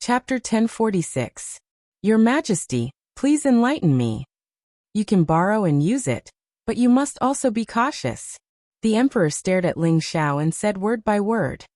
Chapter 1046. Your Majesty, please enlighten me. You can borrow and use it, but you must also be cautious. The emperor stared at Ling Xiao and said word by word.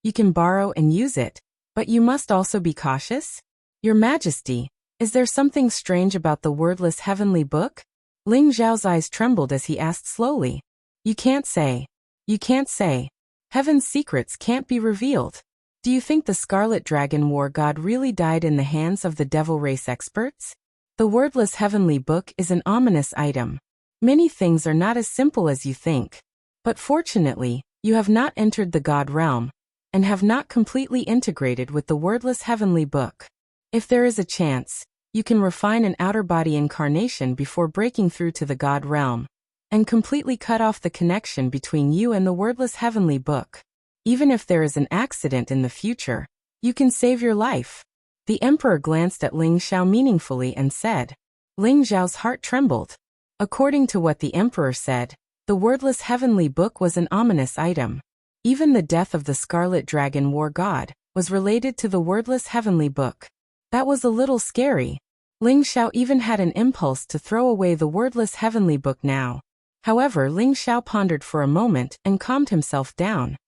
You can borrow and use it, but you must also be cautious? Your Majesty, is there something strange about the wordless heavenly book? Ling Xiao's eyes trembled as he asked slowly. You can't say. You can't say. Heaven's secrets can't be revealed. Do you think the Scarlet Dragon War God really died in the hands of the devil race experts? The wordless heavenly book is an ominous item. Many things are not as simple as you think. But fortunately, you have not entered the God realm, and have not completely integrated with the wordless heavenly book. If there is a chance, you can refine an outer body incarnation before breaking through to the God realm, and completely cut off the connection between you and the wordless heavenly book. Even if there is an accident in the future, you can save your life. The emperor glanced at Ling Xiao meaningfully and said. Ling Xiao's heart trembled. According to what the emperor said, the wordless heavenly book was an ominous item. Even the death of the Scarlet Dragon War God was related to the wordless heavenly book. That was a little scary. Ling Xiao even had an impulse to throw away the wordless heavenly book now. However, Ling Xiao pondered for a moment and calmed himself down.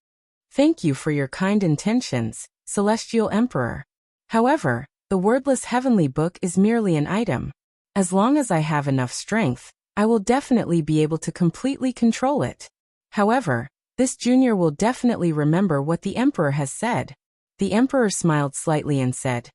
Thank you for your kind intentions, Celestial Emperor. However, the wordless heavenly book is merely an item. As long as I have enough strength, I will definitely be able to completely control it. However, this junior will definitely remember what the emperor has said. The emperor smiled slightly and said,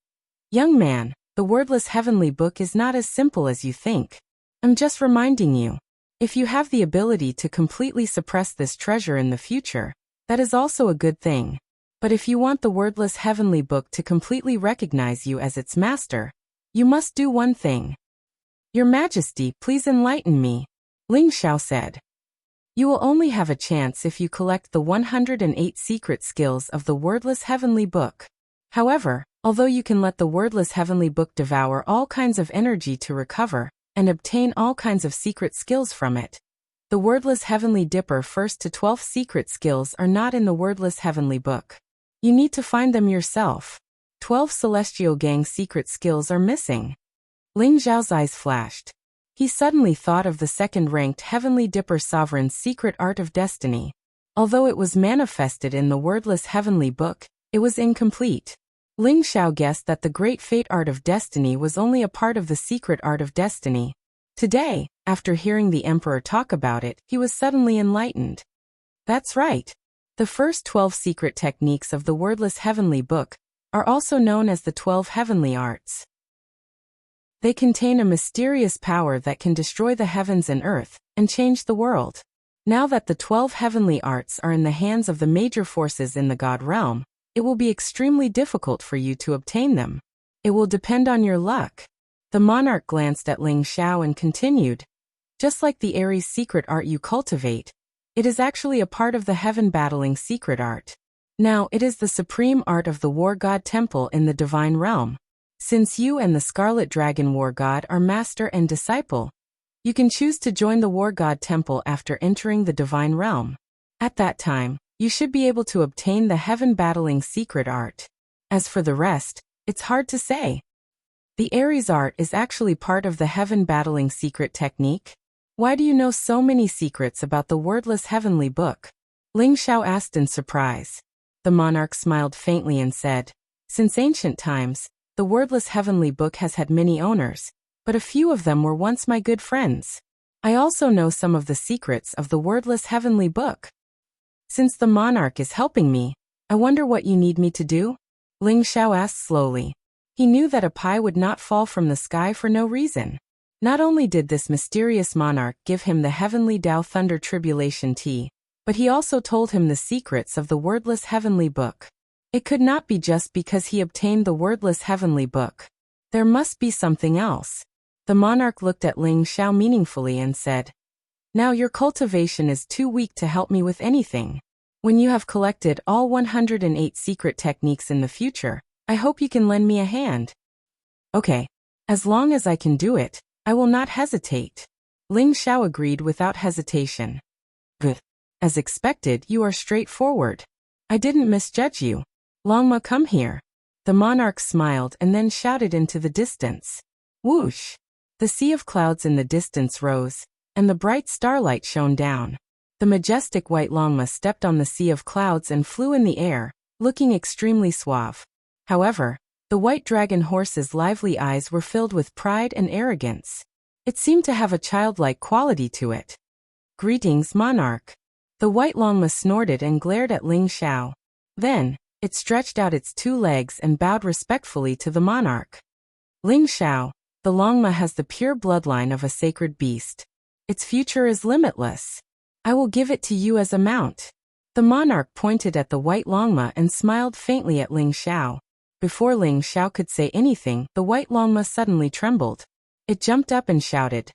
Young man, the wordless heavenly book is not as simple as you think. I'm just reminding you. If you have the ability to completely suppress this treasure in the future, that is also a good thing. But if you want the wordless heavenly book to completely recognize you as its master, you must do one thing. Your Majesty, please enlighten me, Ling Xiao said. You will only have a chance if you collect the 108 secret skills of the wordless heavenly book. However, although you can let the wordless heavenly book devour all kinds of energy to recover and obtain all kinds of secret skills from it, the wordless heavenly dipper 1st to 12th secret skills are not in the wordless heavenly book. You need to find them yourself. 12 celestial gang secret skills are missing. Ling Xiao's eyes flashed. He suddenly thought of the second-ranked heavenly dipper sovereign's secret art of destiny. Although it was manifested in the wordless heavenly book, it was incomplete. Ling Xiao guessed that the great fate art of destiny was only a part of the secret art of destiny. Today, after hearing the emperor talk about it, he was suddenly enlightened. That's right. The first 12 secret techniques of the wordless heavenly book are also known as the 12 heavenly arts. They contain a mysterious power that can destroy the heavens and earth and change the world. Now that the 12 heavenly arts are in the hands of the major forces in the God realm, it will be extremely difficult for you to obtain them. It will depend on your luck. The monarch glanced at Ling Xiao and continued. Just like the Aries secret art you cultivate, it is actually a part of the heaven battling secret art. Now it is the supreme art of the War God Temple in the divine realm. Since you and the Scarlet Dragon War God are master and disciple, you can choose to join the War God Temple after entering the divine realm. At that time, you should be able to obtain the heaven battling secret art. As for the rest, it's hard to say. The Aries art is actually part of the heaven battling secret technique. Why do you know so many secrets about the wordless heavenly book? Ling Xiao asked in surprise. The monarch smiled faintly and said, Since ancient times, the wordless heavenly book has had many owners, but a few of them were once my good friends. I also know some of the secrets of the wordless heavenly book. Since the monarch is helping me, I wonder what you need me to do? Ling Xiao asked slowly. He knew that a pie would not fall from the sky for no reason. Not only did this mysterious monarch give him the heavenly Tao Thunder Tribulation tea, but he also told him the secrets of the wordless heavenly book. It could not be just because he obtained the wordless heavenly book. There must be something else. The monarch looked at Ling Xiao meaningfully and said, Now your cultivation is too weak to help me with anything. When you have collected all 108 secret techniques in the future, I hope you can lend me a hand. Okay. As long as I can do it, I will not hesitate. Ling Xiao agreed without hesitation. Good. As expected, you are straightforward. I didn't misjudge you. Longma, come here. The monarch smiled and then shouted into the distance. Whoosh! The sea of clouds in the distance rose, and the bright starlight shone down. The majestic white Longma stepped on the sea of clouds and flew in the air, looking extremely suave. However, the white dragon horse's lively eyes were filled with pride and arrogance. It seemed to have a childlike quality to it. Greetings, monarch. The white Longma snorted and glared at Ling Xiao. Then, it stretched out its 2 legs and bowed respectfully to the monarch. Ling Xiao, the Longma has the pure bloodline of a sacred beast. Its future is limitless. I will give it to you as a mount. The monarch pointed at the white Longma and smiled faintly at Ling Xiao. Before Ling Xiao could say anything, the white Longma suddenly trembled. It jumped up and shouted,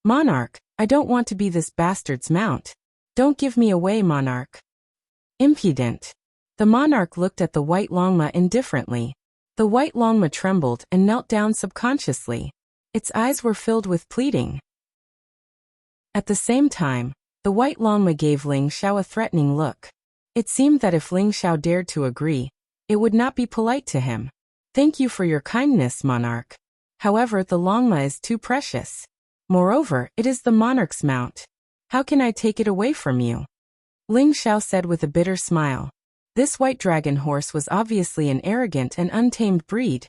Monarch, I don't want to be this bastard's mount. Don't give me away, monarch. Impudent. The monarch looked at the white Longma indifferently. The white Longma trembled and knelt down subconsciously. Its eyes were filled with pleading. At the same time, the white Longma gave Ling Xiao a threatening look. It seemed that if Ling Xiao dared to agree, it would not be polite to him. Thank you for your kindness, monarch. However, the Longma is too precious. Moreover, it is the monarch's mount. How can I take it away from you? Ling Xiao said with a bitter smile. This white dragon horse was obviously an arrogant and untamed breed.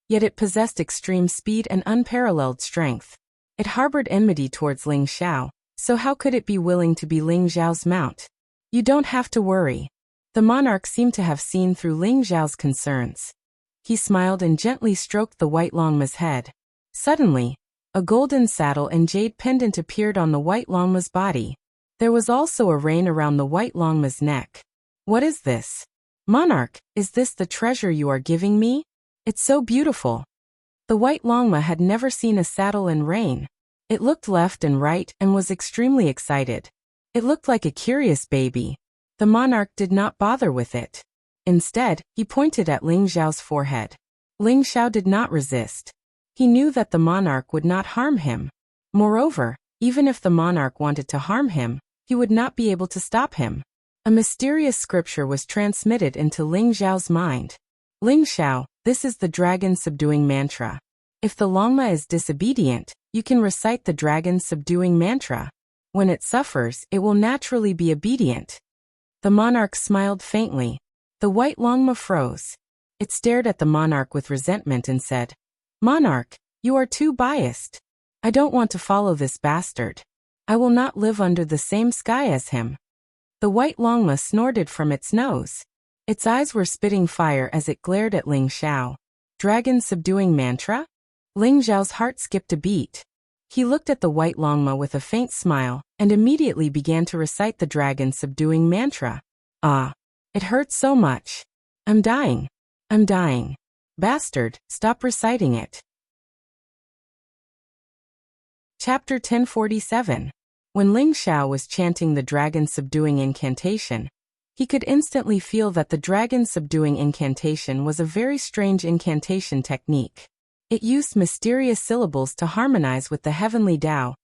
Yet it possessed extreme speed and unparalleled strength. It harbored enmity towards Ling Xiao, so how could it be willing to be Ling Xiao's mount? You don't have to worry. The monarch seemed to have seen through Ling Xiao's concerns. He smiled and gently stroked the white Longma's head. Suddenly, a golden saddle and jade pendant appeared on the white Longma's body. There was also a rein around the white Longma's neck. What is this? Monarch, is this the treasure you are giving me? It's so beautiful. The white Longma had never seen a saddle and rein. It looked left and right and was extremely excited. It looked like a curious baby. The monarch did not bother with it. Instead, he pointed at Ling Xiao's forehead. Ling Xiao did not resist. He knew that the monarch would not harm him. Moreover, even if the monarch wanted to harm him, he would not be able to stop him. A mysterious scripture was transmitted into Ling Xiao's mind. Ling Xiao, this is the dragon subduing mantra. If the Longma is disobedient, you can recite the dragon subduing mantra. When it suffers, it will naturally be obedient. The monarch smiled faintly. The white Longma froze. It stared at the monarch with resentment and said, Monarch, you are too biased. I don't want to follow this bastard. I will not live under the same sky as him. The white Longma snorted from its nose. Its eyes were spitting fire as it glared at Ling Xiao. Dragon subduing mantra? Ling Xiao's heart skipped a beat. He looked at the white Longma with a faint smile and immediately began to recite the dragon subduing mantra. Ah! It hurts so much. I'm dying. I'm dying. Bastard, stop reciting it. Chapter 1047. When Ling Xiao was chanting the dragon subduing incantation, he could instantly feel that the dragon subduing incantation was a very strange incantation technique. It used mysterious syllables to harmonize with the heavenly Tao,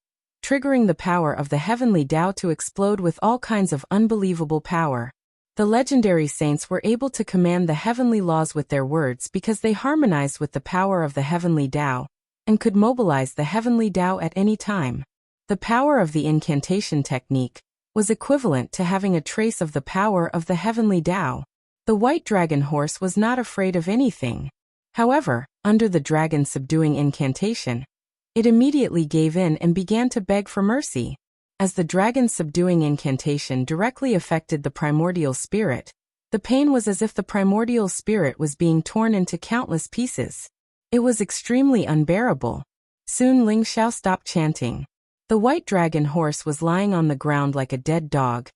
triggering the power of the heavenly Tao to explode with all kinds of unbelievable power. The legendary saints were able to command the heavenly laws with their words because they harmonized with the power of the heavenly Tao, and could mobilize the heavenly Tao at any time. The power of the incantation technique was equivalent to having a trace of the power of the heavenly Tao. The white dragon horse was not afraid of anything. However, under the dragon subduing incantation, it immediately gave in and began to beg for mercy. As the dragon subduing incantation directly affected the primordial spirit, the pain was as if the primordial spirit was being torn into countless pieces. It was extremely unbearable. Soon Ling Xiao stopped chanting. The white dragon horse was lying on the ground like a dead dog,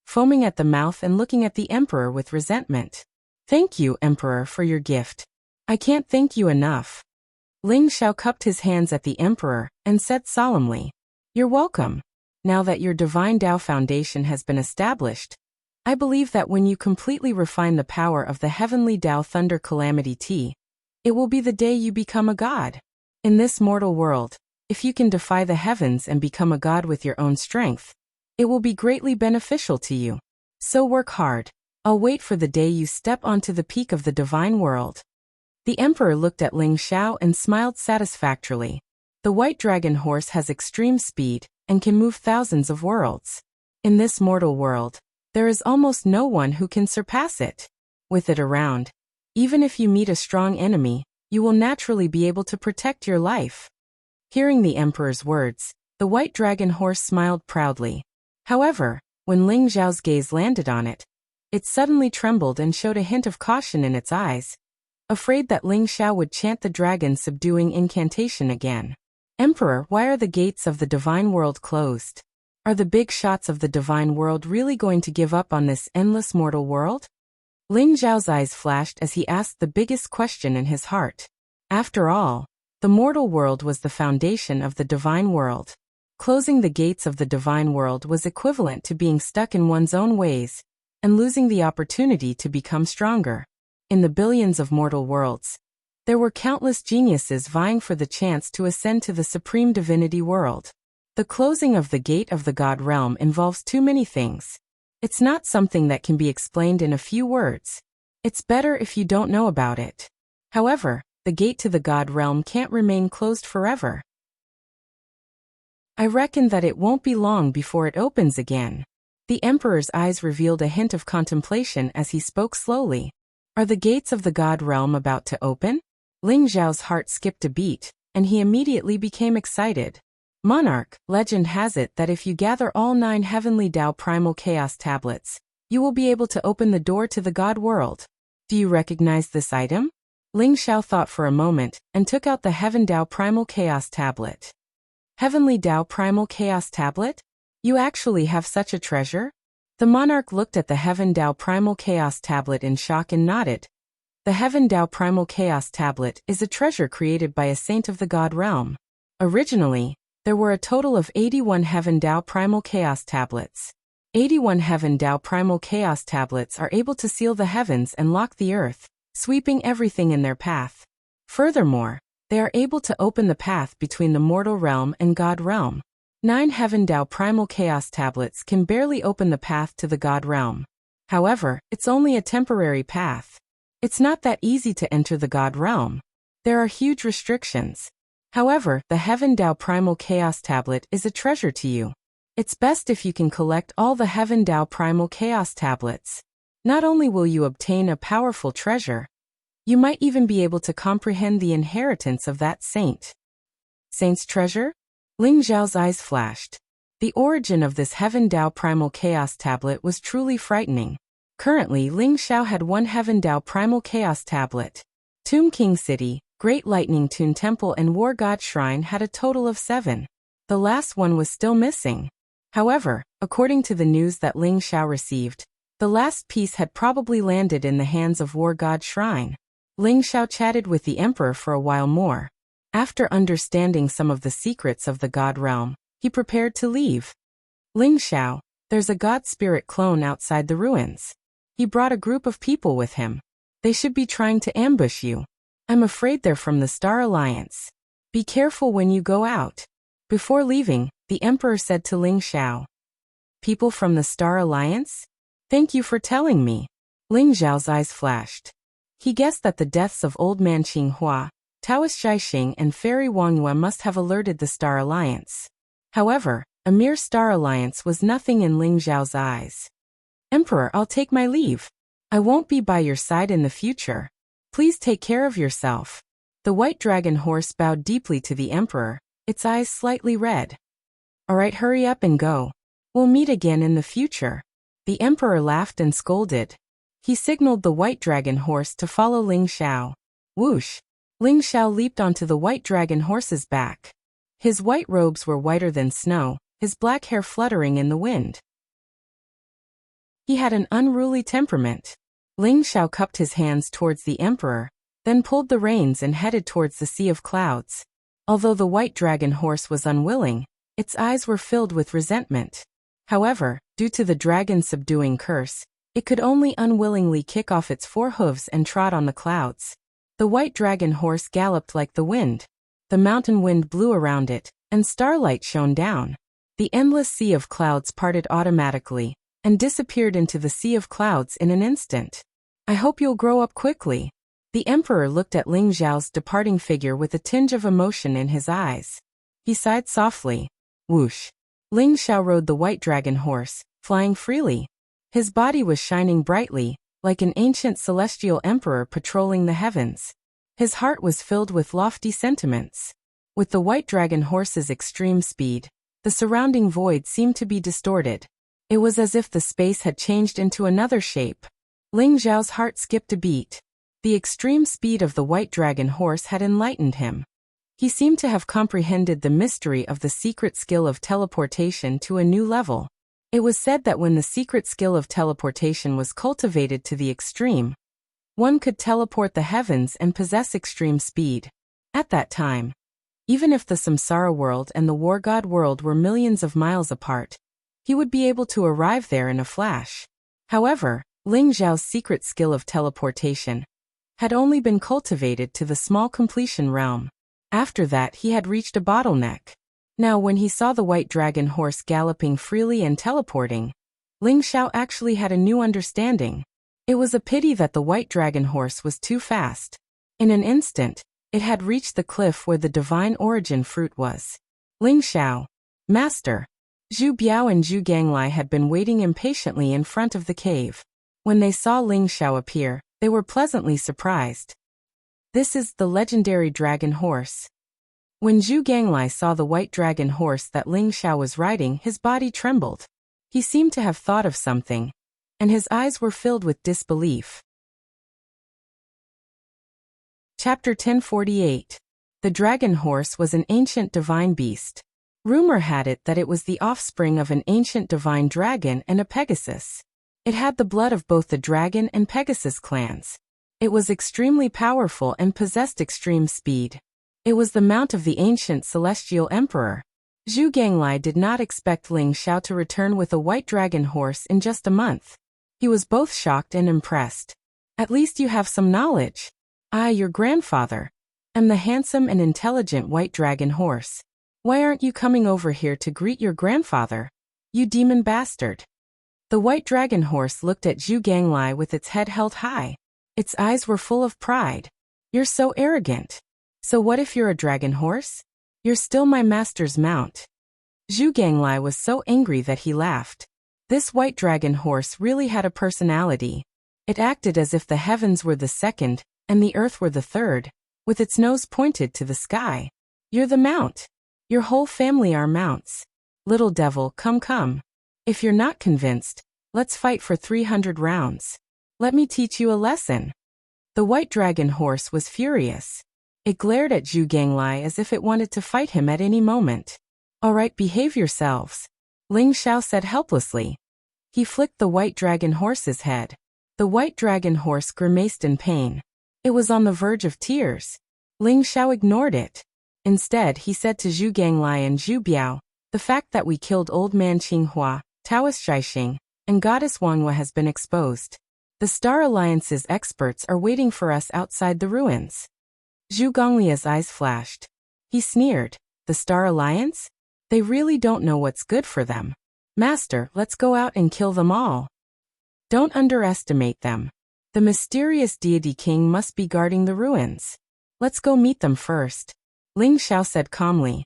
foaming at the mouth and looking at the emperor with resentment. Thank you, emperor, for your gift. I can't thank you enough. Ling Xiao cupped his hands at the emperor and said solemnly, You're welcome. Now that your divine Tao foundation has been established, I believe that when you completely refine the power of the heavenly Tao Thunder Calamity Tea, it will be the day you become a god. In this mortal world, if you can defy the heavens and become a god with your own strength, it will be greatly beneficial to you. So work hard. I'll wait for the day you step onto the peak of the divine world. The emperor looked at Ling Xiao and smiled satisfactorily. The white dragon horse has extreme speed and can move thousands of worlds. In this mortal world, there is almost no one who can surpass it. With it around, even if you meet a strong enemy, you will naturally be able to protect your life. Hearing the emperor's words, the white dragon horse smiled proudly. However, when Ling Xiao's gaze landed on it, it suddenly trembled and showed a hint of caution in its eyes, afraid that Ling Xiao would chant the dragon subduing incantation again. Emperor, why are the gates of the divine world closed? Are the big shots of the divine world really going to give up on this endless mortal world? Ling Xiao's eyes flashed as he asked the biggest question in his heart. After all, the mortal world was the foundation of the divine world. Closing the gates of the divine world was equivalent to being stuck in one's own ways and losing the opportunity to become stronger. In the billions of mortal worlds, there were countless geniuses vying for the chance to ascend to the supreme divinity world. The closing of the gate of the God realm involves too many things. It's not something that can be explained in a few words. It's better if you don't know about it. However, the gate to the God realm can't remain closed forever. I reckon that it won't be long before it opens again. The emperor's eyes revealed a hint of contemplation as he spoke slowly. Are the gates of the God realm about to open? Ling Xiao's heart skipped a beat, and he immediately became excited. Monarch, legend has it that if you gather all 9 heavenly Tao primal chaos tablets, you will be able to open the door to the God world. Do you recognize this item? Ling Xiao thought for a moment and took out the Heaven Tao primal chaos tablet. Heavenly Tao primal chaos tablet? You actually have such a treasure? The monarch looked at the Heaven Tao primal chaos tablet in shock and nodded. The Heaven Tao primal chaos tablet is a treasure created by a saint of the God realm. Originally, there were a total of 81 Heaven Tao primal chaos tablets. 81 Heaven Tao primal chaos tablets are able to seal the heavens and lock the earth, sweeping everything in their path. Furthermore, they are able to open the path between the mortal realm and God realm. 9 Heaven Tao primal chaos tablets can barely open the path to the God realm. However, it's only a temporary path. It's not that easy to enter the God realm. There are huge restrictions. However, the Heaven Tao primal chaos tablet is a treasure to you. It's best if you can collect all the Heaven Tao primal chaos tablets. Not only will you obtain a powerful treasure, you might even be able to comprehend the inheritance of that saint. Saint's treasure? Ling Xiao's eyes flashed. The origin of this Heaven Tao primal chaos tablet was truly frightening. Currently, Ling Xiao had 1 Heaven Tao primal chaos tablet. Tomb King City, Great Lightning Tune Temple and War God Shrine had a total of 7. The last one was still missing. However, according to the news that Ling Xiao received, the last piece had probably landed in the hands of War God Shrine. Ling Xiao chatted with the emperor for a while more. After understanding some of the secrets of the God realm, he prepared to leave. Ling Xiao, there's a God spirit clone outside the ruins. He brought a group of people with him. They should be trying to ambush you. I'm afraid they're from the Star Alliance. Be careful when you go out. Before leaving, the emperor said to Ling Xiao. People from the Star Alliance? Thank you for telling me. Ling Xiao's eyes flashed. He guessed that the deaths of Old Man Qinghua, Taoist Shaixing and Fairy Wang Yue must have alerted the Star Alliance. However, a mere Star Alliance was nothing in Ling Xiao's eyes. Emperor, I'll take my leave. I won't be by your side in the future. Please take care of yourself. The white dragon horse bowed deeply to the emperor, its eyes slightly red. All right, hurry up and go. We'll meet again in the future. The emperor laughed and scolded. He signaled the white dragon horse to follow Ling Xiao. Whoosh! Ling Xiao leaped onto the white dragon horse's back. His white robes were whiter than snow, his black hair fluttering in the wind. He had an unruly temperament. Ling Xiao cupped his hands towards the emperor, then pulled the reins and headed towards the sea of clouds. Although the white dragon horse was unwilling, its eyes were filled with resentment. However, due to the dragon's subduing curse, it could only unwillingly kick off its 4 hooves and trot on the clouds. The white dragon horse galloped like the wind. The mountain wind blew around it, and starlight shone down. The endless sea of clouds parted automatically and disappeared into the sea of clouds in an instant. I hope you'll grow up quickly. The emperor looked at Ling Xiao's departing figure with a tinge of emotion in his eyes. He sighed softly. Whoosh. Ling Xiao rode the white dragon horse, flying freely. His body was shining brightly, like an ancient celestial emperor patrolling the heavens. His heart was filled with lofty sentiments. With the white dragon horse's extreme speed, the surrounding void seemed to be distorted. It was as if the space had changed into another shape. Ling Xiao's heart skipped a beat. The extreme speed of the white dragon horse had enlightened him. He seemed to have comprehended the mystery of the secret skill of teleportation to a new level. It was said that when the secret skill of teleportation was cultivated to the extreme, one could teleport the heavens and possess extreme speed. At that time, even if the Samsara world and the War God world were millions of miles apart, he would be able to arrive there in a flash. However, Ling Xiao's secret skill of teleportation had only been cultivated to the small completion realm. After that he had reached a bottleneck. Now when he saw the white dragon horse galloping freely and teleporting, Ling Xiao actually had a new understanding. It was a pity that the white dragon horse was too fast. In an instant, it had reached the cliff where the divine origin fruit was. Ling Xiao, Master. Zhu Biao and Zhu Ganglai had been waiting impatiently in front of the cave. When they saw Ling Xiao appear, they were pleasantly surprised. This is the legendary dragon horse. When Zhu Ganglai saw the white dragon horse that Ling Xiao was riding, his body trembled. He seemed to have thought of something, and his eyes were filled with disbelief. Chapter 1048. The dragon horse was an ancient divine beast. Rumor had it that it was the offspring of an ancient divine dragon and a Pegasus. It had the blood of both the dragon and Pegasus clans. It was extremely powerful and possessed extreme speed. It was the mount of the ancient celestial emperor. Zhu Ganglai did not expect Ling Xiao to return with a white dragon horse in just a month. He was both shocked and impressed. At least you have some knowledge. I, your grandfather, am the handsome and intelligent white dragon horse. Why aren't you coming over here to greet your grandfather, you demon bastard? The white dragon horse looked at Zhu Ganglai with its head held high. Its eyes were full of pride. You're so arrogant. So what if you're a dragon horse? You're still my master's mount. Zhu Ganglai was so angry that he laughed. This white dragon horse really had a personality. It acted as if the heavens were the second, and the earth were the third, with its nose pointed to the sky. You're the mount. Your whole family are mounts. Little devil, come. If you're not convinced, let's fight for 300 rounds. Let me teach you a lesson. The white dragon horse was furious. It glared at Zhu Ganglai as if it wanted to fight him at any moment. All right, behave yourselves, Ling Xiao said helplessly. He flicked the white dragon horse's head. The white dragon horse grimaced in pain. It was on the verge of tears. Ling Xiao ignored it. Instead, he said to Zhu Ganglai and Zhu Biao, the fact that we killed Old Man Qinghua, Taoist Zhaixing, and Goddess Wanghua has been exposed. The Star Alliance's experts are waiting for us outside the ruins. Zhu Gonglia's eyes flashed. He sneered. The Star Alliance? They really don't know what's good for them. Master, let's go out and kill them all. Don't underestimate them. The mysterious deity king must be guarding the ruins. Let's go meet them first, Ling Xiao said calmly.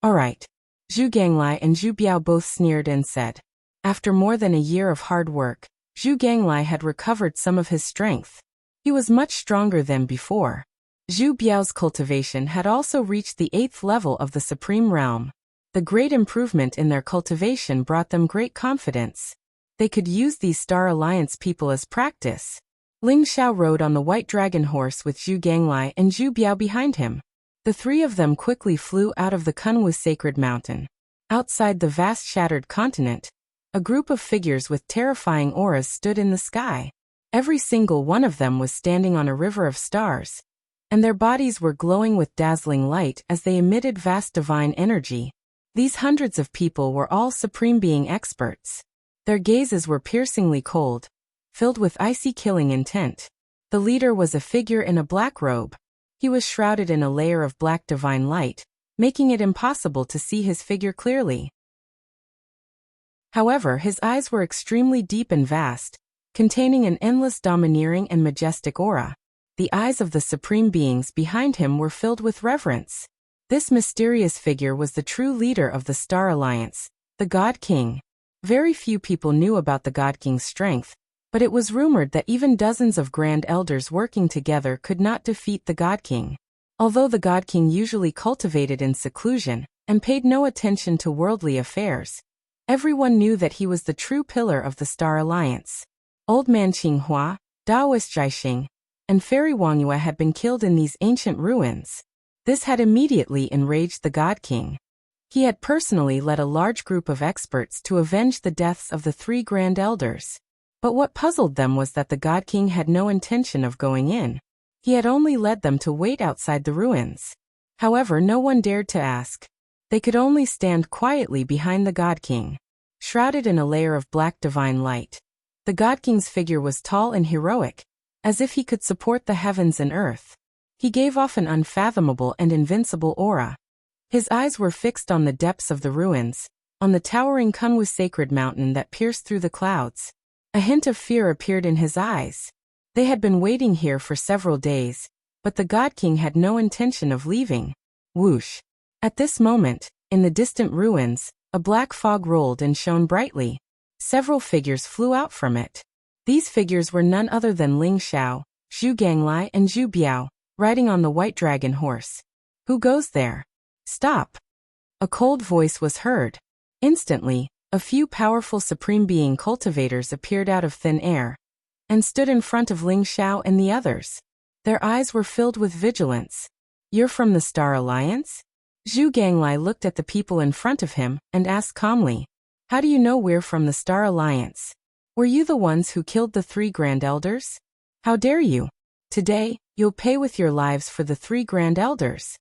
All right. Zhu Ganglai and Zhu Biao both sneered and said. After more than a year of hard work, Zhu Ganglai had recovered some of his strength. He was much stronger than before. Zhu Biao's cultivation had also reached the 8th level of the Supreme Realm. The great improvement in their cultivation brought them great confidence. They could use these Star Alliance people as practice. Ling Xiao rode on the white dragon horse with Zhu Ganglai and Zhu Biao behind him. The three of them quickly flew out of the Kunwu sacred mountain. Outside the vast shattered continent, a group of figures with terrifying auras stood in the sky. Every single one of them was standing on a river of stars, and their bodies were glowing with dazzling light as they emitted vast divine energy. These hundreds of people were all Supreme Being experts. Their gazes were piercingly cold, filled with icy killing intent. The leader was a figure in a black robe. He was shrouded in a layer of black divine light, making it impossible to see his figure clearly. However, his eyes were extremely deep and vast, containing an endless domineering and majestic aura. the eyes of the supreme beings behind him were filled with reverence. This mysterious figure was the true leader of the Star Alliance, the God King. Very few people knew about the God King's strength, but it was rumored that even dozens of Grand Elders working together could not defeat the God King. Although the God King usually cultivated in seclusion and paid no attention to worldly affairs, everyone knew that he was the true pillar of the Star Alliance. Old Man Qinghua, Daoist Jiaxing, and Fairy Wangyue had been killed in these ancient ruins. This had immediately enraged the God King. He had personally led a large group of experts to avenge the deaths of the 3 Grand Elders. But what puzzled them was that the God King had no intention of going in. He had only led them to wait outside the ruins. However, no one dared to ask. They could only stand quietly behind the God King. Shrouded in a layer of black divine light, the God King's figure was tall and heroic, as if he could support the heavens and earth. He gave off an unfathomable and invincible aura. His eyes were fixed on the depths of the ruins, on the towering Kunwu sacred mountain that pierced through the clouds. A hint of fear appeared in his eyes. They had been waiting here for several days, but the God King had no intention of leaving. Whoosh! At this moment, in the distant ruins, a black fog rolled and shone brightly. Several figures flew out from it. These figures were none other than Ling Xiao, Zhu Ganglai and Zhu Biao, riding on the white dragon horse. Who goes there? Stop! A cold voice was heard. Instantly, a few powerful Supreme Being cultivators appeared out of thin air and stood in front of Ling Xiao and the others. Their eyes were filled with vigilance. You're from the Star Alliance? Zhu Ganglai looked at the people in front of him and asked calmly, how do you know we're from the Star Alliance? Were you the ones who killed the 3 Grand Elders? How dare you? Today, you'll pay with your lives for the 3 Grand Elders.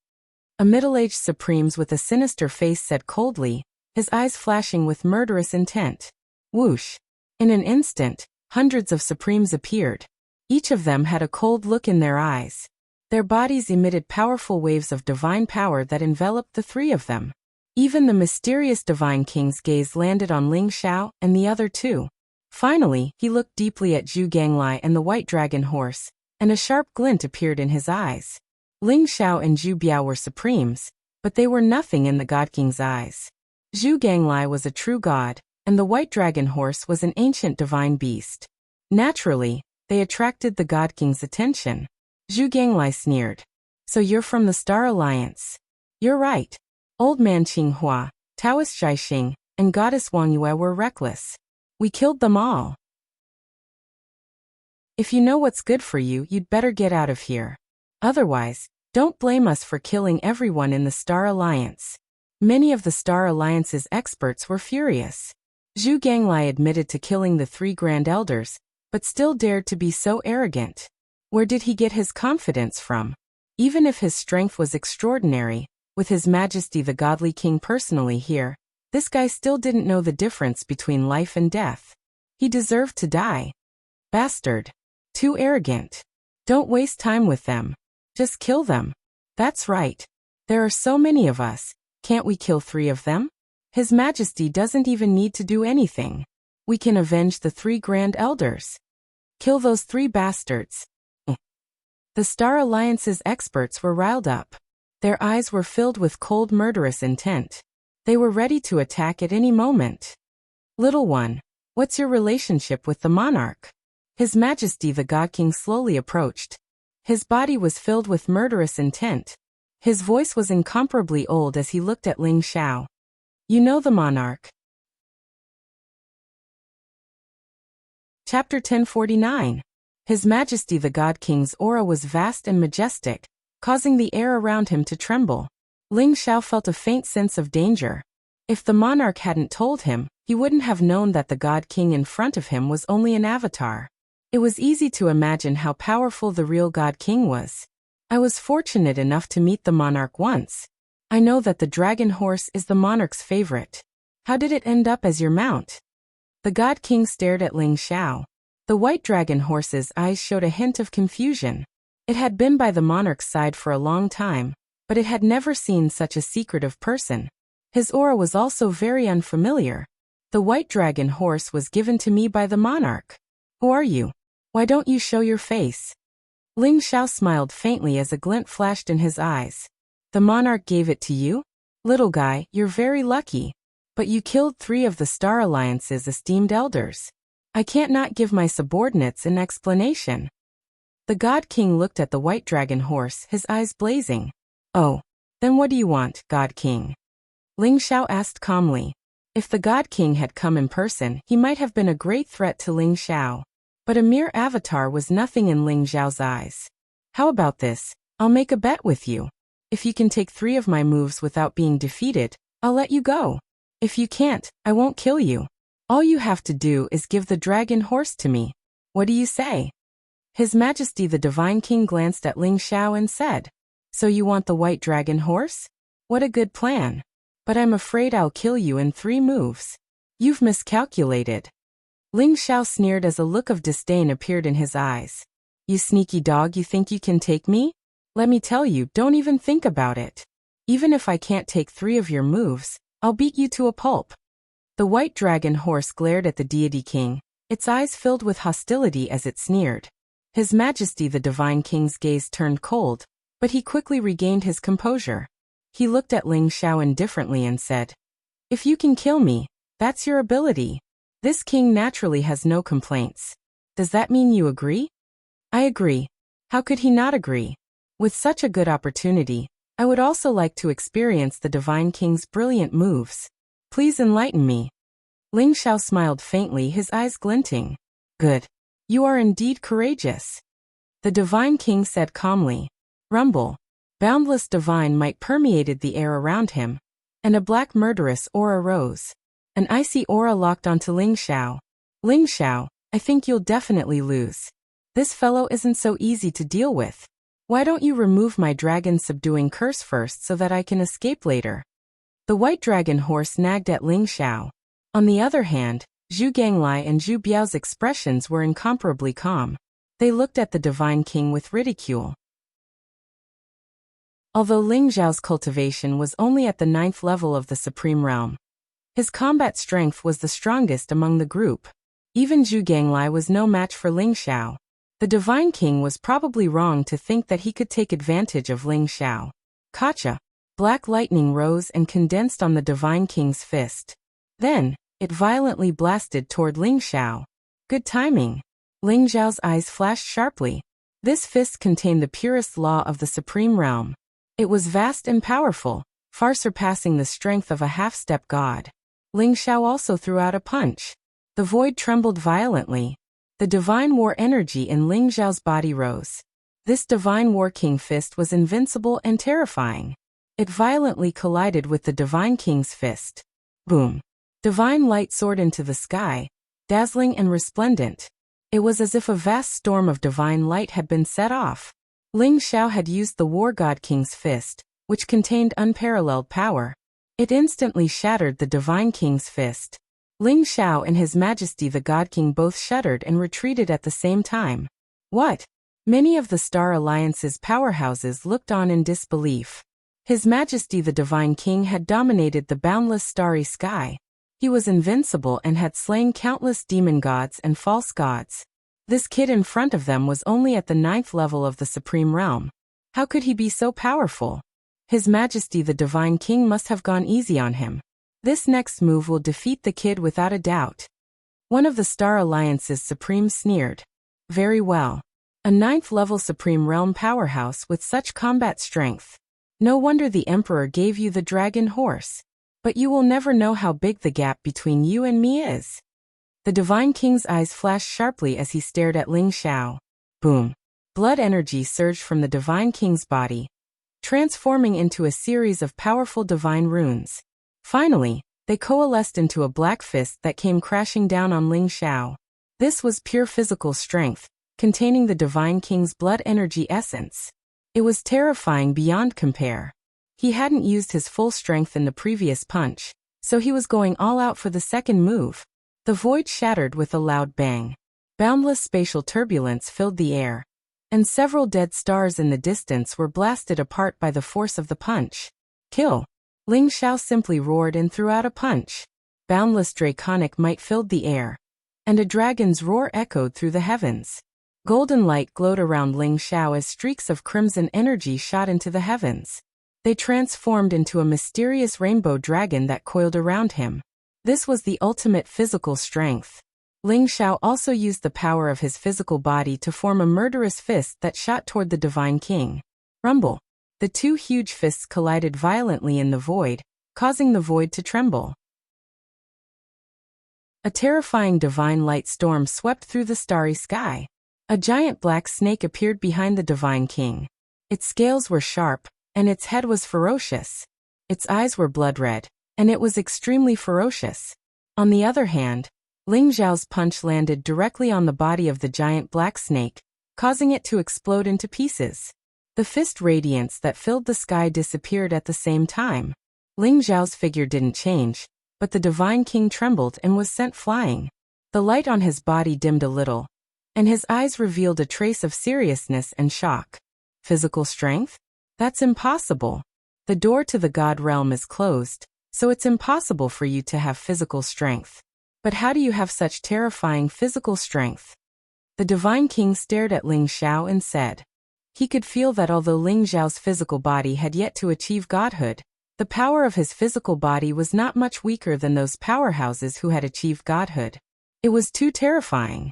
A middle-aged Supreme with a sinister face said coldly, his eyes flashing with murderous intent. Whoosh! In an instant, hundreds of Supremes appeared. Each of them had a cold look in their eyes. Their bodies emitted powerful waves of divine power that enveloped the 3 of them. Even the mysterious Divine King's gaze landed on Ling Xiao and the other 2. Finally, he looked deeply at Zhu Ganglai and the white dragon horse, and a sharp glint appeared in his eyes. Ling Xiao and Zhu Biao were Supremes, but they were nothing in the God King's eyes. Zhu Ganglai was a true god, and the white dragon horse was an ancient divine beast. Naturally, they attracted the God King's attention. Zhu Ganglai sneered. So you're from the Star Alliance? You're right. Old Man Qinghua, Taoist Jiaxing, and Goddess Wangyue were reckless. We killed them all. If you know what's good for you, you'd better get out of here. Otherwise, don't blame us for killing everyone in the Star Alliance. Many of the Star Alliance's experts were furious. Zhu Ganglai admitted to killing the 3 Grand Elders, but still dared to be so arrogant. Where did he get his confidence from? Even if his strength was extraordinary, with His Majesty the Godly King personally here, this guy still didn't know the difference between life and death. He deserved to die. Bastard. Too arrogant. Don't waste time with them. Just kill them. That's right. There are so many of us. Can't we kill 3 of them? His Majesty doesn't even need to do anything. We can avenge the 3 Grand Elders. Kill those 3 bastards. The Star Alliance's experts were riled up. Their eyes were filled with cold, murderous intent. They were ready to attack at any moment. Little one, what's your relationship with the monarch? His Majesty the God King slowly approached. His body was filled with murderous intent. His voice was incomparably old as he looked at Ling Xiao. You know the monarch. Chapter 1049. His Majesty the God King's aura was vast and majestic, causing the air around him to tremble. Ling Xiao felt a faint sense of danger. If the monarch hadn't told him, he wouldn't have known that the God King in front of him was only an avatar. It was easy to imagine how powerful the real God King was. I was fortunate enough to meet the monarch once. I know that the dragon horse is the monarch's favorite. How did it end up as your mount? The God King stared at Ling Xiao. The white dragon horse's eyes showed a hint of confusion. It had been by the monarch's side for a long time, but it had never seen such a secretive person. His aura was also very unfamiliar. The white dragon horse was given to me by the monarch. Who are you? Why don't you show your face? Ling Xiao smiled faintly as a glint flashed in his eyes. The monarch gave it to you? Little guy, you're very lucky. But you killed 3 of the Star Alliance's esteemed elders. I can't not give my subordinates an explanation. The God King looked at the white dragon horse, his eyes blazing. Oh. Then what do you want, God King? Ling Xiao asked calmly. If the God King had come in person, he might have been a great threat to Ling Xiao. But a mere avatar was nothing in Ling Xiao's eyes. How about this? I'll make a bet with you. If you can take 3 of my moves without being defeated, I'll let you go. If you can't, I won't kill you. All you have to do is give the dragon horse to me. What do you say? His Majesty the Divine King glanced at Ling Xiao and said, So you want the white dragon horse? What a good plan. But I'm afraid I'll kill you in 3 moves. You've miscalculated. Ling Xiao sneered as a look of disdain appeared in his eyes. You sneaky dog, you think you can take me? Let me tell you, don't even think about it. Even if I can't take 3 of your moves, I'll beat you to a pulp. The white dragon horse glared at the deity king, its eyes filled with hostility as it sneered. His Majesty the Divine King's gaze turned cold, but he quickly regained his composure. He looked at Ling Xiao indifferently and said, If you can kill me, that's your ability. This king naturally has no complaints. Does that mean you agree? I agree. How could he not agree? With such a good opportunity, I would also like to experience the Divine King's brilliant moves. Please enlighten me. Ling Xiao smiled faintly, his eyes glinting. Good. You are indeed courageous. The Divine King said calmly. Rumble. Boundless divine might permeated the air around him, and a black murderous aura rose. An icy aura locked onto Ling Xiao. Ling Xiao, I think you'll definitely lose. This fellow isn't so easy to deal with. Why don't you remove my dragon subduing curse first so that I can escape later? The white dragon horse nagged at Ling Xiao. On the other hand, Zhu Ganglai and Zhu Biao's expressions were incomparably calm. They looked at the Divine King with ridicule. Although Ling Xiao's cultivation was only at the 9th level of the Supreme Realm, his combat strength was the strongest among the group. Even Zhu Ganglai was no match for Ling Xiao. The Divine King was probably wrong to think that he could take advantage of Ling Xiao. Gotcha! Black lightning rose and condensed on the Divine King's fist. Then, it violently blasted toward Ling Xiao. Good timing. Ling Xiao's eyes flashed sharply. This fist contained the purest law of the Supreme Realm. It was vast and powerful, far surpassing the strength of a half-step god. Ling Xiao also threw out a punch. The void trembled violently. The divine war energy in Ling Xiao's body rose. This divine war king fist was invincible and terrifying. It violently collided with the Divine King's fist. Boom. Divine light soared into the sky, dazzling and resplendent. It was as if a vast storm of divine light had been set off. Ling Xiao had used the War God King's fist, which contained unparalleled power. It instantly shattered the Divine King's fist. Ling Xiao and His Majesty the God King both shuddered and retreated at the same time. What? Many of the Star Alliance's powerhouses looked on in disbelief. His Majesty the Divine King had dominated the boundless starry sky. He was invincible and had slain countless demon gods and false gods. This kid in front of them was only at the 9th level of the Supreme Realm. How could he be so powerful? His Majesty the Divine King must have gone easy on him. This next move will defeat the kid without a doubt. One of the Star Alliance's Supremes sneered. Very well. A 9th level Supreme Realm powerhouse with such combat strength. No wonder the Emperor gave you the dragon horse. But you will never know how big the gap between you and me is. The Divine King's eyes flashed sharply as he stared at Ling Xiao. Boom. Blood energy surged from the Divine King's body, transforming into a series of powerful divine runes. Finally, they coalesced into a black fist that came crashing down on Ling Xiao. This was pure physical strength, containing the Divine King's blood energy essence. It was terrifying beyond compare. He hadn't used his full strength in the previous punch, so he was going all out for the second move. The void shattered with a loud bang. Boundless spatial turbulence filled the air, and several dead stars in the distance were blasted apart by the force of the punch. Kill! Ling Xiao simply roared and threw out a punch. Boundless draconic might filled the air, and a dragon's roar echoed through the heavens. Golden light glowed around Ling Xiao as streaks of crimson energy shot into the heavens. They transformed into a mysterious rainbow dragon that coiled around him. This was the ultimate physical strength. Ling Xiao also used the power of his physical body to form a murderous fist that shot toward the Divine King. Rumble. The two huge fists collided violently in the void, causing the void to tremble. A terrifying divine light storm swept through the starry sky. A giant black snake appeared behind the Divine King. Its scales were sharp, and its head was ferocious. Its eyes were blood red, and it was extremely ferocious. On the other hand, Ling Xiao's punch landed directly on the body of the giant black snake, causing it to explode into pieces. The fist radiance that filled the sky disappeared at the same time. Ling Xiao's figure didn't change, but the Divine King trembled and was sent flying. The light on his body dimmed a little, and his eyes revealed a trace of seriousness and shock. Physical strength? That's impossible. The door to the God realm is closed, so it's impossible for you to have physical strength. But how do you have such terrifying physical strength? The Divine King stared at Ling Xiao and said. He could feel that although Ling Xiao's physical body had yet to achieve godhood, the power of his physical body was not much weaker than those powerhouses who had achieved godhood. It was too terrifying.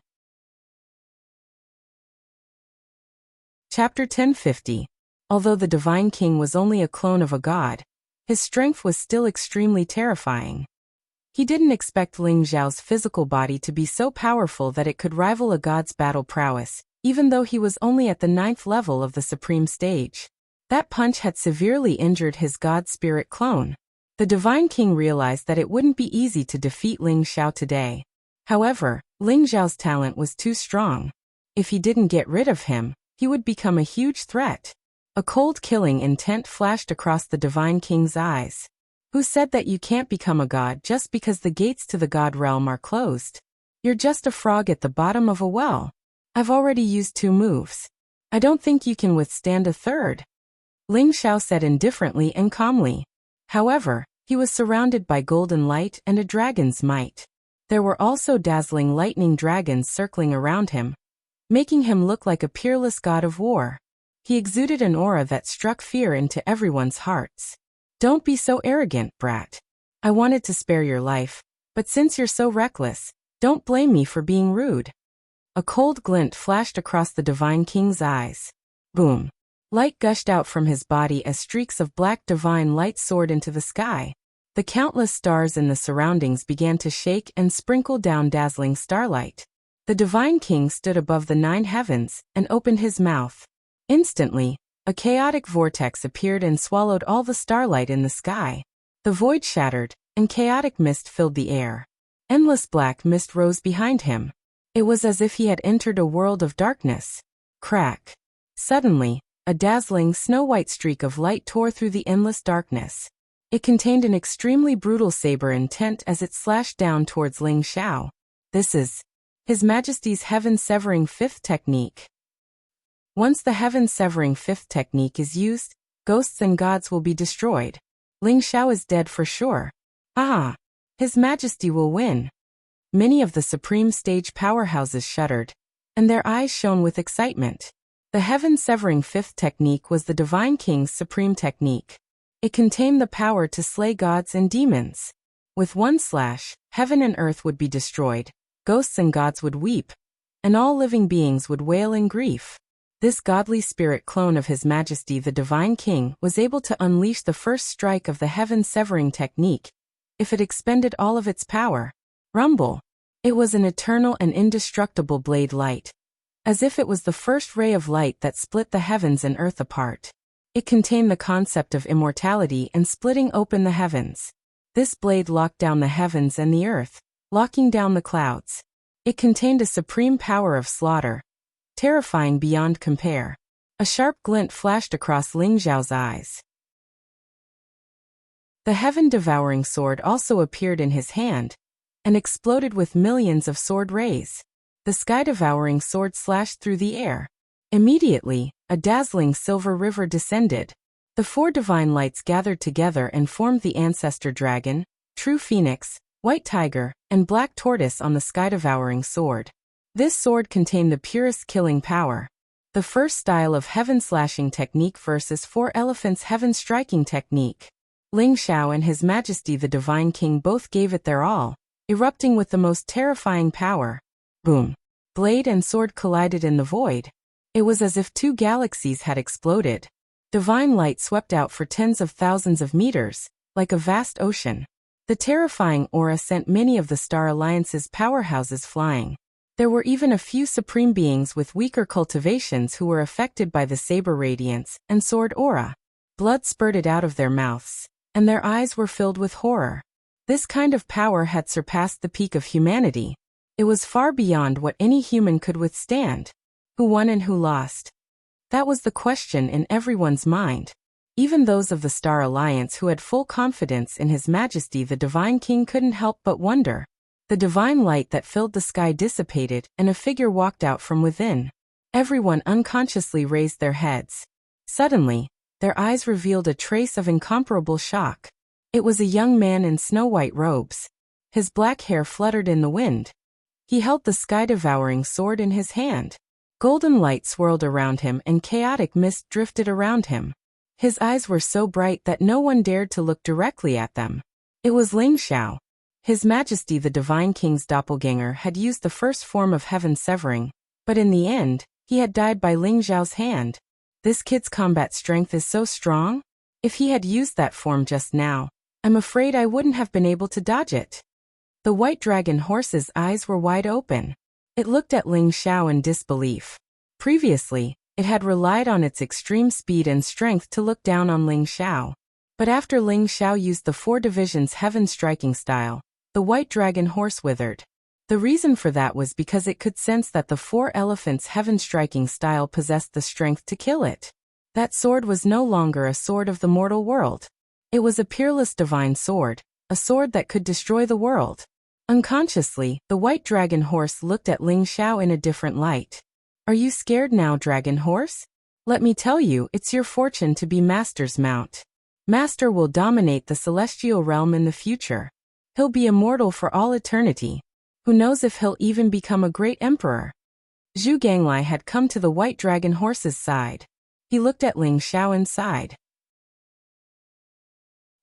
Chapter 1050. Although the Divine King was only a clone of a god, his strength was still extremely terrifying. He didn't expect Ling Xiao's physical body to be so powerful that it could rival a god's battle prowess, even though he was only at the 9th level of the supreme stage. That punch had severely injured his god spirit clone. The Divine King realized that it wouldn't be easy to defeat Ling Xiao today. However, Ling Xiao's talent was too strong. If he didn't get rid of him, he would become a huge threat. A cold killing intent flashed across the Divine King's eyes. Who said that you can't become a god just because the gates to the god realm are closed? You're just a frog at the bottom of a well. I've already used 2 moves. I don't think you can withstand a third. Ling Xiao said indifferently and calmly. However, he was surrounded by golden light and a dragon's might. There were also dazzling lightning dragons circling around him, making him look like a peerless god of war. He exuded an aura that struck fear into everyone's hearts. Don't be so arrogant, brat. I wanted to spare your life, but since you're so reckless, don't blame me for being rude. A cold glint flashed across the Divine King's eyes. Boom. Light gushed out from his body as streaks of black divine light soared into the sky. The countless stars in the surroundings began to shake and sprinkle down dazzling starlight. The Divine King stood above the 9 heavens and opened his mouth. Instantly, a chaotic vortex appeared and swallowed all the starlight in the sky. The void shattered, and chaotic mist filled the air. Endless black mist rose behind him. It was as if he had entered a world of darkness. Crack. Suddenly, a dazzling snow-white streak of light tore through the endless darkness. It contained an extremely brutal saber intent as it slashed down towards Ling Xiao. This is His Majesty's Heaven-Severing 5th Technique. Once the Heaven-Severing 5th Technique is used, ghosts and gods will be destroyed. Ling Xiao is dead for sure. Ah! His Majesty will win. Many of the Supreme Stage powerhouses shuddered, and their eyes shone with excitement. The Heaven-Severing 5th Technique was the Divine King's supreme technique. It contained the power to slay gods and demons. With one slash, heaven and earth would be destroyed, ghosts and gods would weep, and all living beings would wail in grief. This godly spirit clone of His Majesty the Divine King was able to unleash the first strike of the Heaven-Severing Technique. If it expended all of its power, rumble. It was an eternal and indestructible blade light, as if it was the first ray of light that split the heavens and earth apart. It contained the concept of immortality and splitting open the heavens. This blade locked down the heavens and the earth, locking down the clouds. It contained a supreme power of slaughter, terrifying beyond compare. A sharp glint flashed across Ling Xiao's eyes. The heaven-devouring sword also appeared in his hand, and exploded with millions of sword rays. The sky-devouring sword slashed through the air. Immediately, a dazzling silver river descended. The 4 divine lights gathered together and formed the ancestor dragon, true phoenix, white tiger, and black tortoise on the sky-devouring sword. This sword contained the purest killing power. The first style of heaven-slashing technique versus 4 elephants' heaven-striking technique. Ling Xiao and His Majesty the Divine King both gave it their all, erupting with the most terrifying power. Boom! Blade and sword collided in the void. It was as if 2 galaxies had exploded. Divine light swept out for tens of thousands of meters, like a vast ocean. The terrifying aura sent many of the Star Alliance's powerhouses flying. There were even a few supreme beings with weaker cultivations who were affected by the saber radiance and sword aura. Blood spurted out of their mouths, and their eyes were filled with horror. This kind of power had surpassed the peak of humanity. It was far beyond what any human could withstand. Who won and who lost? That was the question in everyone's mind. Even those of the Star Alliance who had full confidence in His Majesty the Divine King couldn't help but wonder. The divine light that filled the sky dissipated, and a figure walked out from within. Everyone unconsciously raised their heads. Suddenly, their eyes revealed a trace of incomparable shock. It was a young man in snow-white robes. His black hair fluttered in the wind. He held the sky-devouring sword in his hand. Golden light swirled around him and chaotic mist drifted around him. His eyes were so bright that no one dared to look directly at them. It was Ling Xiao. His Majesty the Divine King's doppelganger had used the first form of heaven severing, but in the end, he had died by Ling Xiao's hand. This kid's combat strength is so strong? If he had used that form just now, I'm afraid I wouldn't have been able to dodge it. The white dragon horse's eyes were wide open. It looked at Ling Xiao in disbelief. Previously, it had relied on its extreme speed and strength to look down on Ling Xiao. But after Ling Xiao used the 4 divisions heaven striking style, the white dragon horse withered. The reason for that was because it could sense that the 4 elephants heaven striking style possessed the strength to kill it. That sword was no longer a sword of the mortal world. It was a peerless divine sword, a sword that could destroy the world. Unconsciously, the white dragon horse looked at Ling Xiao in a different light. Are you scared now, dragon horse? Let me tell you, it's your fortune to be Master's mount. Master will dominate the celestial realm in the future. He'll be immortal for all eternity. Who knows if he'll even become a great emperor? Zhu Ganglai had come to the white dragon horse's side. He looked at Ling Xiao and sighed.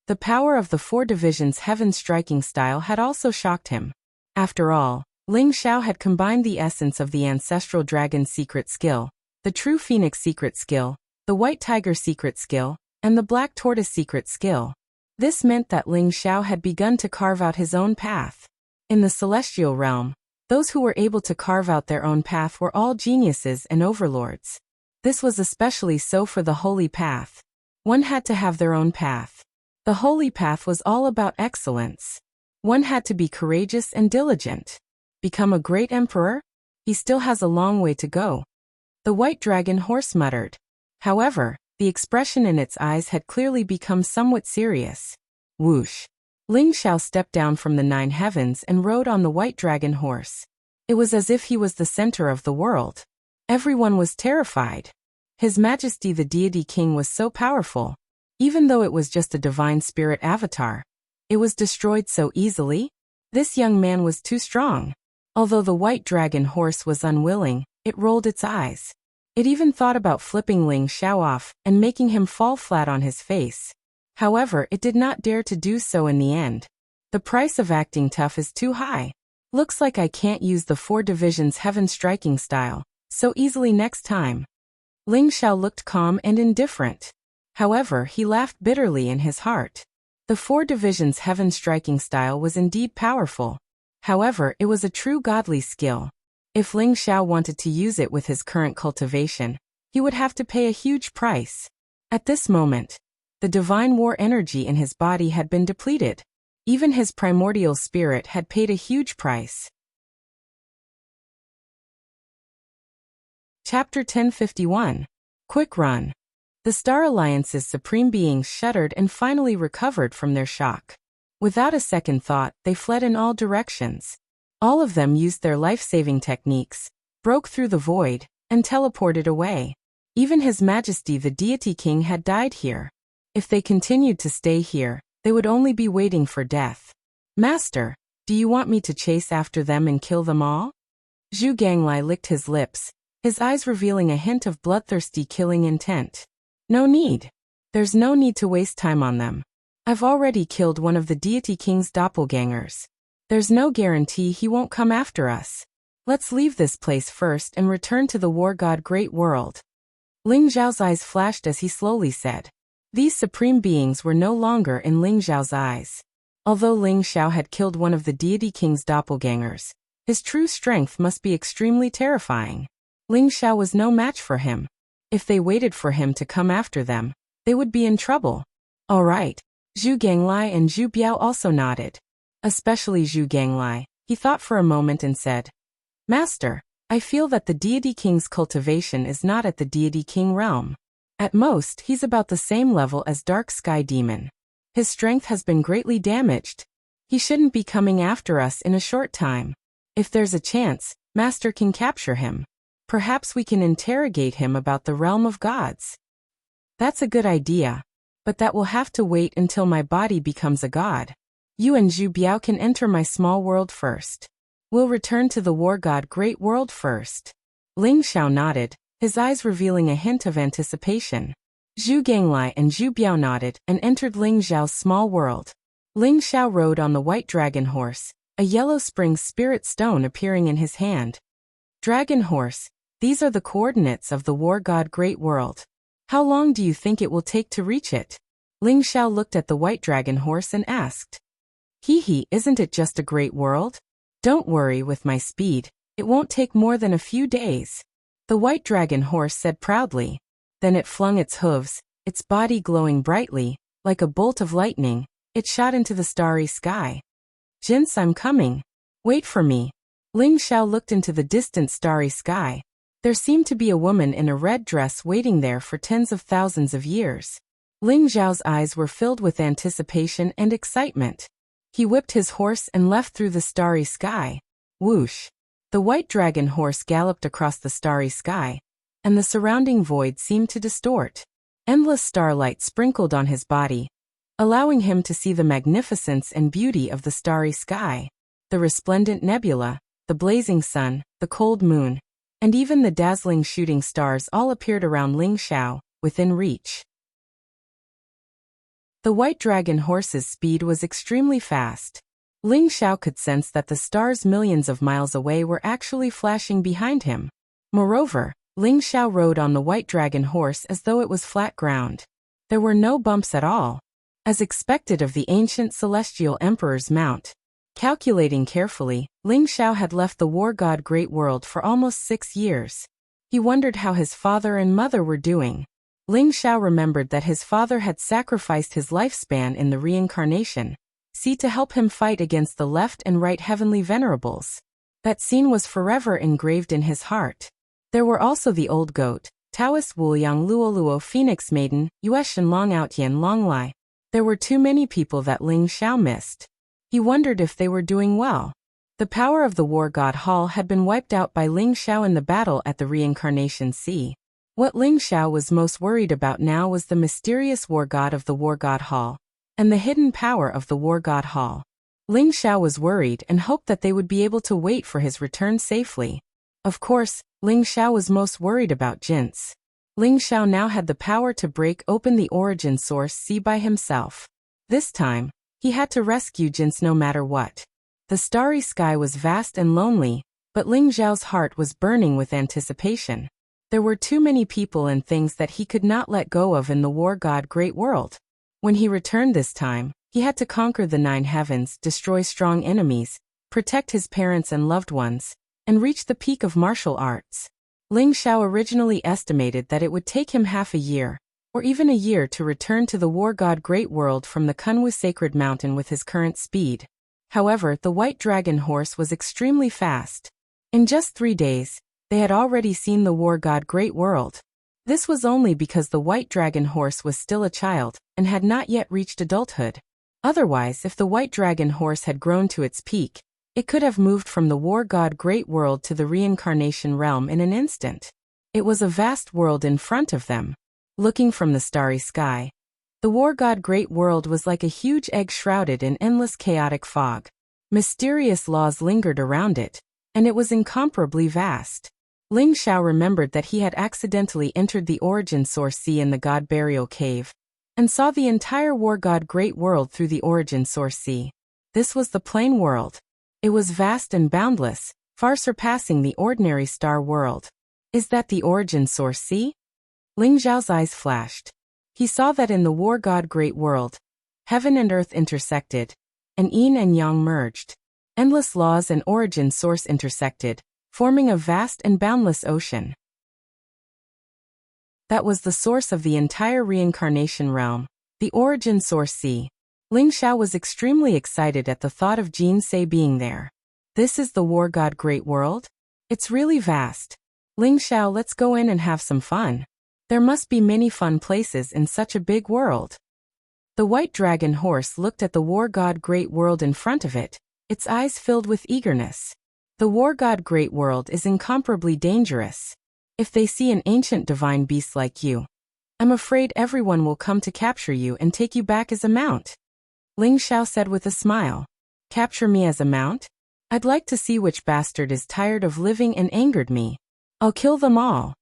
The power of the 4 divisions heaven striking style had also shocked him. After all, Ling Xiao had combined the essence of the ancestral dragon secret skill, the true phoenix secret skill, the white tiger secret skill, and the black tortoise secret skill. This meant that Ling Xiao had begun to carve out his own path. In the celestial realm, those who were able to carve out their own path were all geniuses and overlords. This was especially so for the holy path. One had to have their own path. The holy path was all about excellence. One had to be courageous and diligent. Become a great emperor? He still has a long way to go. The white dragon horse muttered. However, the expression in its eyes had clearly become somewhat serious. Whoosh! Ling Xiao stepped down from the 9 heavens and rode on the white dragon horse. It was as if he was the center of the world. Everyone was terrified. His Majesty the Deity King was so powerful. Even though it was just a divine spirit avatar, it was destroyed so easily. This young man was too strong. Although the white dragon horse was unwilling, it rolled its eyes. It even thought about flipping Ling Xiao off and making him fall flat on his face. However, it did not dare to do so in the end. The price of acting tough is too high. Looks like I can't use the 4 divisions heaven striking style so easily next time. Ling Xiao looked calm and indifferent. However, he laughed bitterly in his heart. The 4 divisions heaven striking style was indeed powerful. However, it was a true godly skill. If Ling Xiao wanted to use it with his current cultivation, he would have to pay a huge price. At this moment, the divine war energy in his body had been depleted. Even his primordial spirit had paid a huge price. Chapter 1051. Quick Run. The Star Alliance's supreme beings shuddered and finally recovered from their shock. Without a second thought, they fled in all directions. All of them used their life-saving techniques, broke through the void, and teleported away. Even His Majesty the Deity King had died here. If they continued to stay here, they would only be waiting for death. Master, do you want me to chase after them and kill them all? Zhu Ganglai licked his lips, his eyes revealing a hint of bloodthirsty killing intent. No need. There's no need to waste time on them. I've already killed one of the deity king's doppelgangers. There's no guarantee he won't come after us. Let's leave this place first and return to the war god Great World. Ling Zhao's eyes flashed as he slowly said. These supreme beings were no longer in Ling Zhao's eyes. Although Ling Xiao had killed one of the deity king's doppelgangers, his true strength must be extremely terrifying. Ling Xiao was no match for him. If they waited for him to come after them, they would be in trouble. All right. Zhu Ganglai and Zhu Biao also nodded. Especially Zhu Ganglai. He thought for a moment and said, Master, I feel that the deity king's cultivation is not at the deity king realm. At most, he's about the same level as Dark Sky Demon. His strength has been greatly damaged. He shouldn't be coming after us in a short time. If there's a chance, Master can capture him. Perhaps we can interrogate him about the realm of gods. That's a good idea. But that will have to wait until my body becomes a god. You and Zhu Biao can enter my small world first. We'll return to the war god Great World first. Ling Xiao nodded, his eyes revealing a hint of anticipation. Zhu Ganglai and Zhu Biao nodded and entered Ling Zhao's small world. Ling Xiao rode on the white dragon horse, a yellow spring spirit stone appearing in his hand. Dragon horse, these are the coordinates of the war god Great World. How long do you think it will take to reach it? Ling Xiao looked at the white dragon horse and asked. Hee, isn't it just a great world? Don't worry with my speed, it won't take more than a few days. The white dragon horse said proudly. Then it flung its hooves, its body glowing brightly, like a bolt of lightning. It shot into the starry sky. Jinx, I'm coming. Wait for me. Ling Xiao looked into the distant starry sky. There seemed to be a woman in a red dress waiting there for tens of thousands of years. Ling Zhao's eyes were filled with anticipation and excitement. He whipped his horse and left through the starry sky. Whoosh! The white dragon horse galloped across the starry sky, and the surrounding void seemed to distort. Endless starlight sprinkled on his body, allowing him to see the magnificence and beauty of the starry sky, the resplendent nebula, the blazing sun, the cold moon, and even the dazzling shooting stars all appeared around Ling Xiao, within reach. The white dragon horse's speed was extremely fast. Ling Xiao could sense that the stars millions of miles away were actually flashing behind him. Moreover, Ling Xiao rode on the white dragon horse as though it was flat ground. There were no bumps at all, as expected of the ancient celestial emperor's mount. Calculating carefully, Ling Xiao had left the war god Great World for almost 6 years. He wondered how his father and mother were doing. Ling Xiao remembered that his father had sacrificed his lifespan in the reincarnation, to help him fight against the left and right heavenly venerables. That scene was forever engraved in his heart. There were also the old goat, Taoist Wuliang Luoluo Phoenix Maiden, Yueshan Long Outyan Long Lai. There were too many people that Ling Xiao missed. He wondered if they were doing well. The power of the War God Hall had been wiped out by Ling Xiao in the battle at the Reincarnation Sea. What Ling Xiao was most worried about now was the mysterious War God of the War God Hall, and the hidden power of the War God Hall. Ling Xiao was worried and hoped that they would be able to wait for his return safely. Of course, Ling Xiao was most worried about Jinx. Ling Xiao now had the power to break open the origin source by himself. This time, he had to rescue Jinx no matter what. The starry sky was vast and lonely, but Ling Xiao's heart was burning with anticipation. There were too many people and things that he could not let go of in the war god Great World. When he returned this time, he had to conquer the 9 heavens, destroy strong enemies, protect his parents and loved ones, and reach the peak of martial arts. Ling Xiao originally estimated that it would take him half a year, or even a year to return to the war god Great World from the Kunwu Sacred Mountain with his current speed. However, the white dragon horse was extremely fast. In just 3 days, they had already seen the war god Great World. This was only because the white dragon horse was still a child and had not yet reached adulthood. Otherwise, if the white dragon horse had grown to its peak, it could have moved from the war god Great World to the reincarnation realm in an instant. It was a vast world in front of them. Looking from the starry sky, the war god Great World was like a huge egg shrouded in endless chaotic fog. Mysterious laws lingered around it, and it was incomparably vast. Ling Xiao remembered that he had accidentally entered the origin source sea in the god burial cave, and saw the entire war god great world through the origin source sea. This was the plain world. It was vast and boundless, far surpassing the ordinary star world. Is that the origin source sea? Ling Xiao's eyes flashed. He saw that in the war god great world, heaven and earth intersected, and yin and yang merged. Endless laws and origin source intersected, forming a vast and boundless ocean. That was the source of the entire reincarnation realm, the origin source sea. Ling Xiao was extremely excited at the thought of Jin Sei being there. This is the war god great world? It's really vast. Ling Xiao, let's go in and have some fun. There must be many fun places in such a big world. The white dragon horse looked at the war god great world in front of it, its eyes filled with eagerness. The war god great world is incomparably dangerous. If they see an ancient divine beast like you, I'm afraid everyone will come to capture you and take you back as a mount. Ling Xiao said with a smile. Capture me as a mount? I'd like to see which bastard is tired of living and angered me. I'll kill them all.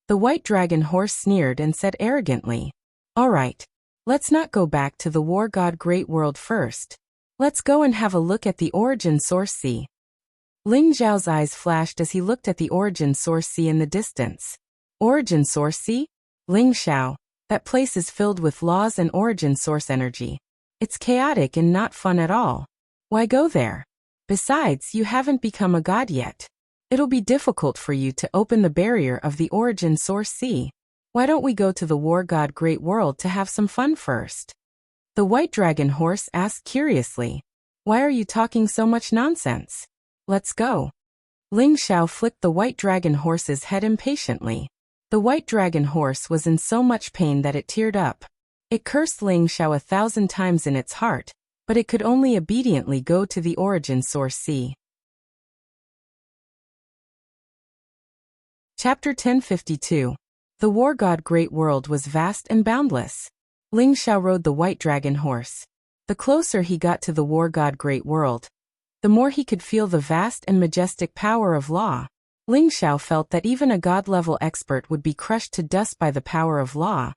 The white dragon horse sneered and said arrogantly. All right. Let's not go back to the war god great world first. Let's go and have a look at the origin source sea. Ling Xiao's eyes flashed as he looked at the origin source sea in the distance. Origin source sea? Ling Xiao, that place is filled with laws and origin source energy. It's chaotic and not fun at all. Why go there? Besides, you haven't become a god yet. It'll be difficult for you to open the barrier of the origin source sea. Why don't we go to the war god great world to have some fun first? The white dragon horse asked curiously. Why are you talking so much nonsense? Let's go. Ling Xiao flicked the white dragon horse's head impatiently. The white dragon horse was in so much pain that it teared up. It cursed Ling Xiao 1,000 times in its heart, but it could only obediently go to the origin source sea. Chapter 1052. The war god great world was vast and boundless. Ling Xiao rode the white dragon horse. The closer he got to the war god great world, the more he could feel the vast and majestic power of law. Ling Xiao felt that even a god-level expert would be crushed to dust by the power of law,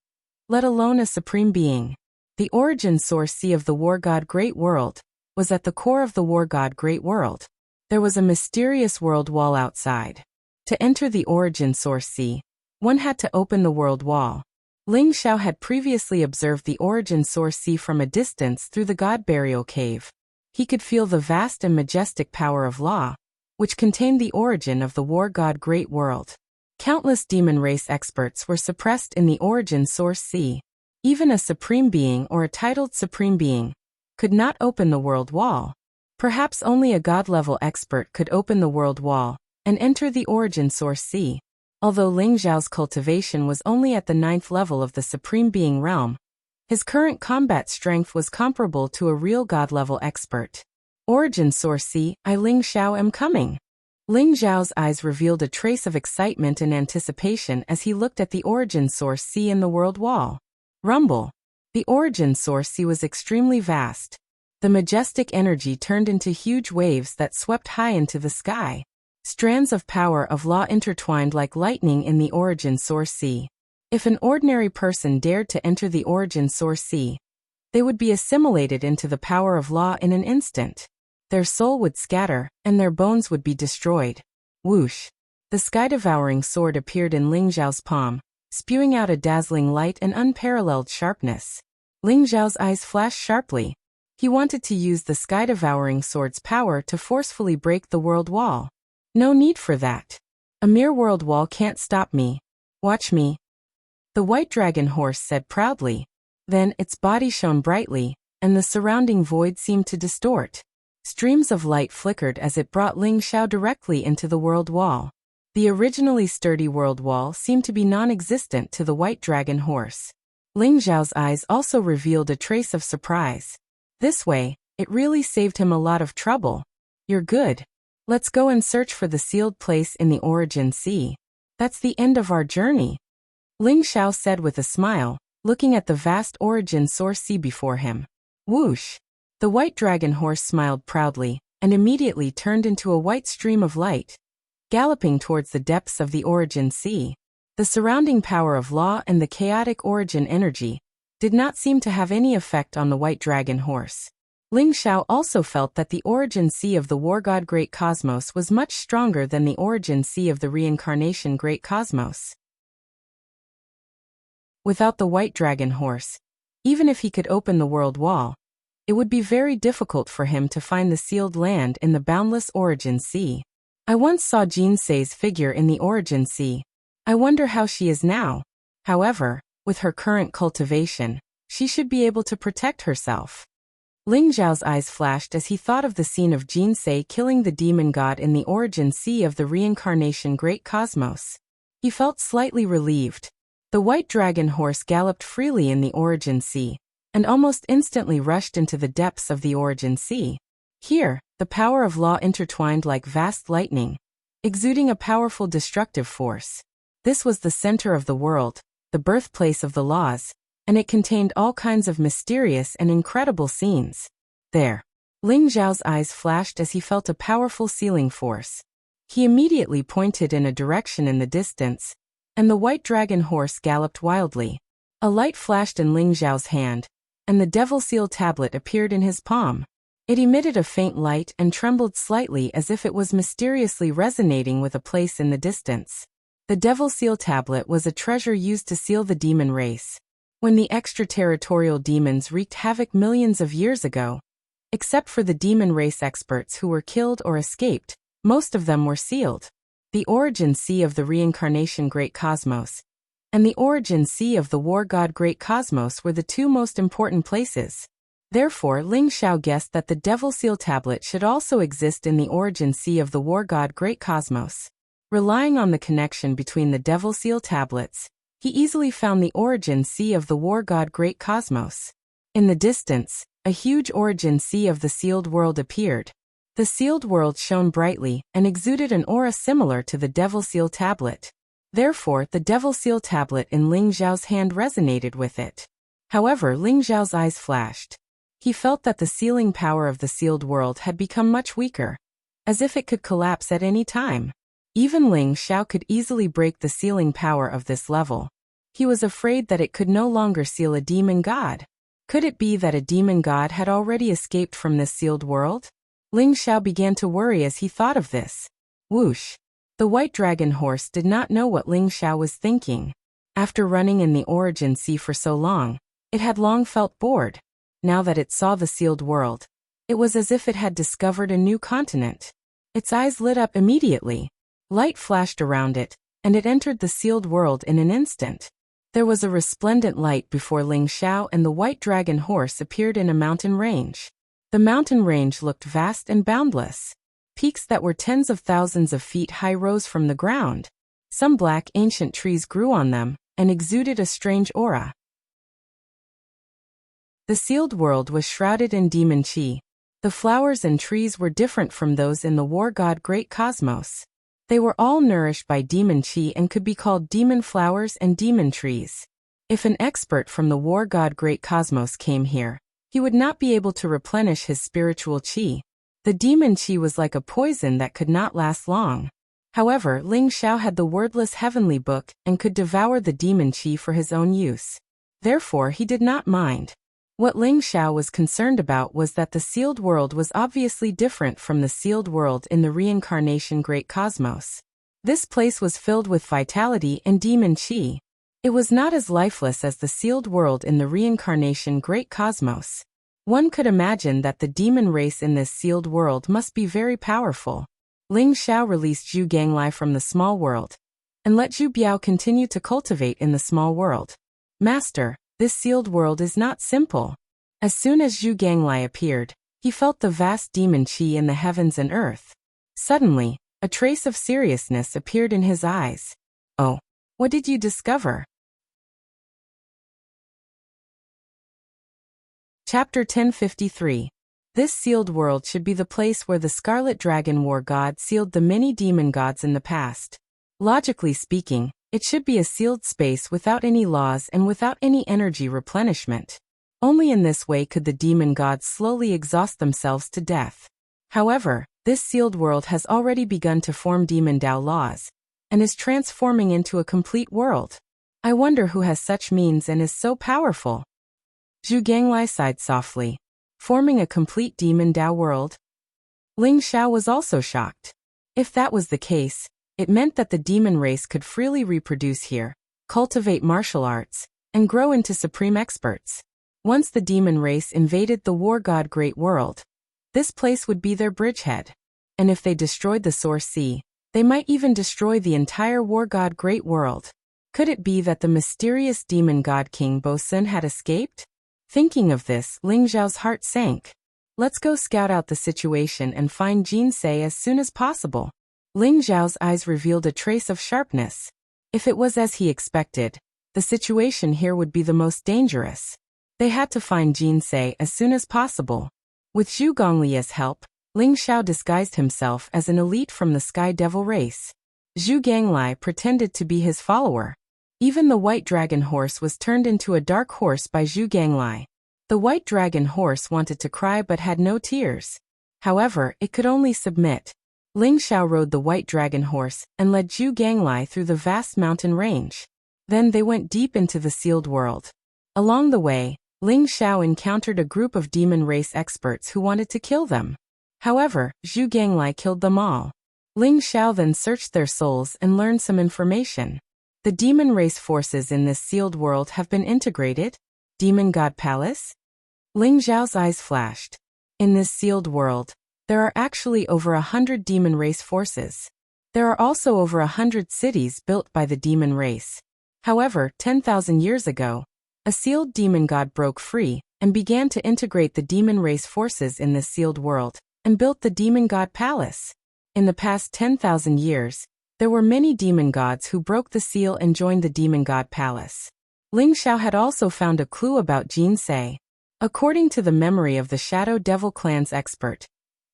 let alone a supreme being. The origin source sea of the war god great world was at the core of the war god great world. There was a mysterious world wall outside. To enter the origin source sea, one had to open the world wall. Ling Xiao had previously observed the origin source sea from a distance through the god burial cave. He could feel the vast and majestic power of law, which contained the origin of the war god great world. Countless demon race experts were suppressed in the origin source sea. Even a supreme being or a titled supreme being could not open the world wall. Perhaps only a god-level expert could open the world wall and enter the origin source sea. Although Ling Xiao's cultivation was only at the 9th level of the supreme being realm, his current combat strength was comparable to a real god-level expert. Origin source sea, I Ling Xiao am coming. Ling Xiao's eyes revealed a trace of excitement and anticipation as he looked at the origin source sea in the world wall. Rumble. The origin source sea was extremely vast. The majestic energy turned into huge waves that swept high into the sky. Strands of power of law intertwined like lightning in the origin source sea. If an ordinary person dared to enter the origin source sea, they would be assimilated into the power of law in an instant. Their soul would scatter, and their bones would be destroyed. Whoosh! The sky-devouring sword appeared in Ling Xiao's palm, spewing out a dazzling light and unparalleled sharpness. Ling Xiao's eyes flashed sharply. He wanted to use the sky-devouring sword's power to forcefully break the world wall. No need for that. A mere world wall can't stop me. Watch me. The white dragon horse said proudly. Then its body shone brightly, and the surrounding void seemed to distort. Streams of light flickered as it brought Ling Xiao directly into the world wall. The originally sturdy world wall seemed to be non-existent to the white dragon horse. Ling Xiao's eyes also revealed a trace of surprise. This way, it really saved him a lot of trouble. You're good. Let's go and search for the sealed place in the origin sea. That's the end of our journey. Ling Xiao said with a smile, looking at the vast origin source sea before him. Whoosh! The white dragon horse smiled proudly, and immediately turned into a white stream of light, galloping towards the depths of the origin sea. The surrounding power of law and the chaotic origin energy did not seem to have any effect on the white dragon horse. Ling Xiao also felt that the origin sea of the war god Great Cosmos was much stronger than the origin sea of the reincarnation Great Cosmos. Without the white dragon horse, even if he could open the world wall, it would be very difficult for him to find the sealed land in the boundless origin sea. I once saw Jinsei's figure in the origin sea. I wonder how she is now. However, with her current cultivation, she should be able to protect herself. Ling Zhao's eyes flashed as he thought of the scene of Jinsei killing the demon god in the origin sea of the reincarnation Great Cosmos. He felt slightly relieved. The white dragon horse galloped freely in the origin sea, and almost instantly rushed into the depths of the origin sea. Here, the power of law intertwined like vast lightning, exuding a powerful destructive force. This was the center of the world, the birthplace of the laws, and it contained all kinds of mysterious and incredible scenes. There. Ling Zhao's eyes flashed as he felt a powerful sealing force. He immediately pointed in a direction in the distance, and the white dragon horse galloped wildly. A light flashed in Ling Zhao's hand, and the devil seal tablet appeared in his palm. It emitted a faint light and trembled slightly as if it was mysteriously resonating with a place in the distance. The devil seal tablet was a treasure used to seal the demon race. When the extraterritorial demons wreaked havoc millions of years ago, except for the demon race experts who were killed or escaped, most of them were sealed. The origin sea of the reincarnation Great Cosmos and the origin sea of the war god Great Cosmos were the two most important places. Therefore, Ling Xiao guessed that the devil seal tablet should also exist in the origin sea of the war god Great Cosmos. Relying on the connection between the devil seal tablets, he easily found the origin sea of the war god Great Cosmos. In the distance, a huge origin sea of the sealed world appeared. The sealed world shone brightly and exuded an aura similar to the devil seal tablet. Therefore, the devil seal tablet in Ling Zhao's hand resonated with it. However, Ling Zhao's eyes flashed. He felt that the sealing power of the sealed world had become much weaker, as if it could collapse at any time. Even Ling Xiao could easily break the sealing power of this level. He was afraid that it could no longer seal a demon god. Could it be that a demon god had already escaped from this sealed world? Ling Xiao began to worry as he thought of this. Whoosh! The white dragon horse did not know what Ling Xiao was thinking. After running in the origin sea for so long, it had long felt bored. Now that it saw the sealed world, it was as if it had discovered a new continent. Its eyes lit up immediately. Light flashed around it, and it entered the sealed world in an instant. There was a resplendent light before Ling Xiao, and the white dragon horse appeared in a mountain range. The mountain range looked vast and boundless. Peaks that were tens of thousands of feet high rose from the ground. Some black ancient trees grew on them, and exuded a strange aura. The sealed world was shrouded in demon chi. The flowers and trees were different from those in the war god Great Cosmos. They were all nourished by demon chi and could be called demon flowers and demon trees. If an expert from the war god Great Cosmos came here, he would not be able to replenish his spiritual chi. The demon chi was like a poison that could not last long. However, Ling Xiao had the wordless heavenly book and could devour the demon chi for his own use. Therefore, he did not mind. What Ling Xiao was concerned about was that the sealed world was obviously different from the sealed world in the reincarnation Great Cosmos. This place was filled with vitality and demon chi. It was not as lifeless as the sealed world in the reincarnation Great Cosmos. One could imagine that the demon race in this sealed world must be very powerful. Ling Xiao released Zhu Ganglai from the small world, and let Zhu Biao continue to cultivate in the small world. Master, this sealed world is not simple. As soon as Zhu Ganglai appeared, he felt the vast demon chi in the heavens and earth. Suddenly, a trace of seriousness appeared in his eyes. Oh, what did you discover? Chapter 1053. This sealed world should be the place where the Scarlet Dragon War God sealed the many demon gods in the past. Logically speaking, it should be a sealed space without any laws and without any energy replenishment. Only in this way could the demon gods slowly exhaust themselves to death. However, this sealed world has already begun to form demon Dao laws, and is transforming into a complete world. I wonder who has such means and is so powerful. Zhu Ganglai sighed softly. Forming a complete demon Dao world? Ling Xiao was also shocked. If that was the case, it meant that the demon race could freely reproduce here, cultivate martial arts, and grow into supreme experts. Once the demon race invaded the war god Great World, this place would be their bridgehead. And if they destroyed the Source Sea, they might even destroy the entire war god Great World. Could it be that the mysterious demon god King Bo Sun had escaped? Thinking of this, Ling Xiao's heart sank. Let's go scout out the situation and find Jin Se as soon as possible. Ling Xiao's eyes revealed a trace of sharpness. If it was as he expected, the situation here would be the most dangerous. They had to find Jin Se as soon as possible. With Zhu Gonglia's help, Ling Xiao disguised himself as an elite from the Sky Devil race. Zhu Ganglai pretended to be his follower. Even the white dragon horse was turned into a dark horse by Zhu Ganglai. The white dragon horse wanted to cry but had no tears. However, it could only submit. Ling Xiao rode the white dragon horse and led Zhu Ganglai through the vast mountain range. Then they went deep into the sealed world. Along the way, Ling Xiao encountered a group of demon race experts who wanted to kill them. However, Zhu Ganglai killed them all. Ling Xiao then searched their souls and learned some information. The demon race forces in this sealed world have been integrated. Demon God Palace? Ling Xiao's eyes flashed. In this sealed world, there are actually over 100 demon race forces. There are also over 100 cities built by the demon race. However, 10,000 years ago, a sealed demon god broke free and began to integrate the demon race forces in this sealed world and built the demon god palace. In the past 10,000 years, there were many demon gods who broke the seal and joined the demon god palace. Ling Xiao had also found a clue about Jin Se. According to the memory of the Shadow Devil clan's expert,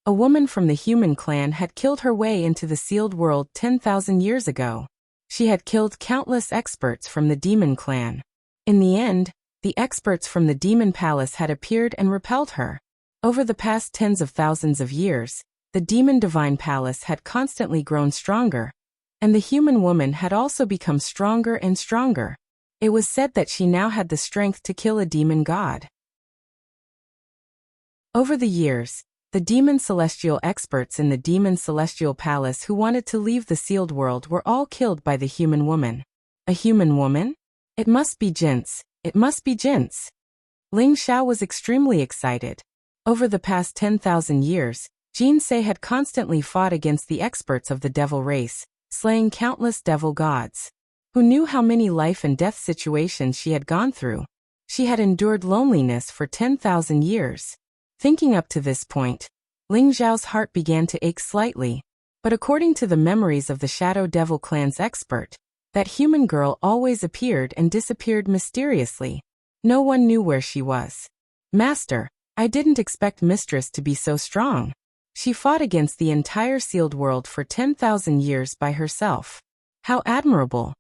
a woman from the human clan had killed her way into the sealed world 10,000 years ago. She had killed countless experts from the demon clan. In the end, the experts from the demon palace had appeared and repelled her. Over the past tens of thousands of years, the demon divine palace had constantly grown stronger, and the human woman had also become stronger and stronger. It was said that she now had the strength to kill a demon god. Over the years, the demon celestial experts in the demon celestial palace who wanted to leave the sealed world were all killed by the human woman. A human woman? It must be Jin's. It must be Jin's. Ling Xiao was extremely excited. Over the past 10,000 years, Jin Se had constantly fought against the experts of the devil race, slaying countless devil gods. Who knew how many life and death situations she had gone through? She had endured loneliness for 10,000 years. Thinking up to this point, Ling Xiao's heart began to ache slightly. But according to the memories of the Shadow Devil clan's expert, that human girl always appeared and disappeared mysteriously. No one knew where she was. Master, I didn't expect Mistress to be so strong. She fought against the entire sealed world for 10,000 years by herself. How admirable!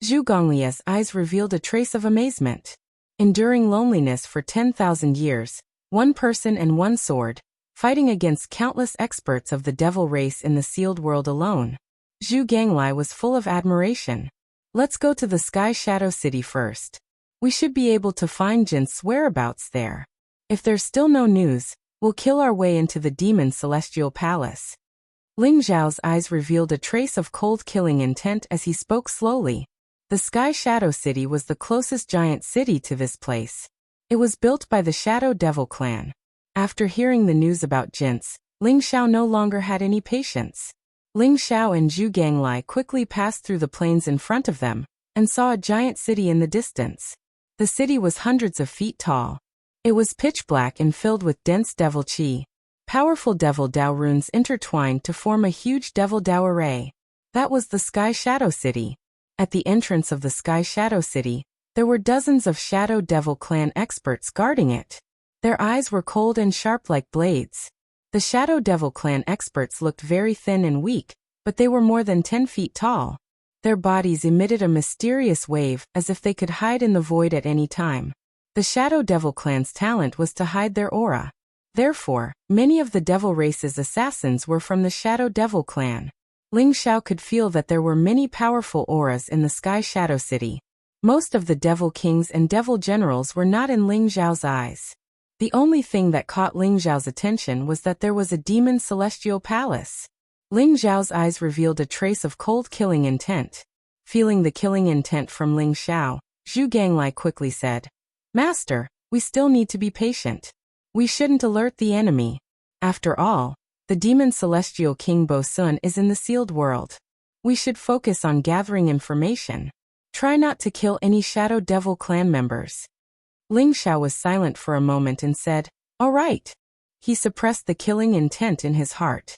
Zhu Gonglia's eyes revealed a trace of amazement. Enduring loneliness for 10,000 years, one person and one sword, fighting against countless experts of the devil race in the sealed world alone. Zhu Ganglai was full of admiration. Let's go to the Sky Shadow City first. We should be able to find Jin's whereabouts there. If there's still no news, we'll kill our way into the demon celestial palace. Ling Xiao's eyes revealed a trace of cold killing intent as he spoke slowly. The Sky Shadow City was the closest giant city to this place. It was built by the Shadow Devil clan. After hearing the news about Jin's, Ling Xiao no longer had any patience. Ling Xiao and Zhu Ganglai quickly passed through the plains in front of them, and saw a giant city in the distance. The city was hundreds of feet tall. It was pitch black and filled with dense devil qi. Powerful devil Dao runes intertwined to form a huge devil Dao array. That was the Sky Shadow City. At the entrance of the Sky Shadow City, there were dozens of Shadow Devil clan experts guarding it. Their eyes were cold and sharp like blades. The Shadow Devil clan experts looked very thin and weak, but they were more than 10 feet tall. Their bodies emitted a mysterious wave as if they could hide in the void at any time. The Shadow Devil clan's talent was to hide their aura. Therefore, many of the devil race's assassins were from the Shadow Devil clan. Ling Xiao could feel that there were many powerful auras in the Sky Shadow City. Most of the devil kings and devil generals were not in Ling Xiao's eyes. The only thing that caught Ling Xiao's attention was that there was a demon celestial palace. Ling Xiao's eyes revealed a trace of cold killing intent. Feeling the killing intent from Ling Xiao, Zhu Ganglai quickly said, "Master, we still need to be patient. We shouldn't alert the enemy. After all, the demon celestial king Bo Sun is in the sealed world. We should focus on gathering information. Try not to kill any Shadow Devil clan members." Ling Xiao was silent for a moment and said, "All right." He suppressed the killing intent in his heart.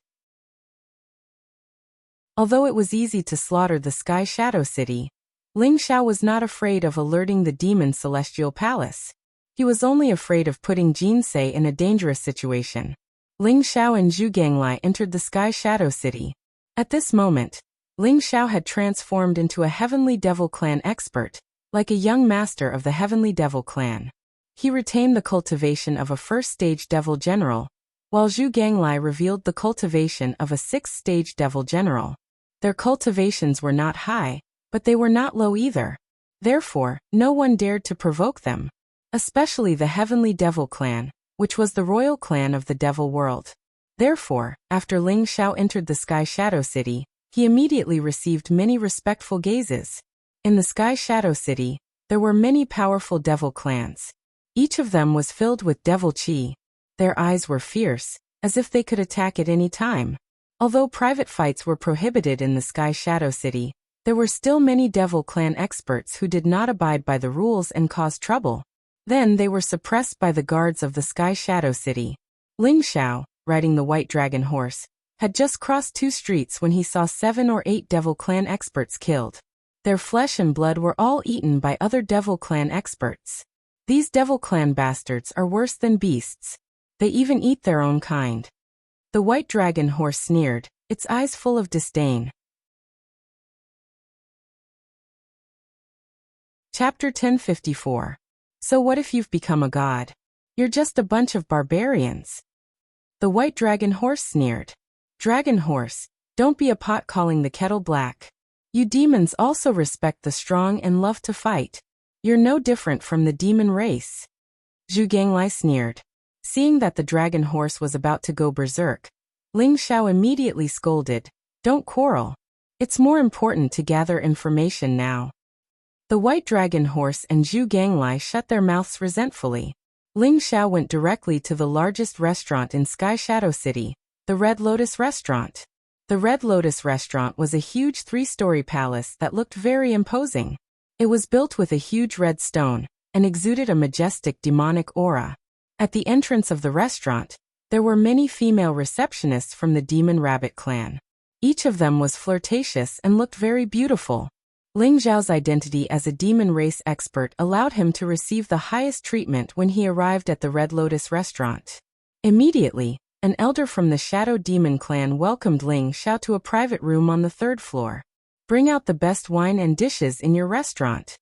Although it was easy to slaughter the Sky Shadow City, Ling Xiao was not afraid of alerting the demon celestial palace. He was only afraid of putting Jinsei in a dangerous situation. Ling Xiao and Zhu Ganglai entered the Sky Shadow City. At this moment, Ling Xiao had transformed into a Heavenly Devil clan expert, like a young master of the Heavenly Devil clan. He retained the cultivation of a first-stage Devil General, while Zhu Ganglai revealed the cultivation of a sixth-stage Devil General. Their cultivations were not high, but they were not low either. Therefore, no one dared to provoke them, especially the Heavenly Devil clan, which was the royal clan of the Devil world. Therefore, after Ling Xiao entered the Sky Shadow City, he immediately received many respectful gazes. In the Sky Shadow City, there were many powerful devil clans. Each of them was filled with devil chi. Their eyes were fierce, as if they could attack at any time. Although private fights were prohibited in the Sky Shadow City, there were still many devil clan experts who did not abide by the rules and caused trouble. Then they were suppressed by the guards of the Sky Shadow City. Ling Xiao, riding the white dragon horse, had just crossed 2 streets when he saw 7 or 8 devil clan experts killed. Their flesh and blood were all eaten by other devil clan experts. These devil clan bastards are worse than beasts. They even eat their own kind. The white dragon horse sneered, its eyes full of disdain. Chapter 1054. So what if you've become a god? You're just a bunch of barbarians. The white dragon horse sneered. Dragon horse, don't be a pot calling the kettle black. You demons also respect the strong and love to fight. You're no different from the demon race. Zhu Ganglai sneered. Seeing that the dragon horse was about to go berserk, Ling Xiao immediately scolded, "Don't quarrel. It's more important to gather information now." The white dragon horse and Zhu Ganglai shut their mouths resentfully. Ling Xiao went directly to the largest restaurant in Sky Shadow City, the Red Lotus Restaurant. The Red Lotus Restaurant was a huge 3-story palace that looked very imposing. It was built with a huge red stone and exuded a majestic demonic aura. At the entrance of the restaurant, there were many female receptionists from the Demon Rabbit clan. Each of them was flirtatious and looked very beautiful. Ling Xiao's identity as a demon race expert allowed him to receive the highest treatment when he arrived at the Red Lotus Restaurant. Immediately, an elder from the Shadow Demon clan welcomed Ling Xiao to a private room on the 3rd floor. "Bring out the best wine and dishes in your restaurant,"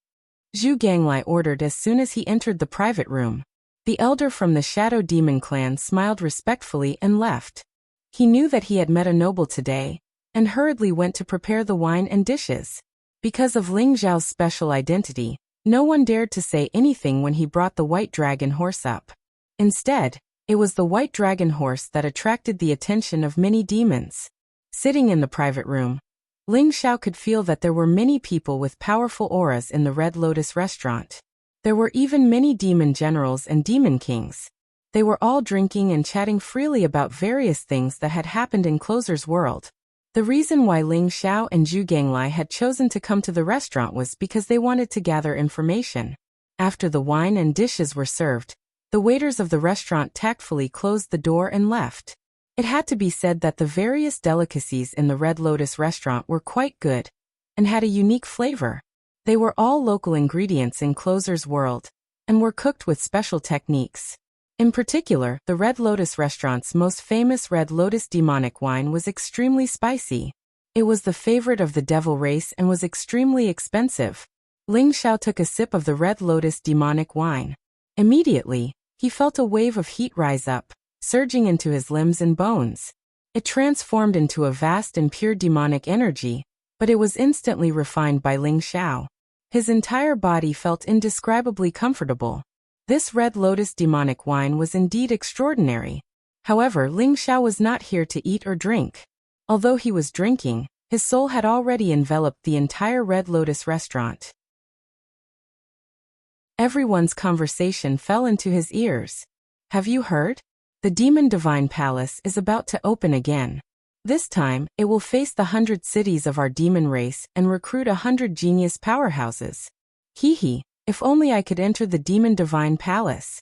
Zhu Ganglai ordered as soon as he entered the private room. The elder from the Shadow Demon clan smiled respectfully and left. He knew that he had met a noble today, and hurriedly went to prepare the wine and dishes. Because of Ling Xiao's special identity, no one dared to say anything when he brought the white dragon horse up. Instead, it was the white dragon horse that attracted the attention of many demons. Sitting in the private room, Ling Xiao could feel that there were many people with powerful auras in the Red Lotus Restaurant. There were even many demon generals and demon kings. They were all drinking and chatting freely about various things that had happened in Closer's world. The reason why Ling Xiao and Zhu Ganglai had chosen to come to the restaurant was because they wanted to gather information. After the wine and dishes were served, the waiters of the restaurant tactfully closed the door and left. It had to be said that the various delicacies in the Red Lotus Restaurant were quite good and had a unique flavor. They were all local ingredients in Closer's world and were cooked with special techniques. In particular, the Red Lotus Restaurant's most famous Red Lotus demonic wine was extremely spicy. It was the favorite of the devil race and was extremely expensive. Ling Xiao took a sip of the Red Lotus demonic wine. Immediately, he felt a wave of heat rise up, surging into his limbs and bones. It transformed into a vast and pure demonic energy, but it was instantly refined by Ling Xiao. His entire body felt indescribably comfortable. This red lotus demonic wine was indeed extraordinary. However, Ling Xiao was not here to eat or drink. Although he was drinking, his soul had already enveloped the entire Red Lotus restaurant. Everyone's conversation fell into his ears. Have you heard? The Demon Divine Palace is about to open again. This time, it will face the 100 cities of our demon race and recruit 100 genius powerhouses. Hee, if only I could enter the Demon Divine Palace.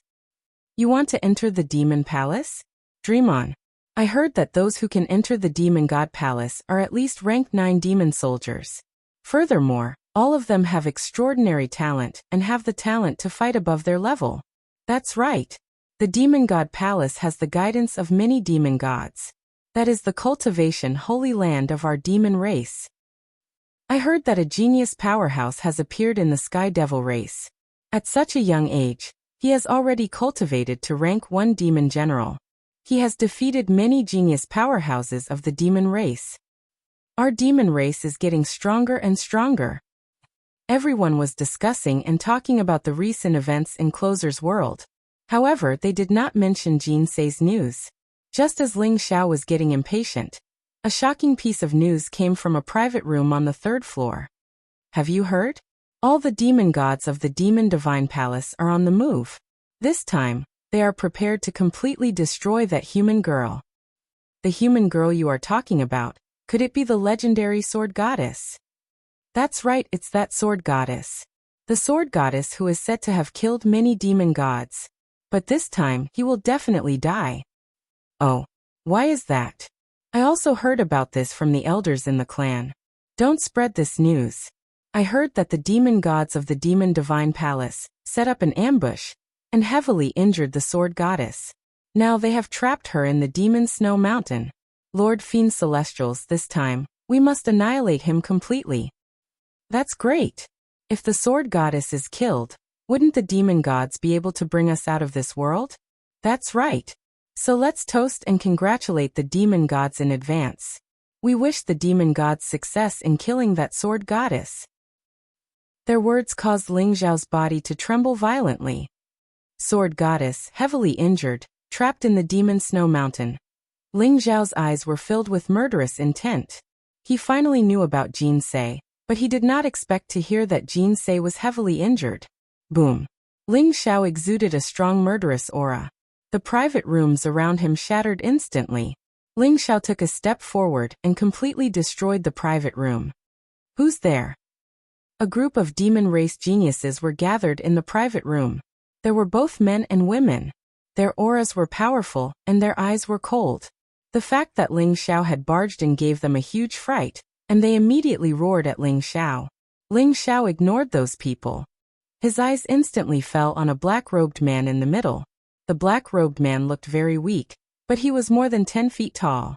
You want to enter the Demon Palace? Dream on. I heard that those who can enter the Demon God Palace are at least rank 9 demon soldiers. Furthermore, all of them have extraordinary talent and have the talent to fight above their level. That's right. The Demon God Palace has the guidance of many demon gods. That is the cultivation holy land of our demon race. I heard that a genius powerhouse has appeared in the Sky Devil race. At such a young age, he has already cultivated to rank 1 demon general. He has defeated many genius powerhouses of the demon race. Our demon race is getting stronger and stronger. Everyone was discussing and talking about the recent events in Closer's world. However, they did not mention Jin Sei's news. Just as Ling Xiao was getting impatient, a shocking piece of news came from a private room on the 3rd floor. Have you heard? All the demon gods of the Demon Divine Palace are on the move. This time, they are prepared to completely destroy that human girl. The human girl you are talking about, could it be the legendary sword goddess? That's right, it's that sword goddess. The sword goddess who is said to have killed many demon gods. But this time, he will definitely die. Oh, why is that? I also heard about this from the elders in the clan. Don't spread this news. I heard that the demon gods of the Demon Divine Palace set up an ambush and heavily injured the sword goddess. Now they have trapped her in the Demon Snow Mountain. Lord Fiend Celestials, this time, we must annihilate him completely. That's great. If the sword goddess is killed, wouldn't the demon gods be able to bring us out of this world? That's right. So let's toast and congratulate the demon gods in advance. We wish the demon gods success in killing that sword goddess. Their words caused Ling Xiao's body to tremble violently. Sword goddess, heavily injured, trapped in the Demon Snow Mountain. Ling Xiao's eyes were filled with murderous intent. He finally knew about Jin Sei, but he did not expect to hear that Jin Sei was heavily injured. Boom. Ling Xiao exuded a strong murderous aura. The private rooms around him shattered instantly. Ling Xiao took a step forward and completely destroyed the private room. Who's there? A group of demon race geniuses were gathered in the private room. There were both men and women. Their auras were powerful, and their eyes were cold. The fact that Ling Xiao had barged in gave them a huge fright, and they immediately roared at Ling Xiao. Ling Xiao ignored those people. His eyes instantly fell on a black-robed man in the middle. The black-robed man looked very weak, but he was more than 10 feet tall.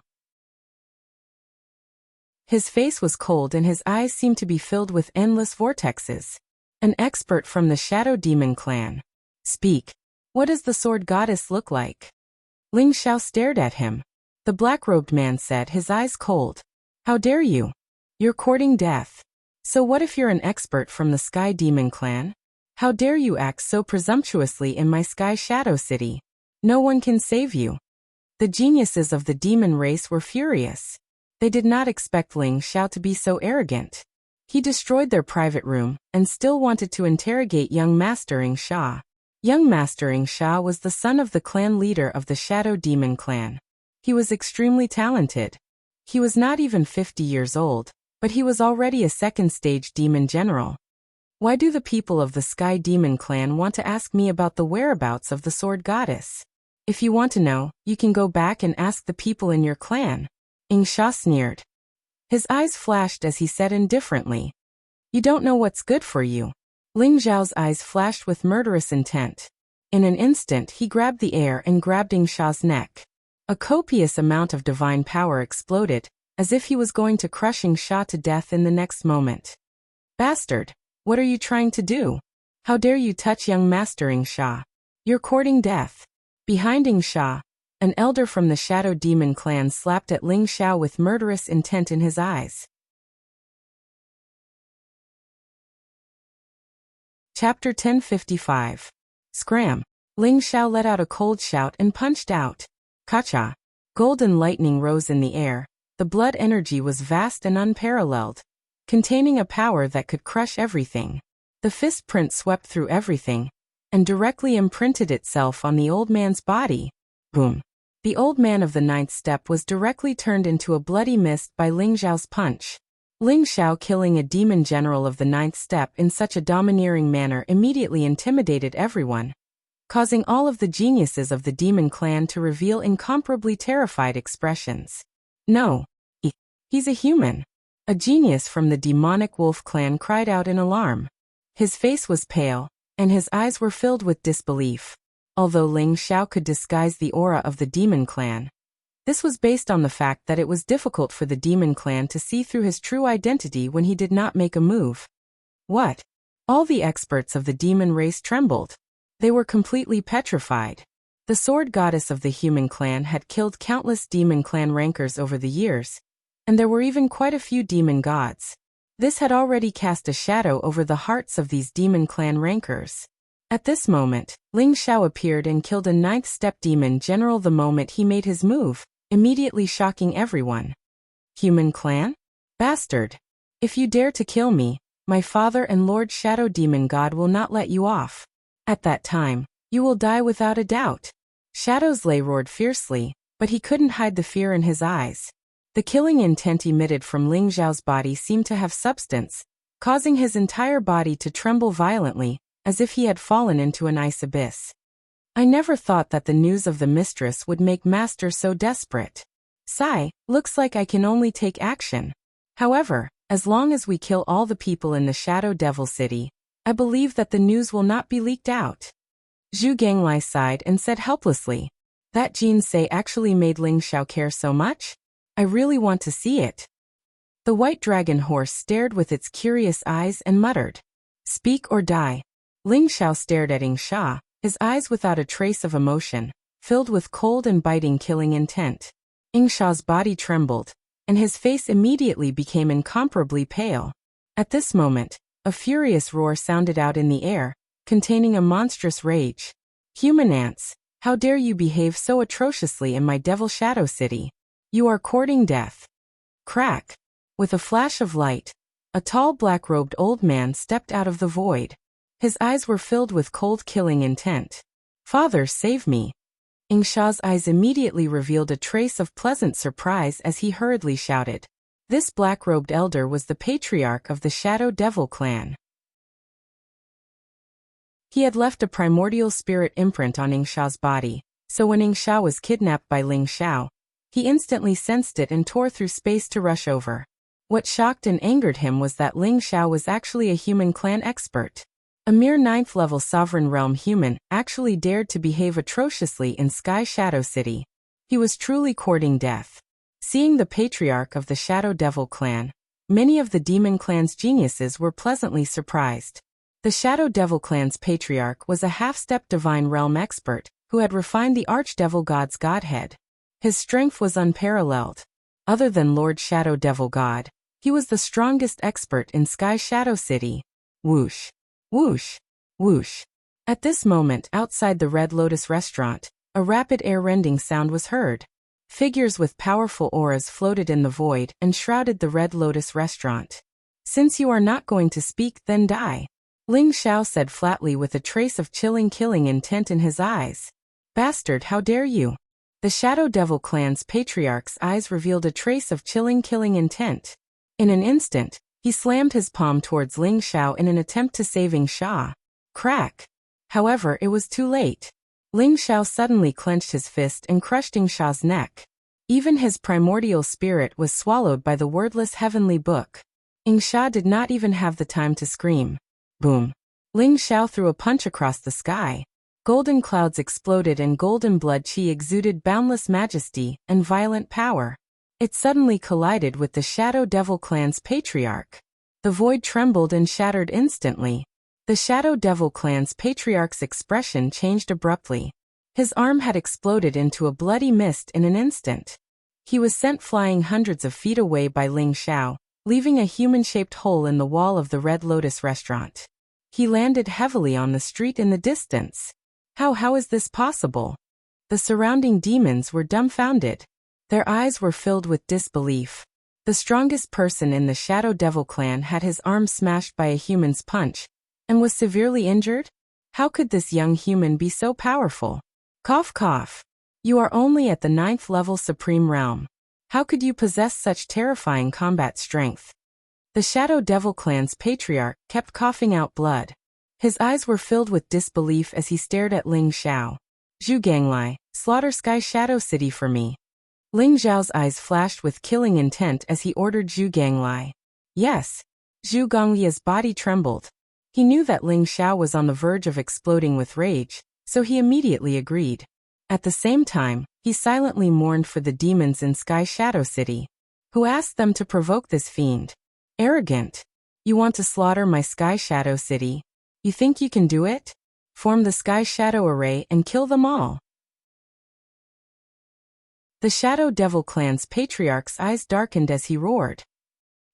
His face was cold and his eyes seemed to be filled with endless vortexes. An expert from the Shadow Demon clan. Speak. What does the sword goddess look like? Ling Xiao stared at him. The black-robed man said, his eyes cold. How dare you? You're courting death. So what if you're an expert from the Sky Demon clan? How dare you act so presumptuously in my Sky Shadow City? No one can save you. The geniuses of the demon race were furious. They did not expect Ling Xiao to be so arrogant. He destroyed their private room and still wanted to interrogate young Master Ing Sha. Young Master Ing Sha was the son of the clan leader of the Shadow Demon clan. He was extremely talented. He was not even 50 years old, but he was already a second-stage demon general. Why do the people of the Sky Demon clan want to ask me about the whereabouts of the sword goddess? If you want to know, you can go back and ask the people in your clan. Ing Sha sneered. His eyes flashed as he said indifferently. You don't know what's good for you. Ling Xiao's eyes flashed with murderous intent. In an instant he grabbed the air and grabbed Ing Sha's neck. A copious amount of divine power exploded, as if he was going to crush Ing Sha to death in the next moment. Bastard! What are you trying to do? How dare you touch young Master Ing Sha? You're courting death. Behind Ing Sha, An elder from the Shadow Demon clan slapped at Ling Xiao with murderous intent in his eyes. Chapter 1055. Scram. Ling Xiao let out a cold shout and punched out. Kacha. Golden lightning rose in the air. The blood energy was vast and unparalleled, containing a power that could crush everything. The fist print swept through everything and directly imprinted itself on the old man's body. Boom. The old man of the ninth step was directly turned into a bloody mist by Ling Xiao's punch. Ling Xiao killing a demon general of the ninth step in such a domineering manner immediately intimidated everyone, causing all of the geniuses of the demon clan to reveal incomparably terrified expressions. No. He's a human. A genius from the demonic wolf clan cried out in alarm. His face was pale, and his eyes were filled with disbelief. Although Ling Xiao could disguise the aura of the demon clan, this was based on the fact that it was difficult for the demon clan to see through his true identity when he did not make a move. What? All the experts of the demon race trembled. They were completely petrified. The sword goddess of the human clan had killed countless demon clan rankers over the years, and there were even quite a few demon gods. This had already cast a shadow over the hearts of these demon clan rankers. At this moment, Ling Xiao appeared and killed a ninth step demon general the moment he made his move, immediately shocking everyone. Human clan? Bastard! If you dare to kill me, my father and Lord Shadow Demon God will not let you off. At that time, you will die without a doubt. Shadow's Lay roared fiercely, but he couldn't hide the fear in his eyes. The killing intent emitted from Ling Xiao's body seemed to have substance, causing his entire body to tremble violently, as if he had fallen into an ice abyss. I never thought that the news of the mistress would make Master so desperate. Sigh, looks like I can only take action. However, as long as we kill all the people in the Shadow Devil City, I believe that the news will not be leaked out. Zhu Ganglai sighed and said helplessly, that Jin Sei actually made Ling Xiao care so much? I really want to see it. The white dragon horse stared with its curious eyes and muttered, speak or die. Ling Xiao stared at Ing Sha, his eyes without a trace of emotion, filled with cold and biting killing intent. Ing Sha's body trembled, and his face immediately became incomparably pale. At this moment, a furious roar sounded out in the air, containing a monstrous rage. Human ants, how dare you behave so atrociously in my Devil Shadow City? You are courting death. Crack! With a flash of light, a tall black-robed old man stepped out of the void. His eyes were filled with cold killing intent. Father, save me. Ing Sha's eyes immediately revealed a trace of pleasant surprise as he hurriedly shouted. This black-robed elder was the patriarch of the Shadow Devil clan. He had left a primordial spirit imprint on Ing Sha's body, so when Ing Sha was kidnapped by Ling Xiao, he instantly sensed it and tore through space to rush over. What shocked and angered him was that Ling Xiao was actually a human clan expert. A mere 9th-level sovereign realm human actually dared to behave atrociously in Sky Shadow City. He was truly courting death. Seeing the patriarch of the Shadow Devil clan, many of the demon clan's geniuses were pleasantly surprised. The Shadow Devil clan's patriarch was a half-step divine realm expert who had refined the Archdevil God's godhead. His strength was unparalleled. Other than Lord Shadow Devil God, he was the strongest expert in Sky Shadow City. Whoosh! Whoosh! Whoosh! At this moment, outside the Red Lotus restaurant, a rapid air-rending sound was heard. Figures with powerful auras floated in the void and shrouded the Red Lotus restaurant. Since you are not going to speak, then die. Ling Xiao said flatly with a trace of chilling killing intent in his eyes. Bastard, how dare you? The Shadow Devil clan's patriarch's eyes revealed a trace of chilling killing intent. In an instant, he slammed his palm towards Ling Xiao in an attempt to save Ing Sha. Crack! However, it was too late. Ling Xiao suddenly clenched his fist and crushed Ing Sha's neck. Even his primordial spirit was swallowed by the wordless heavenly book. Ing Sha did not even have the time to scream. Boom! Ling Xiao threw a punch across the sky. Golden clouds exploded and golden blood qi exuded boundless majesty and violent power. It suddenly collided with the Shadow Devil clan's patriarch. The void trembled and shattered instantly. The Shadow Devil clan's patriarch's expression changed abruptly. His arm had exploded into a bloody mist in an instant. He was sent flying hundreds of feet away by Ling Xiao, leaving a human-shaped hole in the wall of the Red Lotus restaurant. He landed heavily on the street in the distance. How is this possible? The surrounding demons were dumbfounded. Their eyes were filled with disbelief. The strongest person in the Shadow Devil clan had his arm smashed by a human's punch, and was severely injured? How could this young human be so powerful? Cough cough. You are only at the 9th level Supreme Realm. How could you possess such terrifying combat strength? The Shadow Devil clan's patriarch kept coughing out blood. His eyes were filled with disbelief as he stared at Ling Xiao. Zhu Ganglai, slaughter Sky Shadow City for me. Ling Xiao's eyes flashed with killing intent as he ordered Zhu Ganglai. Yes. Zhu Gonglia's body trembled. He knew that Ling Xiao was on the verge of exploding with rage, so he immediately agreed. At the same time, he silently mourned for the demons in Sky Shadow City. Who asked them to provoke this fiend? Arrogant. You want to slaughter my Sky Shadow City? You think you can do it? Form the Sky Shadow Array and kill them all. The Shadow Devil clan's patriarch's eyes darkened as he roared.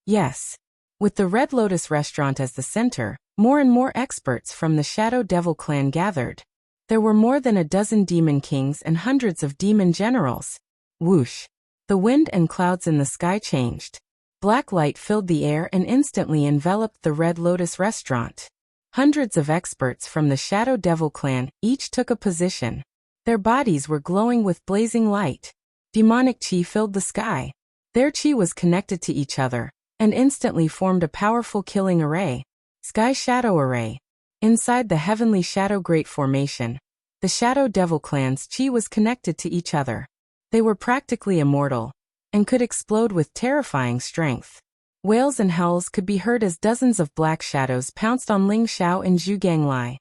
Yes. With the Red Lotus restaurant as the center, more and more experts from the Shadow Devil clan gathered. There were more than a dozen demon kings and hundreds of demon generals. Whoosh! The wind and clouds in the sky changed. Black light filled the air and instantly enveloped the Red Lotus restaurant. Hundreds of experts from the Shadow Devil clan each took a position. Their bodies were glowing with blazing light. Demonic chi filled the sky. Their chi was connected to each other, and instantly formed a powerful killing array. Sky Shadow Array. Inside the Heavenly Shadow Great Formation, the Shadow Devil clan's chi was connected to each other. They were practically immortal, and could explode with terrifying strength. Wails and howls could be heard as dozens of black shadows pounced on Ling Xiao and Zhu Ganglai.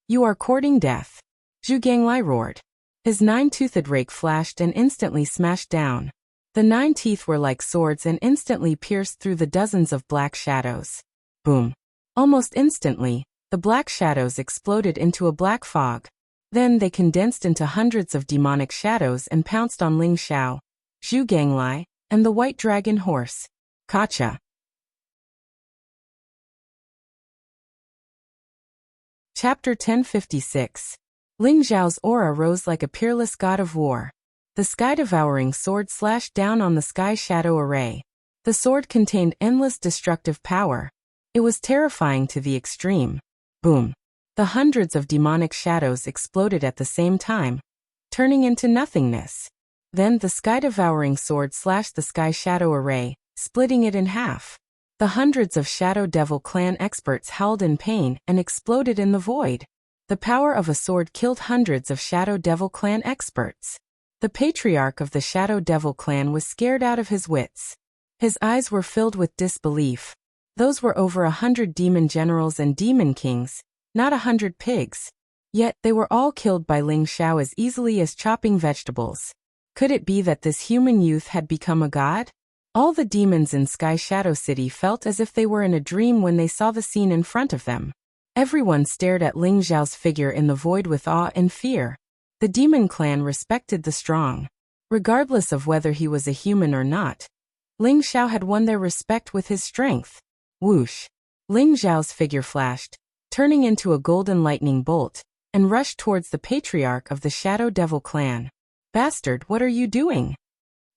You are courting death. Zhu Ganglai roared. His 9-toothed rake flashed and instantly smashed down. The 9 teeth were like swords and instantly pierced through the dozens of black shadows. Boom. Almost instantly, the black shadows exploded into a black fog. Then they condensed into hundreds of demonic shadows and pounced on Ling Xiao, Zhu Ganglai, and the white dragon horse. Kacha. Chapter 1056. Ling Xiao's aura rose like a peerless god of war. The sky-devouring sword slashed down on the Sky Shadow Array. The sword contained endless destructive power. It was terrifying to the extreme. Boom. The hundreds of demonic shadows exploded at the same time, turning into nothingness. Then the sky-devouring sword slashed the Sky Shadow Array, splitting it in half. The hundreds of Shadow Devil clan experts howled in pain and exploded in the void. The power of a sword killed hundreds of Shadow Devil clan experts. The patriarch of the Shadow Devil clan was scared out of his wits. His eyes were filled with disbelief. Those were over 100 demon generals and demon kings, not 100 pigs. Yet, they were all killed by Ling Xiao as easily as chopping vegetables. Could it be that this human youth had become a god? All the demons in Sky Shadow City felt as if they were in a dream when they saw the scene in front of them. Everyone stared at Ling Xiao's figure in the void with awe and fear. The demon clan respected the strong. Regardless of whether he was a human or not, Ling Xiao had won their respect with his strength. Whoosh! Ling Xiao's figure flashed, turning into a golden lightning bolt, and rushed towards the patriarch of the Shadow Devil clan. Bastard, what are you doing?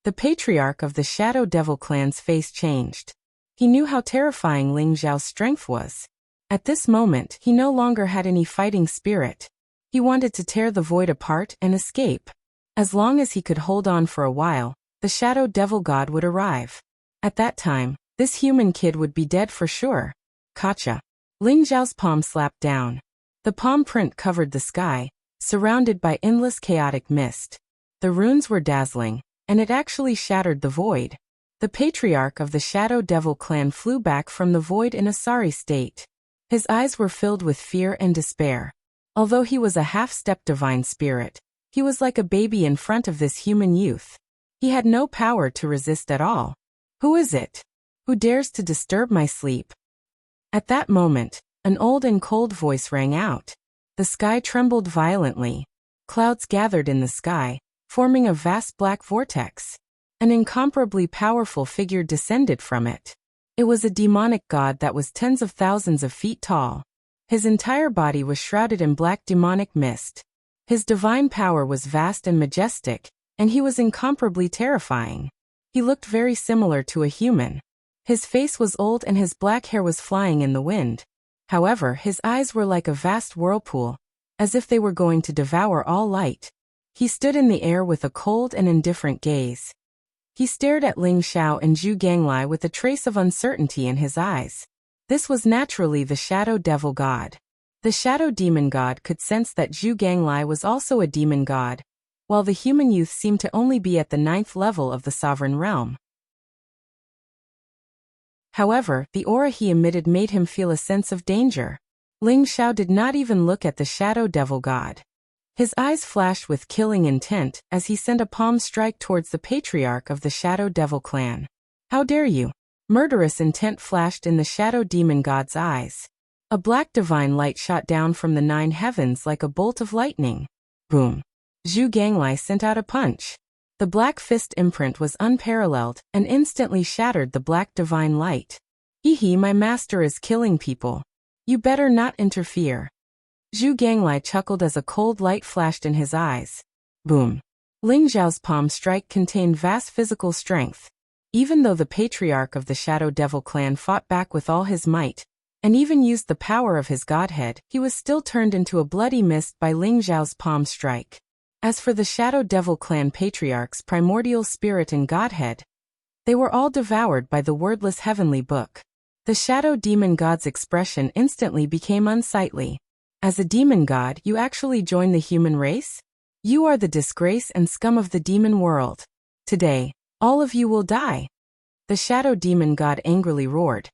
The patriarch of the Shadow Devil clan's face changed. He knew how terrifying Ling Xiao's strength was. At this moment, he no longer had any fighting spirit. He wanted to tear the void apart and escape. As long as he could hold on for a while, the Shadow Devil god would arrive. At that time, this human kid would be dead for sure. Kacha. Ling Xiao's palm slapped down. The palm print covered the sky, surrounded by endless chaotic mist. The runes were dazzling, and it actually shattered the void. The patriarch of the Shadow Devil clan flew back from the void in a sorry state. His eyes were filled with fear and despair. Although he was a half-step divine spirit, he was like a baby in front of this human youth. He had no power to resist at all. Who is it? Who dares to disturb my sleep? At that moment, an old and cold voice rang out. The sky trembled violently. Clouds gathered in the sky, forming a vast black vortex. An incomparably powerful figure descended from it. It was a demonic god that was tens of thousands of feet tall. His entire body was shrouded in black demonic mist. His divine power was vast and majestic, and he was incomparably terrifying. He looked very similar to a human. His face was old and his black hair was flying in the wind. However, his eyes were like a vast whirlpool, as if they were going to devour all light. He stood in the air with a cold and indifferent gaze. He stared at Ling Xiao and Zhu Ganglai with a trace of uncertainty in his eyes. This was naturally the Shadow Devil God. The Shadow Demon God could sense that Zhu Ganglai was also a demon god, while the human youth seemed to only be at the 9th level of the sovereign realm. However, the aura he emitted made him feel a sense of danger. Ling Xiao did not even look at the Shadow Devil God. His eyes flashed with killing intent as he sent a palm strike towards the patriarch of the Shadow Devil clan. How dare you! Murderous intent flashed in the Shadow Demon God's eyes. A black divine light shot down from the 9 heavens like a bolt of lightning. Boom! Zhu Ganglai sent out a punch. The black fist imprint was unparalleled and instantly shattered the black divine light. Hee, my master is killing people. You better not interfere. Zhu Ganglai chuckled as a cold light flashed in his eyes. Boom! Ling Xiao's palm strike contained vast physical strength. Even though the patriarch of the Shadow Devil clan fought back with all his might, and even used the power of his godhead, he was still turned into a bloody mist by Ling Xiao's palm strike. As for the Shadow Devil clan patriarch's primordial spirit and godhead, they were all devoured by the wordless heavenly book. The Shadow Demon God's expression instantly became unsightly. As a demon god, you actually join the human race? You are the disgrace and scum of the demon world. Today, all of you will die. The Shadow Demon God angrily roared.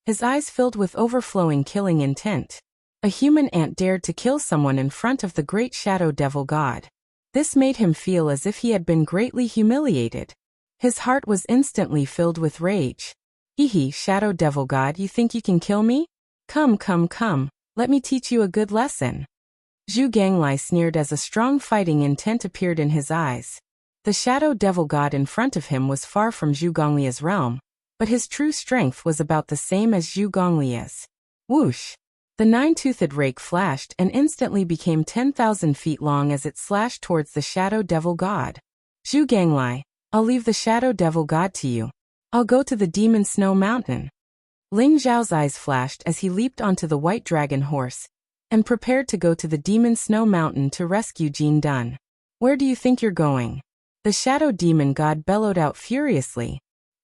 His eyes filled with overflowing killing intent. A human ant dared to kill someone in front of the great Shadow Devil God. This made him feel as if he had been greatly humiliated. His heart was instantly filled with rage. Hee, Shadow Devil God, you think you can kill me? Come, let me teach you a good lesson. Zhu Ganglai sneered as a strong fighting intent appeared in his eyes. The Shadow Devil God in front of him was far from Zhu Gonglia's realm, but his true strength was about the same as Zhu Gonglia's. Whoosh! The 9-toothed rake flashed and instantly became 10,000 feet long as it slashed towards the Shadow Devil God. Zhu Ganglai, I'll leave the Shadow Devil God to you. I'll go to the Demon Snow Mountain. Ling Xiao's eyes flashed as he leaped onto the white dragon horse and prepared to go to the Demon Snow Mountain to rescue Jin Dun. Where do you think you're going? The Shadow Demon God bellowed out furiously.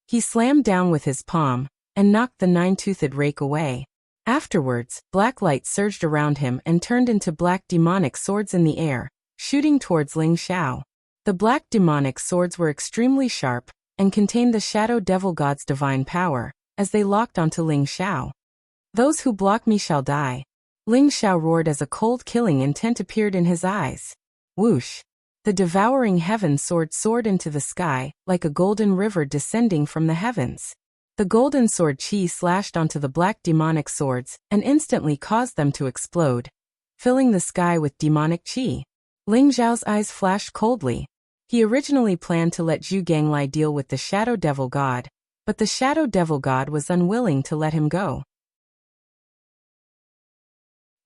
He slammed down with his palm and knocked the 9-toothed rake away. Afterwards, black light surged around him and turned into black demonic swords in the air, shooting towards Ling Xiao. The black demonic swords were extremely sharp and contained the Shadow Devil God's divine power, as they locked onto Ling Xiao. Those who block me shall die. Ling Xiao roared as a cold killing intent appeared in his eyes. Whoosh! The devouring heaven sword soared into the sky, like a golden river descending from the heavens. The golden sword chi slashed onto the black demonic swords and instantly caused them to explode, filling the sky with demonic chi. Ling Xiao's eyes flashed coldly. He originally planned to let Zhu Ganglai deal with the Shadow Devil God, but the Shadow Devil God was unwilling to let him go.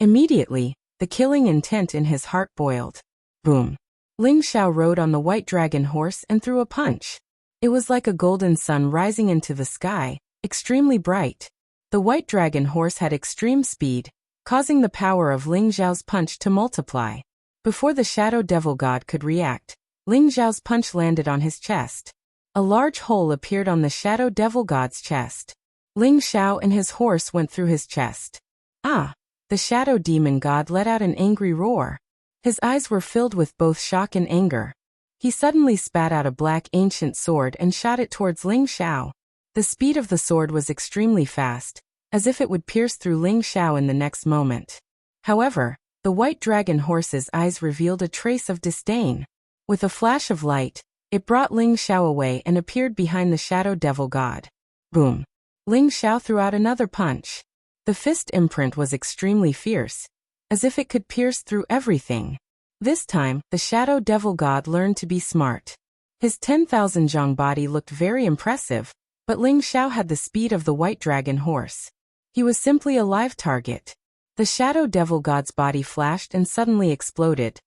Immediately, the killing intent in his heart boiled. Boom! Ling Xiao rode on the white dragon horse and threw a punch. It was like a golden sun rising into the sky, extremely bright. The white dragon horse had extreme speed, causing the power of Ling Xiao's punch to multiply. Before the Shadow Devil God could react, Ling Xiao's punch landed on his chest. A large hole appeared on the Shadow Devil God's chest. Ling Xiao and his horse went through his chest. Ah! The Shadow Demon God let out an angry roar. His eyes were filled with both shock and anger. He suddenly spat out a black ancient sword and shot it towards Ling Xiao. The speed of the sword was extremely fast, as if it would pierce through Ling Xiao in the next moment. However, the white dragon horse's eyes revealed a trace of disdain. With a flash of light, it brought Ling Xiao away and appeared behind the Shadow Devil God. Boom! Ling Xiao threw out another punch. The fist imprint was extremely fierce, as if it could pierce through everything. This time, the shadow devil god learned to be smart. His 10,000 zhang body looked very impressive, but Ling Xiao had the speed of the white dragon horse. He was simply a live target. The shadow devil god's body flashed and suddenly exploded,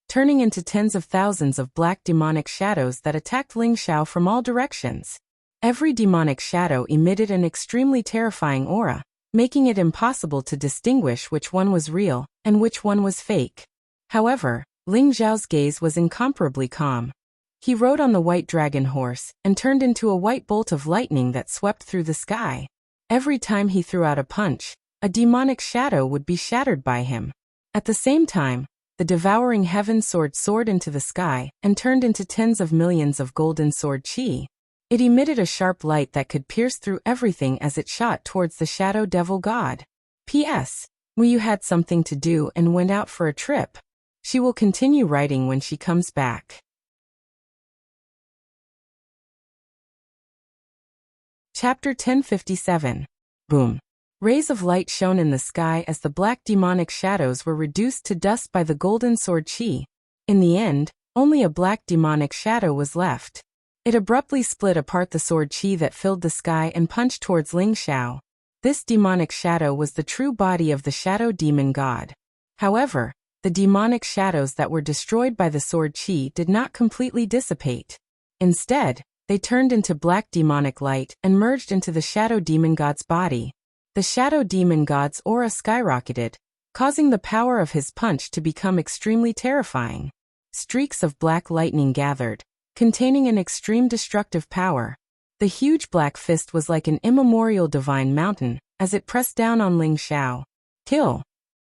turning into tens of thousands of black demonic shadows that attacked Ling Xiao from all directions. Every demonic shadow emitted an extremely terrifying aura, making it impossible to distinguish which one was real and which one was fake. However, Ling Xiao's gaze was incomparably calm. He rode on the white dragon horse and turned into a white bolt of lightning that swept through the sky. Every time he threw out a punch, a demonic shadow would be shattered by him. At the same time, the devouring heaven sword soared into the sky and turned into tens of millions of golden sword chi. It emitted a sharp light that could pierce through everything as it shot towards the shadow devil god. P.S. Wuyu had something to do and went out for a trip. She will continue writing when she comes back. Chapter 1057. Boom. Rays of light shone in the sky as the black demonic shadows were reduced to dust by the golden sword chi. In the end, only a black demonic shadow was left. It abruptly split apart the sword chi that filled the sky and punched towards Ling Xiao. This demonic shadow was the true body of the shadow demon god. However, the demonic shadows that were destroyed by the sword chi did not completely dissipate. Instead, they turned into black demonic light and merged into the shadow demon god's body. The shadow demon god's aura skyrocketed, causing the power of his punch to become extremely terrifying. Streaks of black lightning gathered, containing an extreme destructive power. The huge black fist was like an immemorial divine mountain as it pressed down on Ling Xiao. Kill!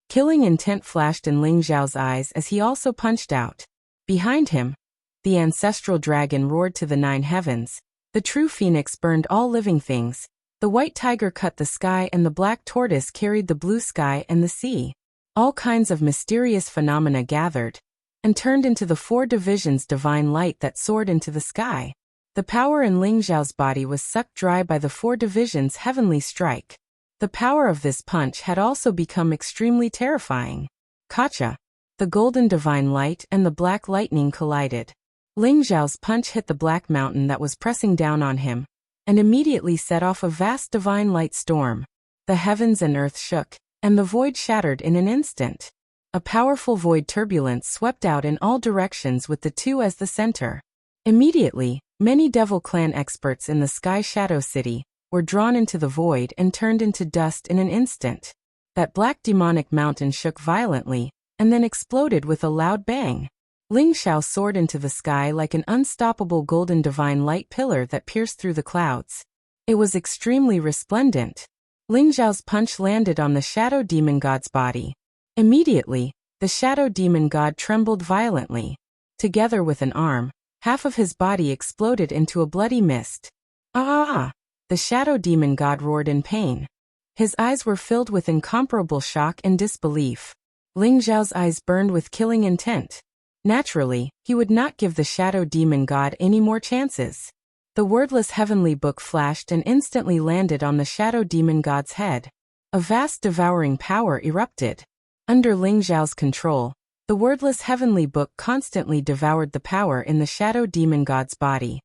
Killing intent flashed in Ling Xiao's eyes as he also punched out. Behind him, the ancestral dragon roared to the 9 heavens. The true phoenix burned all living things. The white tiger cut the sky and the black tortoise carried the blue sky and the sea. All kinds of mysterious phenomena gathered and turned into the 4 divisions divine light that soared into the sky. The power in Ling Xiao's body was sucked dry by the 4 divisions heavenly strike. The power of this punch had also become extremely terrifying. Kacha! The golden divine light and the black lightning collided. Ling Xiao's punch hit the black mountain that was pressing down on him, and immediately set off a vast divine light storm. The heavens and earth shook, and the void shattered in an instant. A powerful void turbulence swept out in all directions with the 2 as the center. Immediately, many Devil Clan experts in the Sky Shadow City were drawn into the void and turned into dust in an instant. That black demonic mountain shook violently, and then exploded with a loud bang. Ling Xiao soared into the sky like an unstoppable golden divine light pillar that pierced through the clouds. It was extremely resplendent. Ling Xiao's punch landed on the shadow demon god's body. Immediately, the shadow demon god trembled violently. Together with an arm, half of his body exploded into a bloody mist. Ah! The shadow demon god roared in pain. His eyes were filled with incomparable shock and disbelief. Ling Xiao's eyes burned with killing intent. Naturally, he would not give the shadow demon god any more chances. The wordless heavenly book flashed and instantly landed on the shadow demon god's head. A vast devouring power erupted. Under Ling Xiao's control, the wordless heavenly book constantly devoured the power in the shadow demon god's body.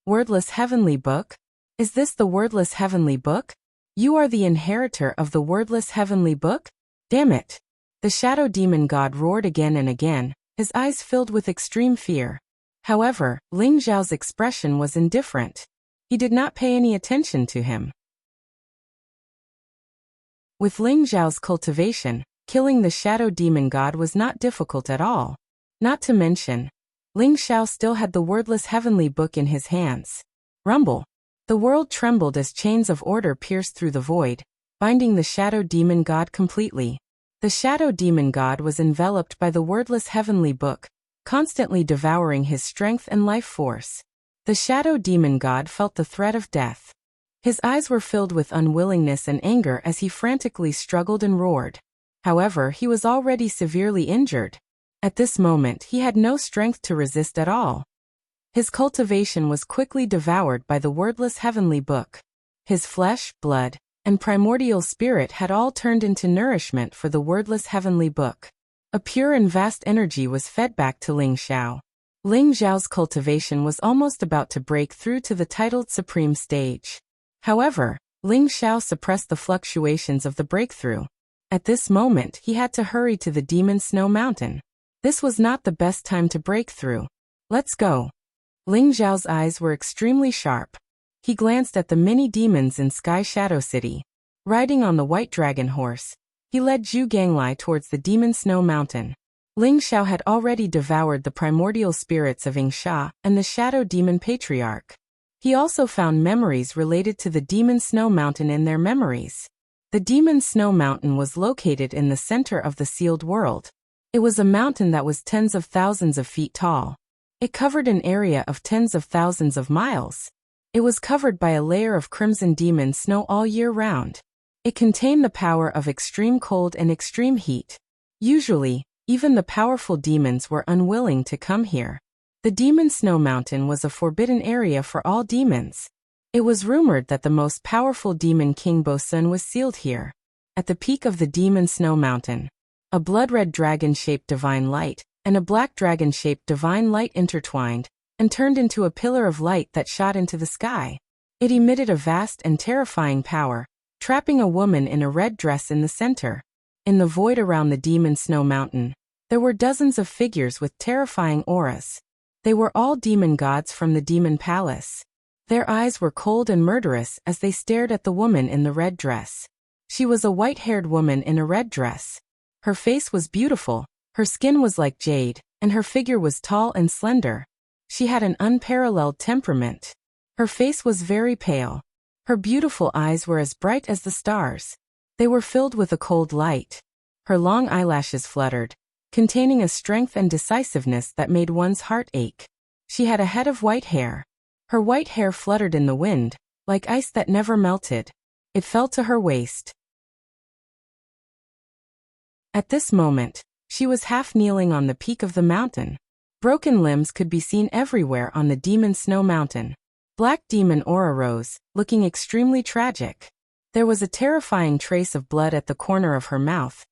Wordless heavenly book? Is this the wordless heavenly book? You are the inheritor of the wordless heavenly book? Damn it! The shadow demon god roared again and again, his eyes filled with extreme fear. However, Ling Xiao's expression was indifferent. He did not pay any attention to him. With Ling Xiao's cultivation, killing the shadow demon god was not difficult at all. Not to mention, Ling Xiao still had the wordless heavenly book in his hands. Rumble! The world trembled as chains of order pierced through the void, binding the shadow demon god completely. The shadow demon god was enveloped by the wordless heavenly book, constantly devouring his strength and life force. The shadow demon god felt the threat of death. His eyes were filled with unwillingness and anger as he frantically struggled and roared. However, he was already severely injured. At this moment, he had no strength to resist at all. His cultivation was quickly devoured by the wordless heavenly book. His flesh, blood, and primordial spirit had all turned into nourishment for the wordless heavenly book. A pure and vast energy was fed back to Ling Xiao. Ling Xiao's cultivation was almost about to break through to the titled supreme stage. However, Ling Xiao suppressed the fluctuations of the breakthrough. At this moment, he had to hurry to the Demon Snow Mountain. This was not the best time to break through. Let's go. Ling Xiao's eyes were extremely sharp. He glanced at the many demons in Sky Shadow City. Riding on the white dragon horse, he led Zhu Ganglai towards the Demon Snow Mountain. Ling Xiao had already devoured the primordial spirits of Yingsha and the Shadow Demon Patriarch. He also found memories related to the Demon Snow Mountain in their memories. The Demon Snow Mountain was located in the center of the sealed world. It was a mountain that was tens of thousands of feet tall. It covered an area of tens of thousands of miles. It was covered by a layer of crimson demon snow all year round. It contained the power of extreme cold and extreme heat. Usually, even the powerful demons were unwilling to come here. The Demon Snow Mountain was a forbidden area for all demons. It was rumored that the most powerful demon King Bosun was sealed here. At the peak of the Demon Snow Mountain, a blood-red dragon-shaped divine light and a black dragon-shaped divine light intertwined and turned into a pillar of light that shot into the sky. It emitted a vast and terrifying power, trapping a woman in a red dress in the center. In the void around the Demon Snow Mountain, there were dozens of figures with terrifying auras. They were all demon gods from the Demon Palace. Their eyes were cold and murderous as they stared at the woman in the red dress. She was a white-haired woman in a red dress. Her face was beautiful, her skin was like jade, and her figure was tall and slender. She had an unparalleled temperament. Her face was very pale. Her beautiful eyes were as bright as the stars. They were filled with a cold light. Her long eyelashes fluttered, containing a strength and decisiveness that made one's heart ache. She had a head of white hair. Her white hair fluttered in the wind, like ice that never melted. It fell to her waist. At this moment, she was half kneeling on the peak of the mountain. Broken limbs could be seen everywhere on the Demon Snow Mountain. Black demon aura rose, looking extremely tragic. There was a terrifying trace of blood at the corner of her mouth,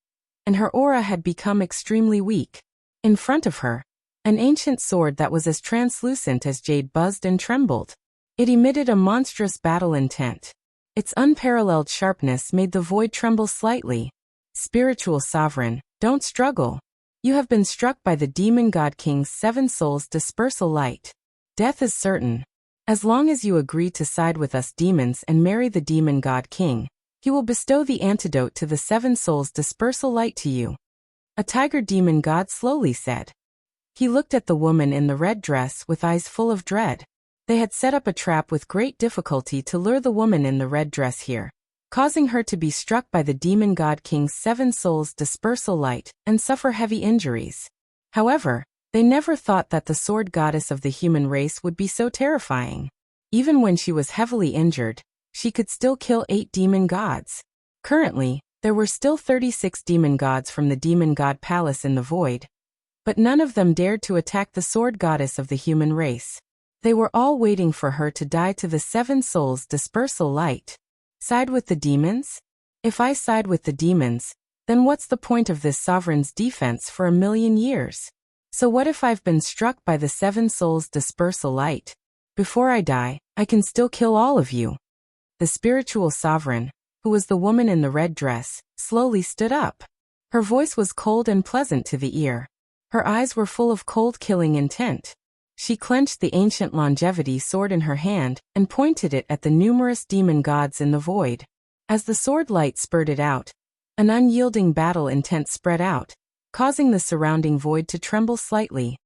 and her aura had become extremely weak. In front of her, an ancient sword that was as translucent as jade buzzed and trembled. It emitted a monstrous battle intent. Its unparalleled sharpness made the void tremble slightly. Spiritual Sovereign, don't struggle. You have been struck by the Demon God King's 7 souls dispersal light. Death is certain. As long as you agree to side with us demons and marry the Demon God King, he will bestow the antidote to the 7 souls dispersal light to you. A tiger demon god slowly said. He looked at the woman in the red dress with eyes full of dread. They had set up a trap with great difficulty to lure the woman in the red dress here, causing her to be struck by the Demon God King's 7 souls dispersal light and suffer heavy injuries. However, they never thought that the sword goddess of the human race would be so terrifying. Even when she was heavily injured, she could still kill 8 demon gods. Currently, there were still 36 demon gods from the Demon God Palace in the void, but none of them dared to attack the sword goddess of the human race. They were all waiting for her to die to the 7 souls dispersal light. Side with the demons? If I side with the demons, then what's the point of this sovereign's defense for 1,000,000 years? So what if I've been struck by the 7 souls dispersal light? Before I die, I can still kill all of you. The spiritual sovereign, who was the woman in the red dress, slowly stood up. Her voice was cold and pleasant to the ear. Her eyes were full of cold killing intent. She clenched the ancient longevity sword in her hand and pointed it at the numerous demon gods in the void. As the sword light spurted out, an unyielding battle intent spread out, causing the surrounding void to tremble slightly.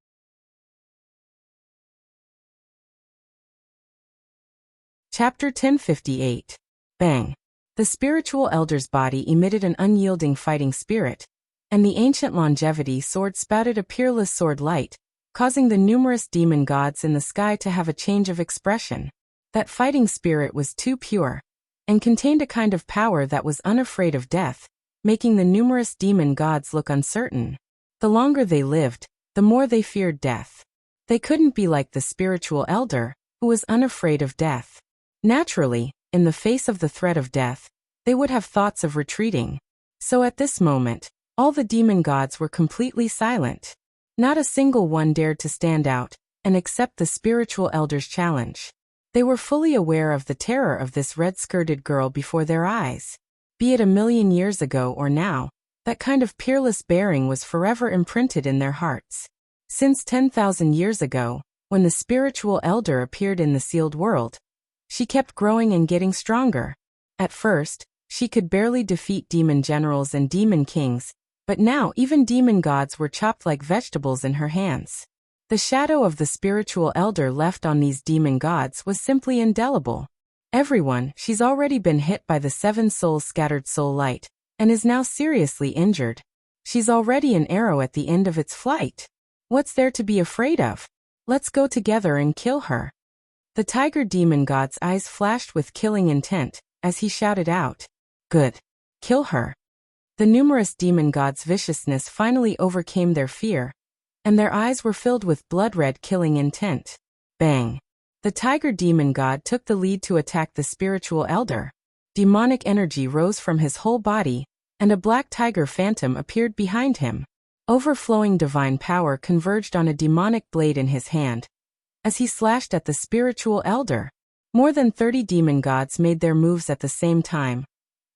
Chapter 1058. Bang. The spiritual elder's body emitted an unyielding fighting spirit, and the ancient longevity sword spouted a peerless sword light, causing the numerous demon gods in the sky to have a change of expression. That fighting spirit was too pure, and contained a kind of power that was unafraid of death, making the numerous demon gods look uncertain. The longer they lived, the more they feared death. They couldn't be like the spiritual elder, who was unafraid of death. Naturally, in the face of the threat of death, they would have thoughts of retreating. So at this moment, All the demon gods were completely silent. Not a single one dared to stand out and accept the spiritual elder's challenge. They were fully aware of the terror of this red-skirted girl before their eyes. Be it 1,000,000 years ago or now, that kind of peerless bearing was forever imprinted in their hearts. Since 10,000 years ago, when the spiritual elder appeared in the sealed world, she kept growing and getting stronger. At first, she could barely defeat demon generals and demon kings, but now even demon gods were chopped like vegetables in her hands. The shadow of the spiritual elder left on these demon gods was simply indelible. Everyone, she's already been hit by the 7 souls scattered soul light, and is now seriously injured. She's already an arrow at the end of its flight. What's there to be afraid of? Let's go together and kill her. The tiger demon god's eyes flashed with killing intent, as he shouted out, "Good. Kill her." The numerous demon gods' viciousness finally overcame their fear, and their eyes were filled with blood-red killing intent. Bang! The tiger demon god took the lead to attack the spiritual elder. Demonic energy rose from his whole body, and a black tiger phantom appeared behind him. Overflowing divine power converged on a demonic blade in his hand, as he slashed at the spiritual elder. More than 30 demon gods made their moves at the same time,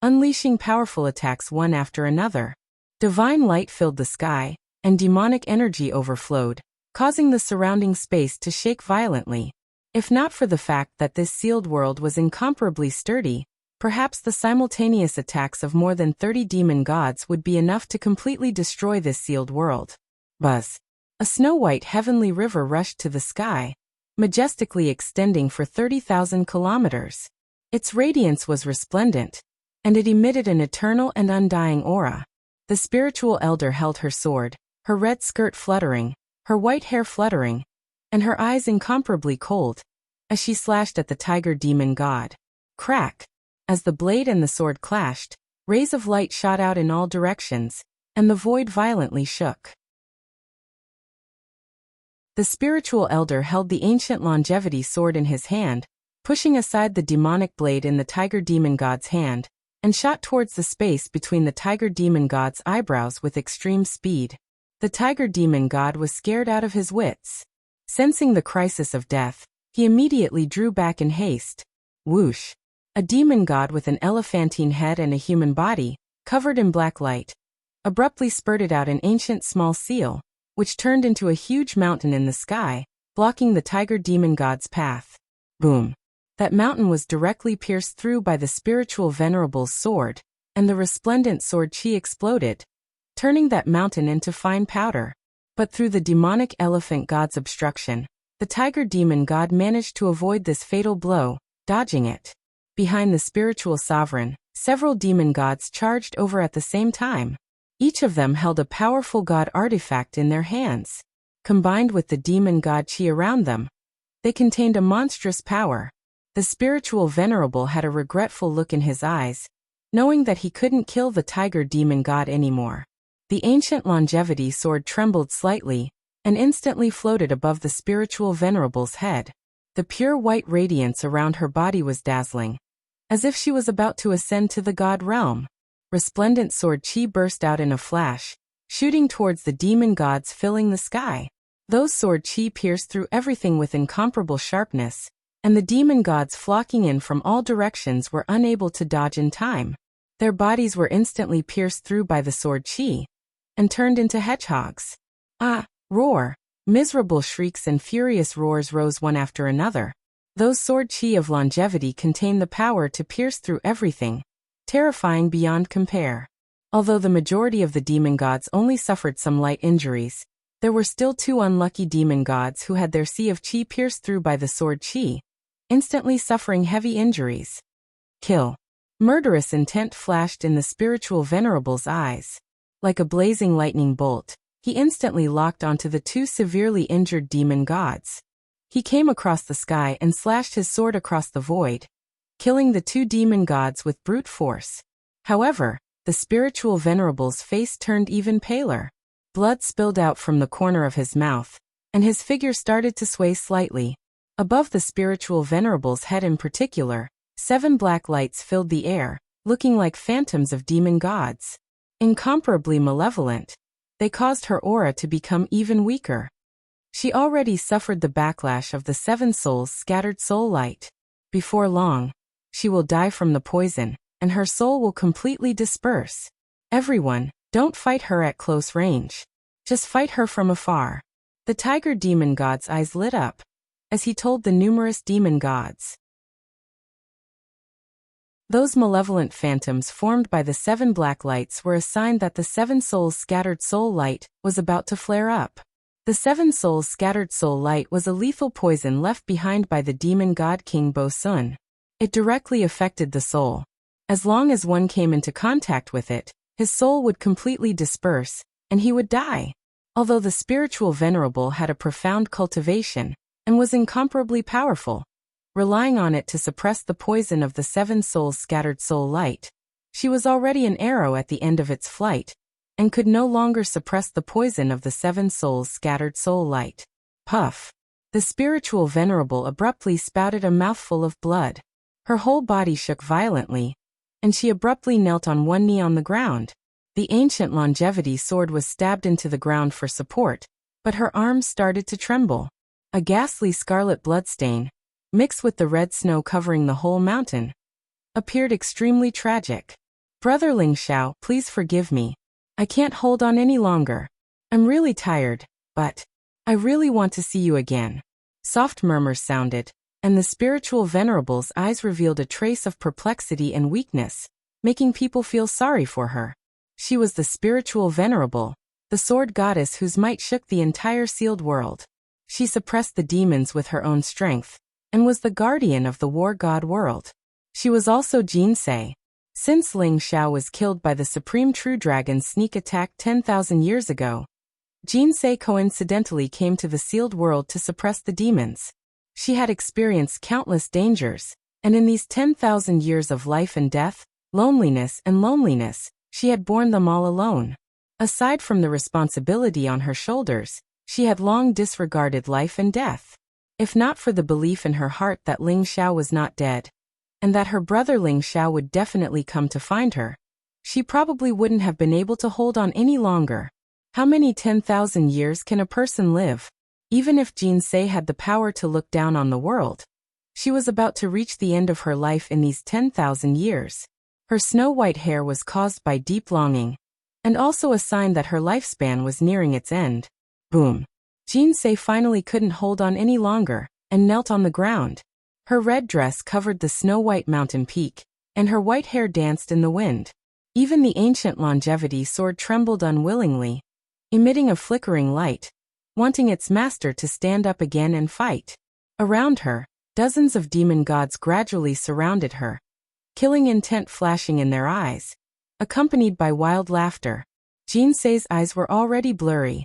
unleashing powerful attacks one after another. Divine light filled the sky, and demonic energy overflowed, causing the surrounding space to shake violently. If not for the fact that this sealed world was incomparably sturdy, perhaps the simultaneous attacks of more than 30 demon gods would be enough to completely destroy this sealed world. Buzz! A snow-white heavenly river rushed to the sky, majestically extending for 30,000 kilometers. Its radiance was resplendent, and it emitted an eternal and undying aura. The spiritual elder held her sword, her red skirt fluttering, her white hair fluttering, and her eyes incomparably cold, as she slashed at the tiger demon god. Crack! As the blade and the sword clashed, rays of light shot out in all directions, and the void violently shook. The spiritual elder held the ancient longevity sword in his hand, pushing aside the demonic blade in the tiger demon god's hand, and shot towards the space between the tiger demon god's eyebrows with extreme speed. The tiger demon god was scared out of his wits. Sensing the crisis of death, he immediately drew back in haste. Whoosh! A demon god with an elephantine head and a human body, covered in black light, abruptly spurted out an ancient small seal, which turned into a huge mountain in the sky, blocking the tiger demon god's path. Boom! That mountain was directly pierced through by the spiritual venerable's sword, and the resplendent sword chi exploded, turning that mountain into fine powder. But through the demonic elephant god's obstruction, the tiger demon god managed to avoid this fatal blow, dodging it. Behind the spiritual sovereign, several demon gods charged over at the same time. Each of them held a powerful god artifact in their hands. Combined with the demon god chi around them, they contained a monstrous power. The spiritual venerable had a regretful look in his eyes, knowing that he couldn't kill the tiger demon god anymore. The ancient longevity sword trembled slightly, and instantly floated above the spiritual venerable's head. The pure white radiance around her body was dazzling, as if she was about to ascend to the god realm. Resplendent sword chi burst out in a flash, shooting towards the demon gods filling the sky. Those sword chi pierced through everything with incomparable sharpness, and the demon gods flocking in from all directions were unable to dodge in time. Their bodies were instantly pierced through by the sword chi, and turned into hedgehogs. Ah! Roar! Miserable shrieks and furious roars rose one after another. Those sword chi of longevity contain the power to pierce through everything, terrifying beyond compare. Although the majority of the demon gods only suffered some light injuries, there were still 2 unlucky demon gods who had their sea of chi pierced through by the sword chi, instantly suffering heavy injuries. Kill! Murderous intent flashed in the spiritual venerable's eyes. Like a blazing lightning bolt, he instantly locked onto the 2 severely injured demon gods. He came across the sky and slashed his sword across the void, killing the 2 demon gods with brute force. However, the spiritual venerable's face turned even paler. Blood spilled out from the corner of his mouth, and his figure started to sway slightly. Above the spiritual venerable's head in particular, 7 black lights filled the air, looking like phantoms of demon gods. Incomparably malevolent. They caused her aura to become even weaker. She already suffered the backlash of the 7 souls' scattered soul light. Before long, she will die from the poison, and her soul will completely disperse. Everyone, don't fight her at close range. Just fight her from afar. The tiger demon god's eyes lit up, as he told the numerous demon gods. Those malevolent phantoms formed by the 7 black lights were a sign that the 7 souls' scattered soul light was about to flare up. The 7 souls' scattered soul light was a lethal poison left behind by the demon god King Bo Sun. It directly affected the soul. As long as one came into contact with it, his soul would completely disperse, and he would die. Although the spiritual venerable had a profound cultivation, and was incomparably powerful, relying on it to suppress the poison of the 7 souls' scattered soul light, she was already an arrow at the end of its flight, and could no longer suppress the poison of the 7 souls' scattered soul light. Puff! The spiritual venerable abruptly spouted a mouthful of blood. Her whole body shook violently, and she abruptly knelt on one knee on the ground. The ancient longevity sword was stabbed into the ground for support, but her arms started to tremble. A ghastly scarlet bloodstain, mixed with the red snow covering the whole mountain, appeared extremely tragic. Brother Ling Xiao, please forgive me. I can't hold on any longer. I'm really tired, but I really want to see you again. Soft murmurs sounded, and the spiritual venerable's eyes revealed a trace of perplexity and weakness, making people feel sorry for her. She was the spiritual venerable, the sword goddess whose might shook the entire sealed world. She suppressed the demons with her own strength, and was the guardian of the war god world. She was also Jinsei. Since Ling Xiao was killed by the Supreme True Dragon's sneak attack 10,000 years ago, Jinsei coincidentally came to the sealed world to suppress the demons. She had experienced countless dangers, and in these 10,000 years of life and death, loneliness, she had borne them all alone. Aside from the responsibility on her shoulders, she had long disregarded life and death. If not for the belief in her heart that Ling Xiao was not dead, and that her brother Ling Xiao would definitely come to find her, she probably wouldn't have been able to hold on any longer. How many 10,000 years can a person live? Even if Jinsei had the power to look down on the world, she was about to reach the end of her life in these 10,000 years. Her snow-white hair was caused by deep longing, and also a sign that her lifespan was nearing its end. Boom! Jinsei finally couldn't hold on any longer, and knelt on the ground. Her red dress covered the snow-white mountain peak, and her white hair danced in the wind. Even the ancient longevity sword trembled unwillingly, emitting a flickering light, wanting its master to stand up again and fight. Around her, dozens of demon gods gradually surrounded her, killing intent flashing in their eyes, accompanied by wild laughter. Jinsei's eyes were already blurry.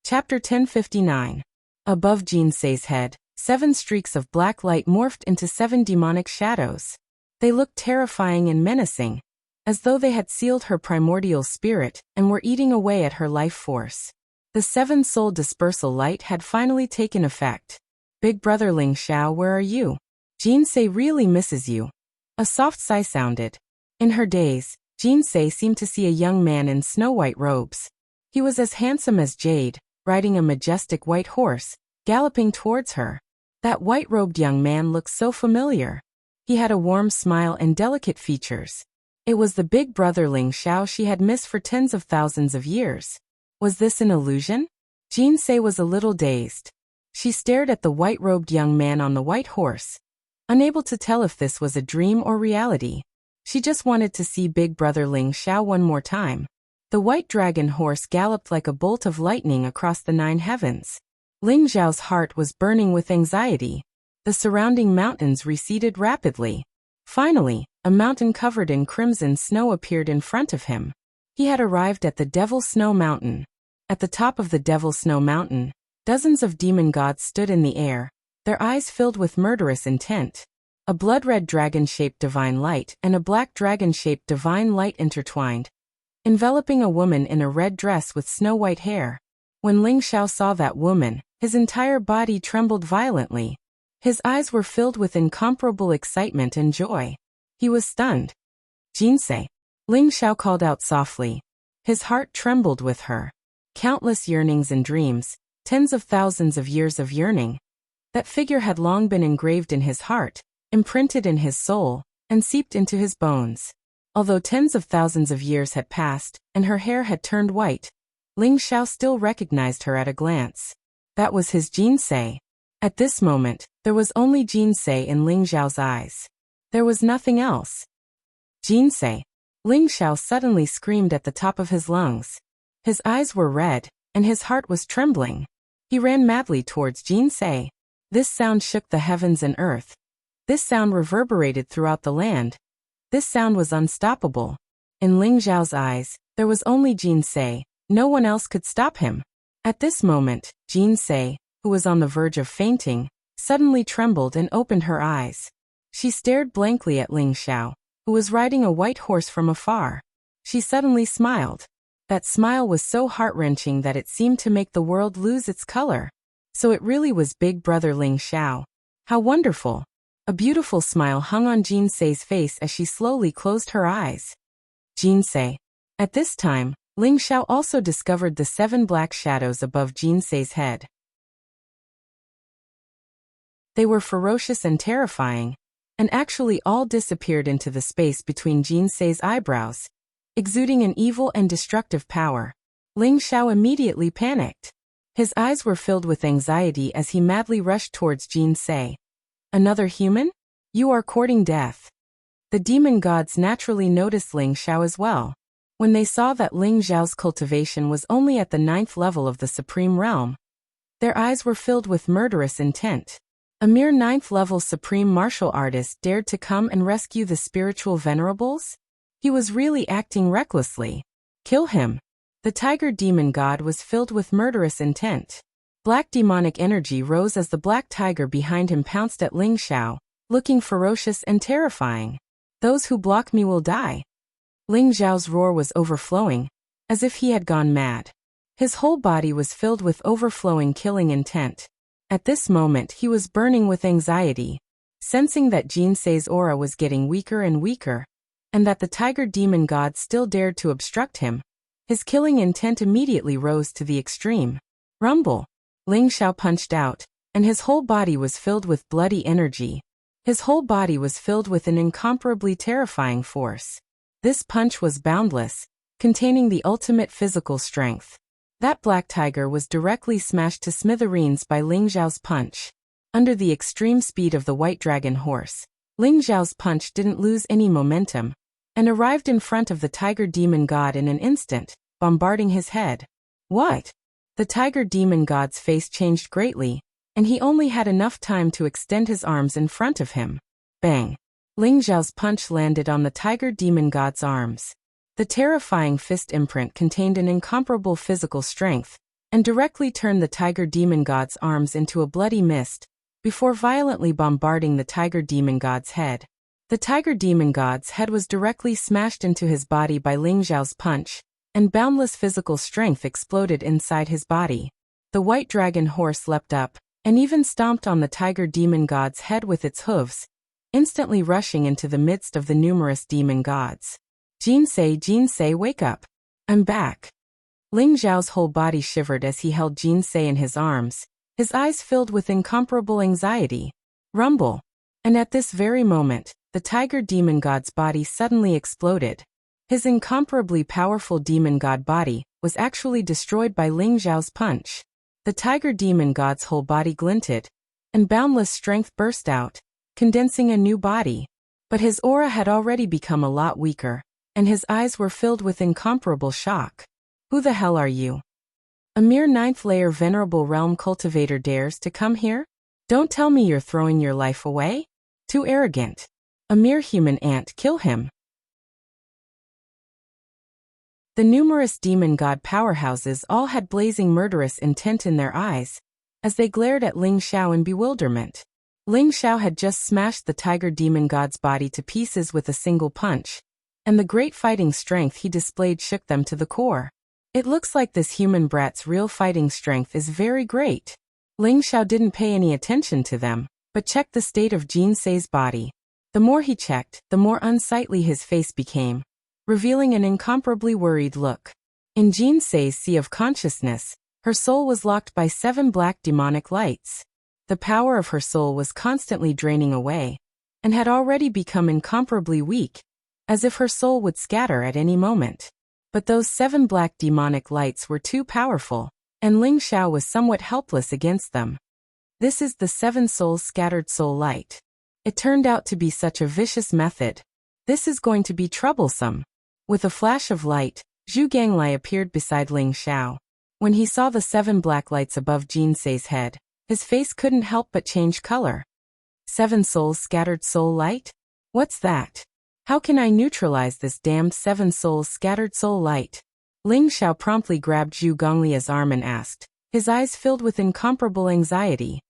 Chapter 1059. Above Jinsei's head, 7 streaks of black light morphed into 7 demonic shadows. They looked terrifying and menacing, as though they had sealed her primordial spirit and were eating away at her life force. The 7-soul dispersal light had finally taken effect. Big brother Ling Xiao, where are you? Jinsei really misses you. A soft sigh sounded. In her daze, Jinsei seemed to see a young man in snow-white robes. He was as handsome as jade, riding a majestic white horse, galloping towards her. That white-robed young man looked so familiar. He had a warm smile and delicate features. It was the big brother Ling Xiao she had missed for tens of thousands of years. Was this an illusion? Jinsei was a little dazed. She stared at the white-robed young man on the white horse, unable to tell if this was a dream or reality. She just wanted to see big brother Ling Xiao one more time. The white dragon horse galloped like a bolt of lightning across the 9 heavens. Ling Xiao's heart was burning with anxiety. The surrounding mountains receded rapidly. Finally, a mountain covered in crimson snow appeared in front of him. He had arrived at the Devil Snow Mountain. At the top of the Devil Snow Mountain, dozens of demon gods stood in the air, their eyes filled with murderous intent. A blood-red dragon-shaped divine light and a black dragon-shaped divine light intertwined, enveloping a woman in a red dress with snow-white hair. When Ling Xiao saw that woman, his entire body trembled violently. His eyes were filled with incomparable excitement and joy. He was stunned. Jinsei. Ling Xiao called out softly. His heart trembled with her. Countless yearnings and dreams, tens of thousands of years of yearning. That figure had long been engraved in his heart, imprinted in his soul, and seeped into his bones. Although tens of thousands of years had passed, and her hair had turned white, Ling Xiao still recognized her at a glance. That was his Jinsei. At this moment, there was only Jinsei in Ling Xiao's eyes. There was nothing else. Jinsei. Ling Xiao suddenly screamed at the top of his lungs. His eyes were red, and his heart was trembling. He ran madly towards Jinsei. This sound shook the heavens and earth. This sound reverberated throughout the land. This sound was unstoppable. In Ling Xiao's eyes, there was only Jinsei. No one else could stop him. At this moment, Jinsei, who was on the verge of fainting, suddenly trembled and opened her eyes. She stared blankly at Ling Xiao, who was riding a white horse from afar. She suddenly smiled. That smile was so heart-wrenching that it seemed to make the world lose its color. So it really was Big Brother Ling Xiao. How wonderful! A beautiful smile hung on Jinsei's face as she slowly closed her eyes. Jinsei. At this time, Ling Xiao also discovered the 7 black shadows above Jinsei's head. They were ferocious and terrifying, and actually all disappeared into the space between Jinsei's eyebrows, exuding an evil and destructive power. Ling Xiao immediately panicked. His eyes were filled with anxiety as he madly rushed towards Jinsei. Another human? You are courting death. The demon gods naturally noticed Ling Xiao as well. When they saw that Ling Xiao's cultivation was only at the 9th level of the Supreme Realm, their eyes were filled with murderous intent. A mere 9th level Supreme Martial Artist dared to come and rescue the spiritual venerables? He was really acting recklessly. Kill him. The tiger demon god was filled with murderous intent. Black demonic energy rose as the black tiger behind him pounced at Ling Xiao, looking ferocious and terrifying. Those who block me will die. Ling Xiao's roar was overflowing, as if he had gone mad. His whole body was filled with overflowing killing intent. At this moment he was burning with anxiety, sensing that Jinsei's aura was getting weaker and weaker, and that the tiger demon god still dared to obstruct him. His killing intent immediately rose to the extreme. Rumble! Ling Xiao punched out, and his whole body was filled with bloody energy. His whole body was filled with an incomparably terrifying force. This punch was boundless, containing the ultimate physical strength. That black tiger was directly smashed to smithereens by Ling Xiao's punch. Under the extreme speed of the white dragon horse, Ling Xiao's punch didn't lose any momentum, and arrived in front of the tiger demon god in an instant, bombarding his head. What? The tiger demon god's face changed greatly, and he only had enough time to extend his arms in front of him. Bang! Ling Xiao's punch landed on the tiger demon god's arms. The terrifying fist imprint contained an incomparable physical strength, and directly turned the tiger demon god's arms into a bloody mist, before violently bombarding the tiger demon god's head. The tiger demon god's head was directly smashed into his body by Ling Xiao's punch, and boundless physical strength exploded inside his body. The white dragon horse leapt up, and even stomped on the tiger demon god's head with its hooves, instantly rushing into the midst of the numerous demon gods. Jinsei, wake up. I'm back. Ling Xiao's whole body shivered as he held Jinsei in his arms, his eyes filled with incomparable anxiety. Rumble! And at this very moment, the tiger demon god's body suddenly exploded. His incomparably powerful demon god body was actually destroyed by Ling Xiao's punch. The tiger demon god's whole body glinted, and boundless strength burst out, condensing a new body. But his aura had already become a lot weaker, and his eyes were filled with incomparable shock. Who the hell are you? A mere 9th layer venerable realm cultivator dares to come here? Don't tell me you're throwing your life away? Too arrogant. A mere human ant, kill him. The numerous demon god powerhouses all had blazing murderous intent in their eyes, as they glared at Ling Xiao in bewilderment. Ling Xiao had just smashed the tiger demon god's body to pieces with a single punch, and the great fighting strength he displayed shook them to the core. It looks like this human brat's real fighting strength is very great. Ling Xiao didn't pay any attention to them, but checked the state of Jinsei's body. The more he checked, the more unsightly his face became, revealing an incomparably worried look. In Jinsei's sea of consciousness, her soul was locked by 7 black demonic lights. The power of her soul was constantly draining away, and had already become incomparably weak, as if her soul would scatter at any moment. But those 7 black demonic lights were too powerful, and Ling Xiao was somewhat helpless against them. This is the 7 souls scattered soul light. It turned out to be such a vicious method. This is going to be troublesome. With a flash of light, Zhu Ganglai appeared beside Ling Xiao. When he saw the 7 black lights above Jinsei's head, his face couldn't help but change color. 7 souls scattered soul light? What's that? How can I neutralize this damned 7 souls scattered soul light? Ling Xiao promptly grabbed Zhu Gonglia's arm and asked, his eyes filled with incomparable anxiety.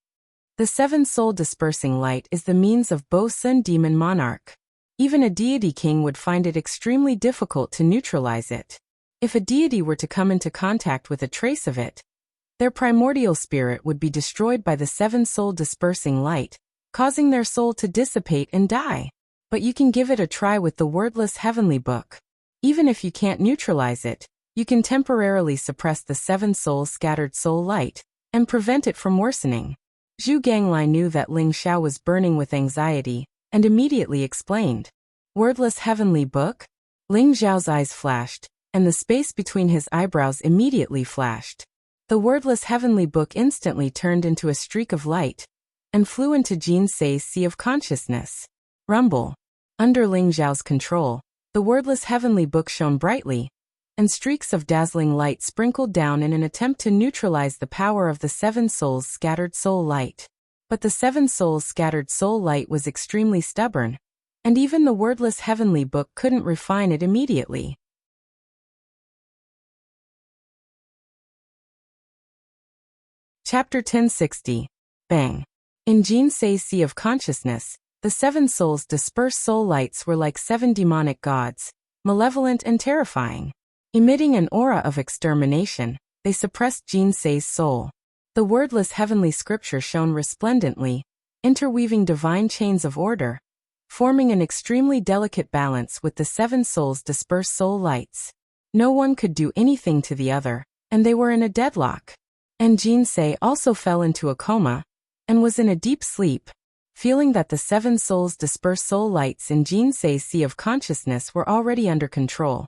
The 7 soul dispersing light is the means of Bo Sun Demon Monarch. Even a deity king would find it extremely difficult to neutralize it. If a deity were to come into contact with a trace of it, their primordial spirit would be destroyed by the 7 soul dispersing light, causing their soul to dissipate and die. But you can give it a try with the wordless heavenly book. Even if you can't neutralize it, you can temporarily suppress the 7 soul scattered soul light, and prevent it from worsening. Zhu Ganglai knew that Ling Xiao was burning with anxiety, and immediately explained. Wordless heavenly book? Ling Xiao's eyes flashed, and the space between his eyebrows immediately flashed. The wordless heavenly book instantly turned into a streak of light, and flew into Jinsei's sea of consciousness. Rumble. Under Ling Xiao's control, the wordless heavenly book shone brightly, and streaks of dazzling light sprinkled down in an attempt to neutralize the power of the 7 souls scattered soul light. But the 7 souls scattered soul light was extremely stubborn, and even the wordless heavenly book couldn't refine it immediately. Chapter 1060. Bang. In Jinsei's sea of consciousness, the 7 souls dispersed soul lights were like 7 demonic gods, malevolent and terrifying. Emitting an aura of extermination, they suppressed Jinsei's soul. The wordless heavenly scripture shone resplendently, interweaving divine chains of order, forming an extremely delicate balance with the 7 souls dispersed soul lights. No one could do anything to the other, and they were in a deadlock. And Jinsei also fell into a coma, and was in a deep sleep, feeling that the 7 souls dispersed soul lights in Jinsei's sea of consciousness were already under control.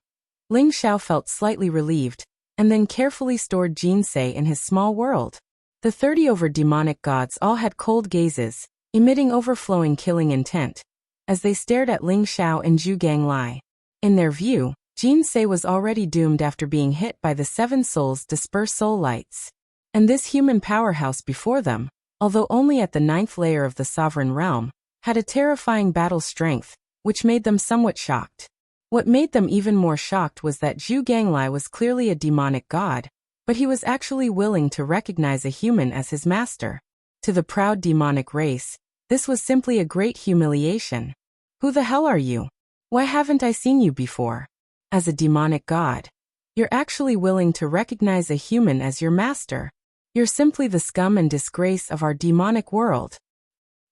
Ling Xiao felt slightly relieved, and then carefully stored Jinsei in his small world. The 30 over demonic gods all had cold gazes, emitting overflowing killing intent, as they stared at Ling Xiao and Zhu Ganglai. In their view, Jinsei was already doomed after being hit by the 7 souls dispersed soul lights. And this human powerhouse before them, although only at the 9th layer of the sovereign realm, had a terrifying battle strength, which made them somewhat shocked. What made them even more shocked was that Zhu Ganglai was clearly a demonic god, but he was actually willing to recognize a human as his master. To the proud demonic race, this was simply a great humiliation. Who the hell are you? Why haven't I seen you before? As a demonic god, you're actually willing to recognize a human as your master. You're simply the scum and disgrace of our demonic world.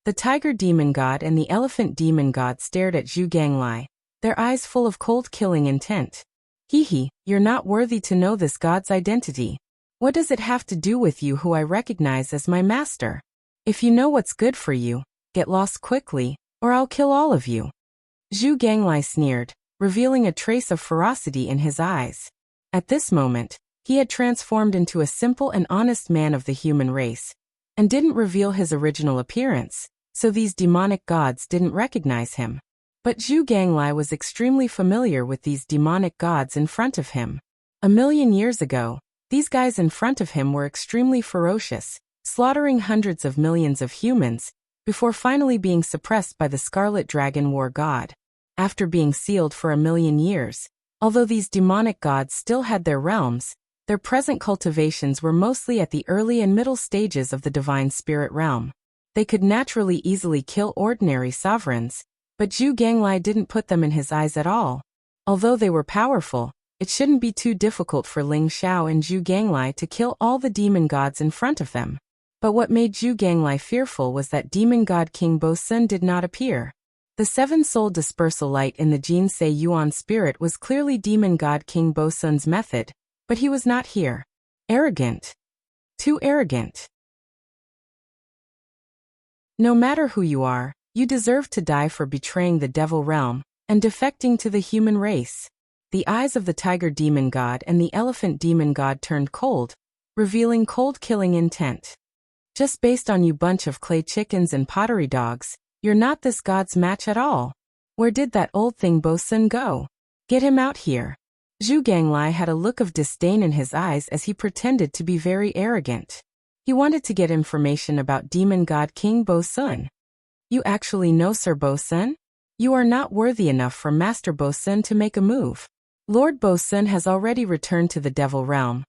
The tiger demon god and the elephant demon god stared at Zhu Ganglai, their eyes full of cold killing intent. Hee, you're not worthy to know this god's identity. What does it have to do with you who I recognize as my master? If you know what's good for you, get lost quickly, or I'll kill all of you. Zhu Ganglai sneered, revealing a trace of ferocity in his eyes. At this moment, he had transformed into a simple and honest man of the human race, and didn't reveal his original appearance, so these demonic gods didn't recognize him. But Zhu Ganglai was extremely familiar with these demonic gods in front of him. 1,000,000 years ago, these guys in front of him were extremely ferocious, slaughtering hundreds of millions of humans, before finally being suppressed by the Scarlet Dragon War God. After being sealed for 1,000,000 years, although these demonic gods still had their realms, their present cultivations were mostly at the early and middle stages of the divine spirit realm. They could naturally easily kill ordinary sovereigns, but Zhu Ganglai didn't put them in his eyes at all. Although they were powerful, it shouldn't be too difficult for Ling Xiao and Zhu Ganglai to kill all the demon gods in front of them. But what made Zhu Ganglai fearful was that demon god King Bo Sun did not appear. The seven-soul dispersal light in the Jinsei Yuan spirit was clearly demon god King Bo Sun's method, but he was not here. Arrogant. Too arrogant. No matter who you are, you deserve to die for betraying the devil realm and defecting to the human race. The eyes of the tiger demon god and the elephant demon god turned cold, revealing cold killing intent. Just based on you bunch of clay chickens and pottery dogs, you're not this god's match at all. Where did that old thing Bo Sun go? Get him out here. Zhu Ganglai had a look of disdain in his eyes as he pretended to be very arrogant. He wanted to get information about demon god King Bo Sun. You actually know Sir Bo Sun? You are not worthy enough for Master Bo Sun to make a move. Lord Bo Sun has already returned to the devil realm,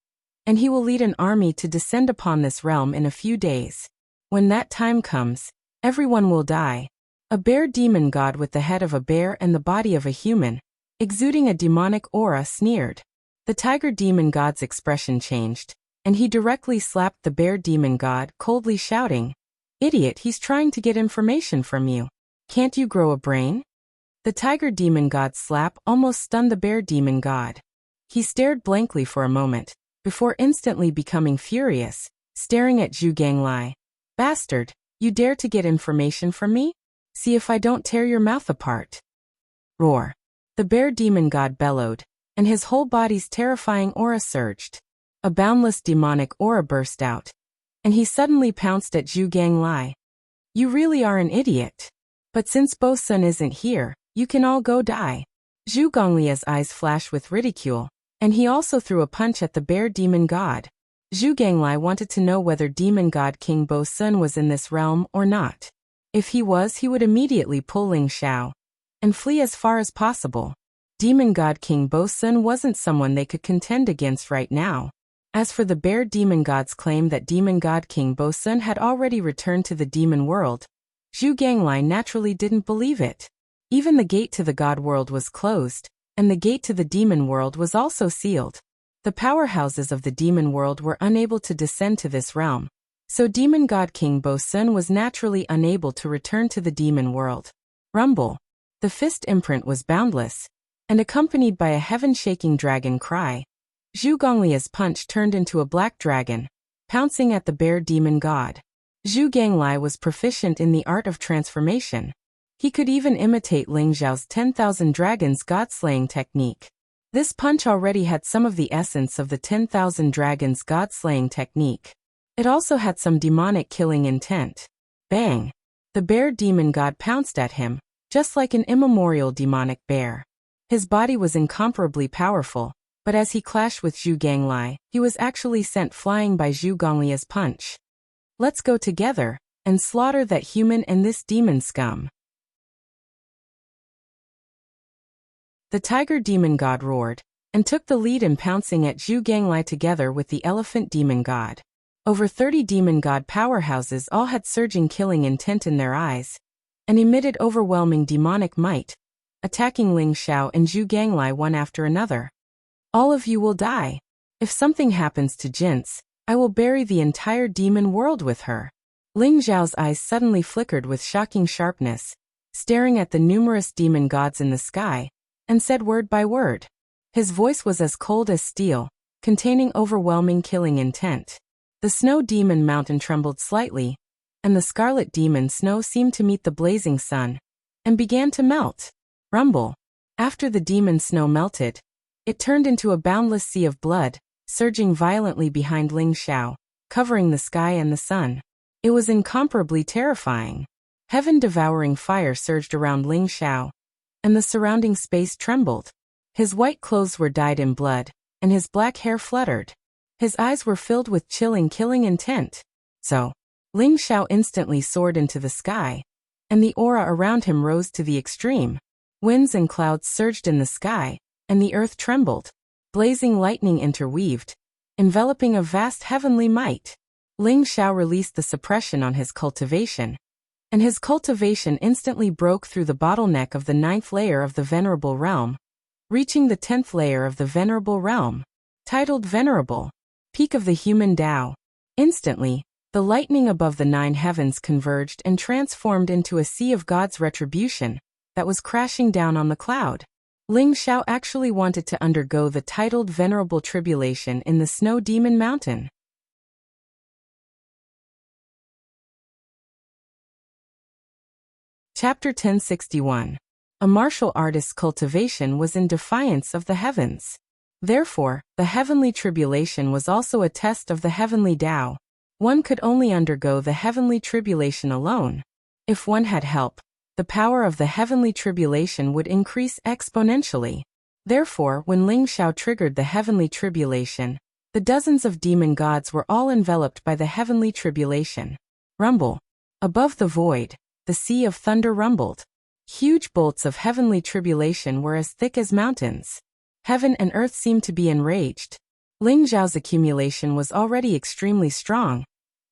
and he will lead an army to descend upon this realm in a few days. When that time comes, everyone will die. A bear demon god with the head of a bear and the body of a human, exuding a demonic aura, sneered. The tiger demon god's expression changed, and he directly slapped the bear demon god, coldly shouting, "Idiot, he's trying to get information from you. Can't you grow a brain?" The tiger demon god's slap almost stunned the bear demon god. He stared blankly for a moment, before instantly becoming furious, staring at Zhu Ganglai. "Bastard, you dare to get information from me? See if I don't tear your mouth apart." Roar. The bear demon god bellowed, and his whole body's terrifying aura surged. A boundless demonic aura burst out, and he suddenly pounced at Zhu Ganglai. "You really are an idiot. But since Bo Sun isn't here, you can all go die." Zhu Ganglia's eyes flashed with ridicule, and he also threw a punch at the bear demon god. Zhu Ganglai wanted to know whether demon god King Bo Sun was in this realm or not. If he was, he would immediately pull Ling Xiao and flee as far as possible. Demon god King Bo Sun wasn't someone they could contend against right now. As for the bear demon god's claim that demon god King Bo Sun had already returned to the demon world, Zhu Ganglai naturally didn't believe it. Even the gate to the god world was closed, and the gate to the demon world was also sealed. The powerhouses of the demon world were unable to descend to this realm, so demon god King Bo Sun was naturally unable to return to the demon world. Rumble. The fist imprint was boundless, and accompanied by a heaven-shaking dragon cry. Zhu Ganglia's punch turned into a black dragon, pouncing at the bear demon god. Zhu Ganglai was proficient in the art of transformation. He could even imitate Ling Xiao's 10,000 dragons god-slaying technique. This punch already had some of the essence of the 10,000 dragons god-slaying technique. It also had some demonic killing intent. Bang! The bear demon god pounced at him, just like an immemorial demonic bear. His body was incomparably powerful, but as he clashed with Zhu Ganglai, he was actually sent flying by Zhu Ganglia's punch. "Let's go together and slaughter that human and this demon scum." The tiger demon god roared, and took the lead in pouncing at Zhu Ganglai together with the elephant demon god. Over 30 demon god powerhouses all had surging killing intent in their eyes, and emitted overwhelming demonic might, attacking Ling Xiao and Zhu Ganglai one after another. "All of you will die. If something happens to Jinx, I will bury the entire demon world with her." Ling Xiao's eyes suddenly flickered with shocking sharpness, staring at the numerous demon gods in the sky, and said word by word. His voice was as cold as steel, containing overwhelming killing intent. The snow demon mountain trembled slightly, and the scarlet demon snow seemed to meet the blazing sun, and began to melt. Rumble. After the demon snow melted, it turned into a boundless sea of blood, surging violently behind Ling Xiao, covering the sky and the sun. It was incomparably terrifying. Heaven-devouring fire surged around Ling Xiao, and the surrounding space trembled. His white clothes were dyed in blood, and his black hair fluttered. His eyes were filled with chilling killing intent. So, Ling Xiao instantly soared into the sky, and the aura around him rose to the extreme. Winds and clouds surged in the sky, and the earth trembled. Blazing lightning interweaved, enveloping a vast heavenly might. Ling Xiao released the suppression on his cultivation, and his cultivation instantly broke through the bottleneck of the 9th layer of the Venerable Realm, reaching the 10th layer of the Venerable Realm, titled Venerable, Peak of the Human Tao. Instantly, The lightning above the 9 heavens converged and transformed into a sea of God's retribution that was crashing down on the cloud. Ling Xiao actually wanted to undergo the titled Venerable Tribulation in the Snow Demon Mountain. Chapter 1061. A martial artist's cultivation was in defiance of the heavens. Therefore, the heavenly tribulation was also a test of the heavenly Tao. One could only undergo the heavenly tribulation alone. If one had help, the power of the heavenly tribulation would increase exponentially. Therefore, when Ling Xiao triggered the heavenly tribulation, the dozens of demon gods were all enveloped by the heavenly tribulation. Rumble. Above the void, the sea of thunder rumbled. Huge bolts of heavenly tribulation were as thick as mountains. Heaven and earth seemed to be enraged. Ling Xiao's accumulation was already extremely strong,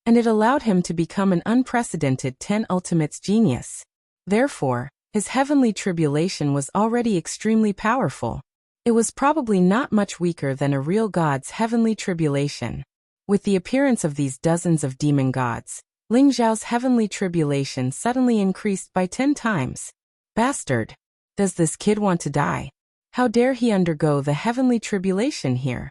and it allowed him to become an unprecedented 10 Ultimates genius. Therefore, his heavenly tribulation was already extremely powerful. It was probably not much weaker than a real god's heavenly tribulation. With the appearance of these dozens of demon gods, Ling Xiao's heavenly tribulation suddenly increased by 10 times. Bastard! Does this kid want to die? How dare he undergo the heavenly tribulation here?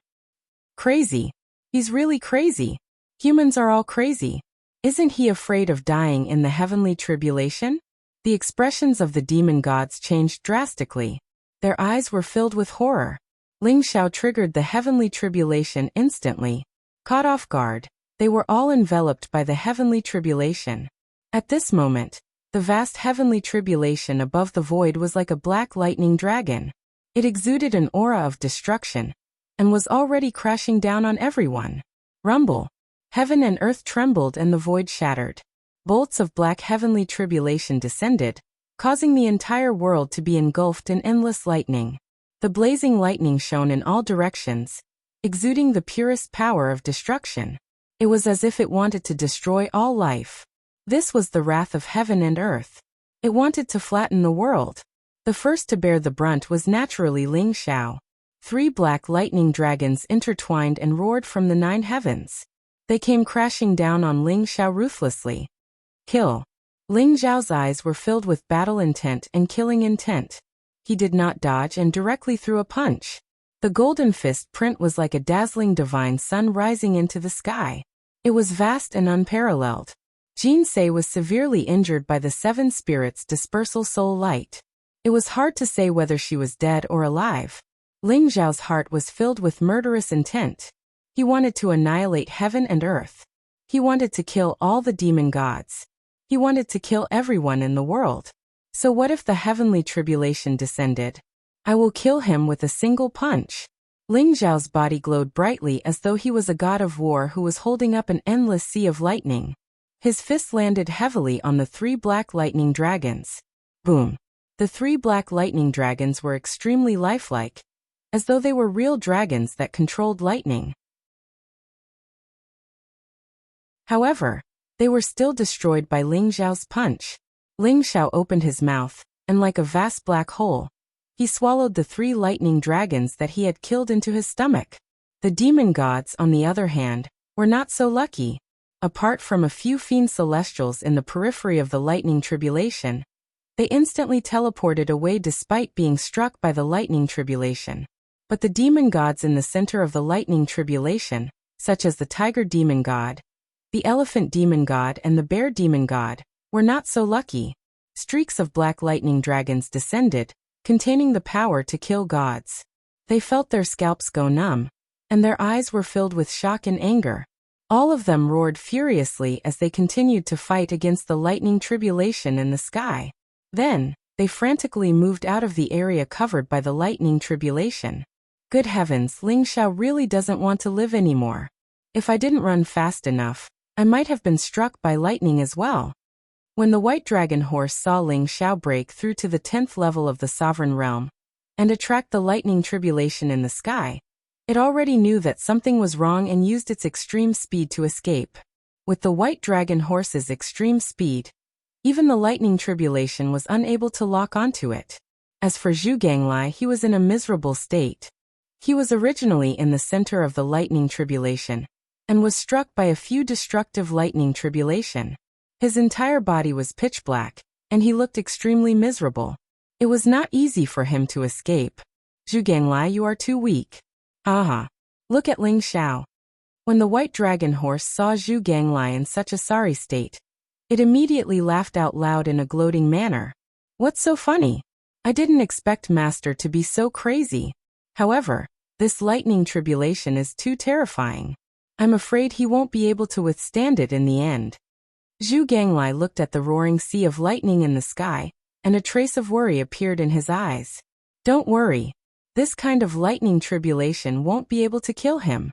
Crazy. He's really crazy. Humans are all crazy. Isn't he afraid of dying in the heavenly tribulation? The expressions of the demon gods changed drastically. Their eyes were filled with horror. Ling Xiao triggered the heavenly tribulation instantly. Caught off guard, they were all enveloped by the heavenly tribulation. At this moment, the vast heavenly tribulation above the void was like a black lightning dragon. It exuded an aura of destruction, and was already crashing down on everyone. Rumble. Heaven and earth trembled and the void shattered. Bolts of black heavenly tribulation descended, causing the entire world to be engulfed in endless lightning. The blazing lightning shone in all directions, exuding the purest power of destruction. It was as if it wanted to destroy all life. This was the wrath of heaven and earth. It wanted to flatten the world. The first to bear the brunt was naturally Ling Xiao. 3 black lightning dragons intertwined and roared from the 9 heavens. They came crashing down on Ling Xiao ruthlessly. Kill. Ling Xiao's eyes were filled with battle intent and killing intent. He did not dodge and directly threw a punch. The golden fist print was like a dazzling divine sun rising into the sky. It was vast and unparalleled. Jin Sei was severely injured by the 7 spirits' dispersal soul light. It was hard to say whether she was dead or alive. Ling Xiao's heart was filled with murderous intent. He wanted to annihilate heaven and earth. He wanted to kill all the demon gods. He wanted to kill everyone in the world. So what if the heavenly tribulation descended? I will kill him with a single punch. Ling Xiao's body glowed brightly as though he was a god of war who was holding up an endless sea of lightning. His fist landed heavily on the 3 black lightning dragons. Boom. The 3 black lightning dragons were extremely lifelike, as though they were real dragons that controlled lightning. However, they were still destroyed by Ling Xiao's punch. Ling Xiao opened his mouth, and like a vast black hole, he swallowed the 3 lightning dragons that he had killed into his stomach. The demon gods, on the other hand, were not so lucky. Apart from a few fiend celestials in the periphery of the lightning tribulation, they instantly teleported away despite being struck by the lightning tribulation. But the demon gods in the center of the lightning tribulation, such as the tiger demon god, the elephant demon god and the bear demon god, were not so lucky. Streaks of black lightning dragons descended, containing the power to kill gods. They felt their scalps go numb, and their eyes were filled with shock and anger. All of them roared furiously as they continued to fight against the lightning tribulation in the sky. Then, they frantically moved out of the area covered by the lightning tribulation. Good heavens, Ling Xiao really doesn't want to live anymore. If I didn't run fast enough, I might have been struck by lightning as well. When the white dragon horse saw Ling Xiao break through to the 10th level of the sovereign realm and attract the lightning tribulation in the sky, it already knew that something was wrong and used its extreme speed to escape. With the white dragon horse's extreme speed, even the lightning tribulation was unable to lock onto it. As for Zhu Ganglai, he was in a miserable state. He was originally in the center of the lightning tribulation, and was struck by a few destructive lightning tribulation. His entire body was pitch black, and he looked extremely miserable. It was not easy for him to escape. Zhu Ganglai, you are too weak. Haha. Look at Ling Xiao. When the white dragon horse saw Zhu Ganglai in such a sorry state, it immediately laughed out loud in a gloating manner. What's so funny? I didn't expect Master to be so crazy. However, this lightning tribulation is too terrifying. I'm afraid he won't be able to withstand it in the end. Zhu Ganglai looked at the roaring sea of lightning in the sky, and a trace of worry appeared in his eyes. Don't worry. This kind of lightning tribulation won't be able to kill him.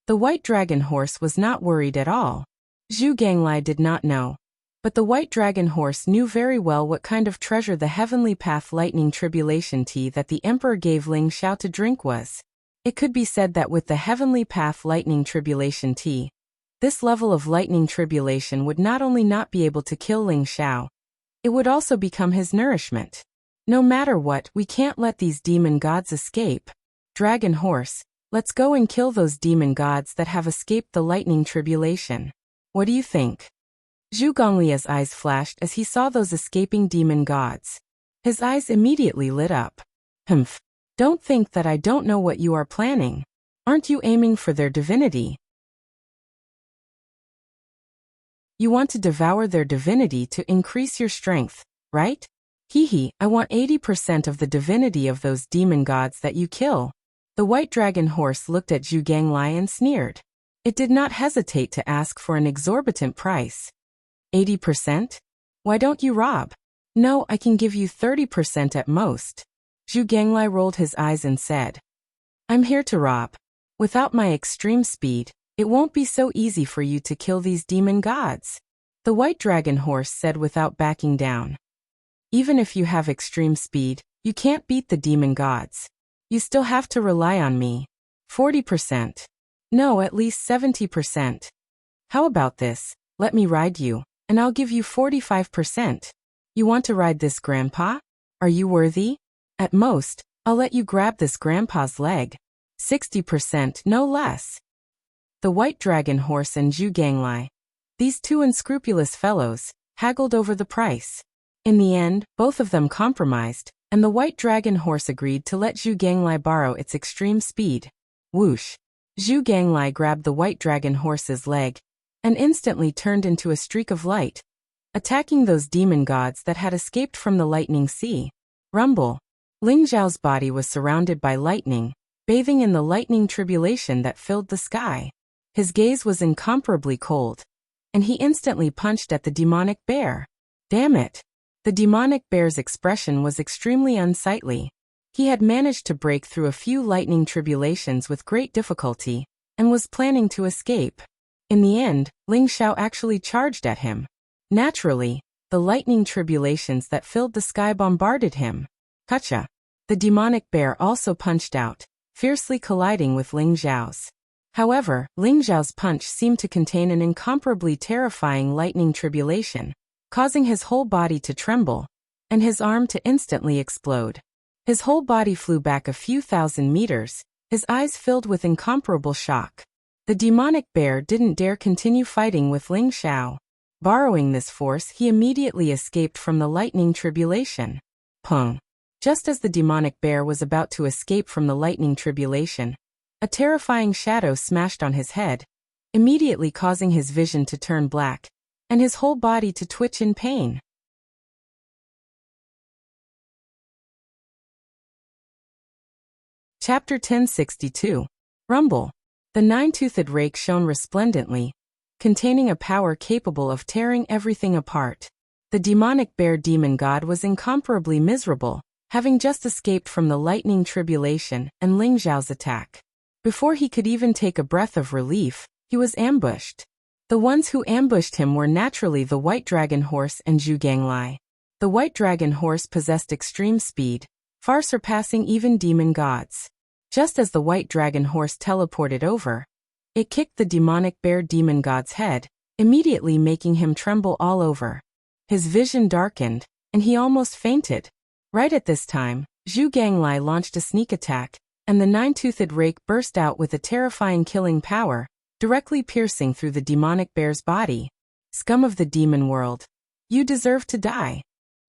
The white dragon horse was not worried at all. Zhu Ganglai did not know, but the white dragon horse knew very well what kind of treasure the heavenly path lightning tribulation tea that the emperor gave Ling Xiao to drink was. It could be said that with the heavenly path lightning tribulation tea, this level of lightning tribulation would not only not be able to kill Ling Xiao, it would also become his nourishment. No matter what, we can't let these demon gods escape. Dragon horse, let's go and kill those demon gods that have escaped the lightning tribulation. What do you think? Zhu Gonglia's eyes flashed as he saw those escaping demon gods. His eyes immediately lit up. Humph. Don't think that I don't know what you are planning. Aren't you aiming for their divinity? You want to devour their divinity to increase your strength, right? Hee, I want 80% of the divinity of those demon gods that you kill. The white dragon horse looked at Zhu Ganglai and sneered. It did not hesitate to ask for an exorbitant price. 80%? Why don't you rob? No, I can give you 30% at most. Zhu Ganglai rolled his eyes and said, I'm here to rob. Without my extreme speed, it won't be so easy for you to kill these demon gods. The white dragon horse said without backing down. Even if you have extreme speed, you can't beat the demon gods. You still have to rely on me. 40%. No, at least 70%. How about this? Let me ride you, and I'll give you 45%. You want to ride this, Grandpa? Are you worthy? At most, I'll let you grab this Grandpa's leg. 60%, no less. The white dragon horse and Zhu Ganglai, these two unscrupulous fellows, haggled over the price. In the end, both of them compromised, and the white dragon horse agreed to let Zhu Ganglai borrow its extreme speed. Whoosh! Zhu Ganglai grabbed the white dragon horse's leg, and instantly turned into a streak of light, attacking those demon gods that had escaped from the lightning sea. Rumble! Ling Xiao's body was surrounded by lightning, bathing in the lightning tribulation that filled the sky. His gaze was incomparably cold, and he instantly punched at the demonic bear. Damn it! The demonic bear's expression was extremely unsightly. He had managed to break through a few lightning tribulations with great difficulty, and was planning to escape. In the end, Ling Xiao actually charged at him. Naturally, the lightning tribulations that filled the sky bombarded him. Gotcha! The demonic bear also punched out, fiercely colliding with Ling Xiao's. However, Ling Xiao's punch seemed to contain an incomparably terrifying lightning tribulation, causing his whole body to tremble, and his arm to instantly explode. His whole body flew back a few thousand meters, his eyes filled with incomparable shock. The demonic bear didn't dare continue fighting with Ling Xiao. Borrowing this force, he immediately escaped from the lightning tribulation. Pung! Just as the demonic bear was about to escape from the lightning tribulation, a terrifying shadow smashed on his head, immediately causing his vision to turn black, and his whole body to twitch in pain. Chapter 1062. Rumble. The nine-toothed rake shone resplendently, containing a power capable of tearing everything apart. The demonic bear demon god was incomparably miserable, having just escaped from the lightning tribulation and Ling Xiao's attack. Before he could even take a breath of relief, he was ambushed. The ones who ambushed him were naturally the white dragon horse and Zhu Ganglai. The white dragon horse possessed extreme speed, far surpassing even demon gods. Just as the white dragon horse teleported over, it kicked the demonic bear demon god's head, immediately making him tremble all over. His vision darkened, and he almost fainted. Right at this time, Zhu Ganglai launched a sneak attack, and the nine-toothed rake burst out with a terrifying killing power, directly piercing through the demonic bear's body. Scum of the demon world! You deserve to die!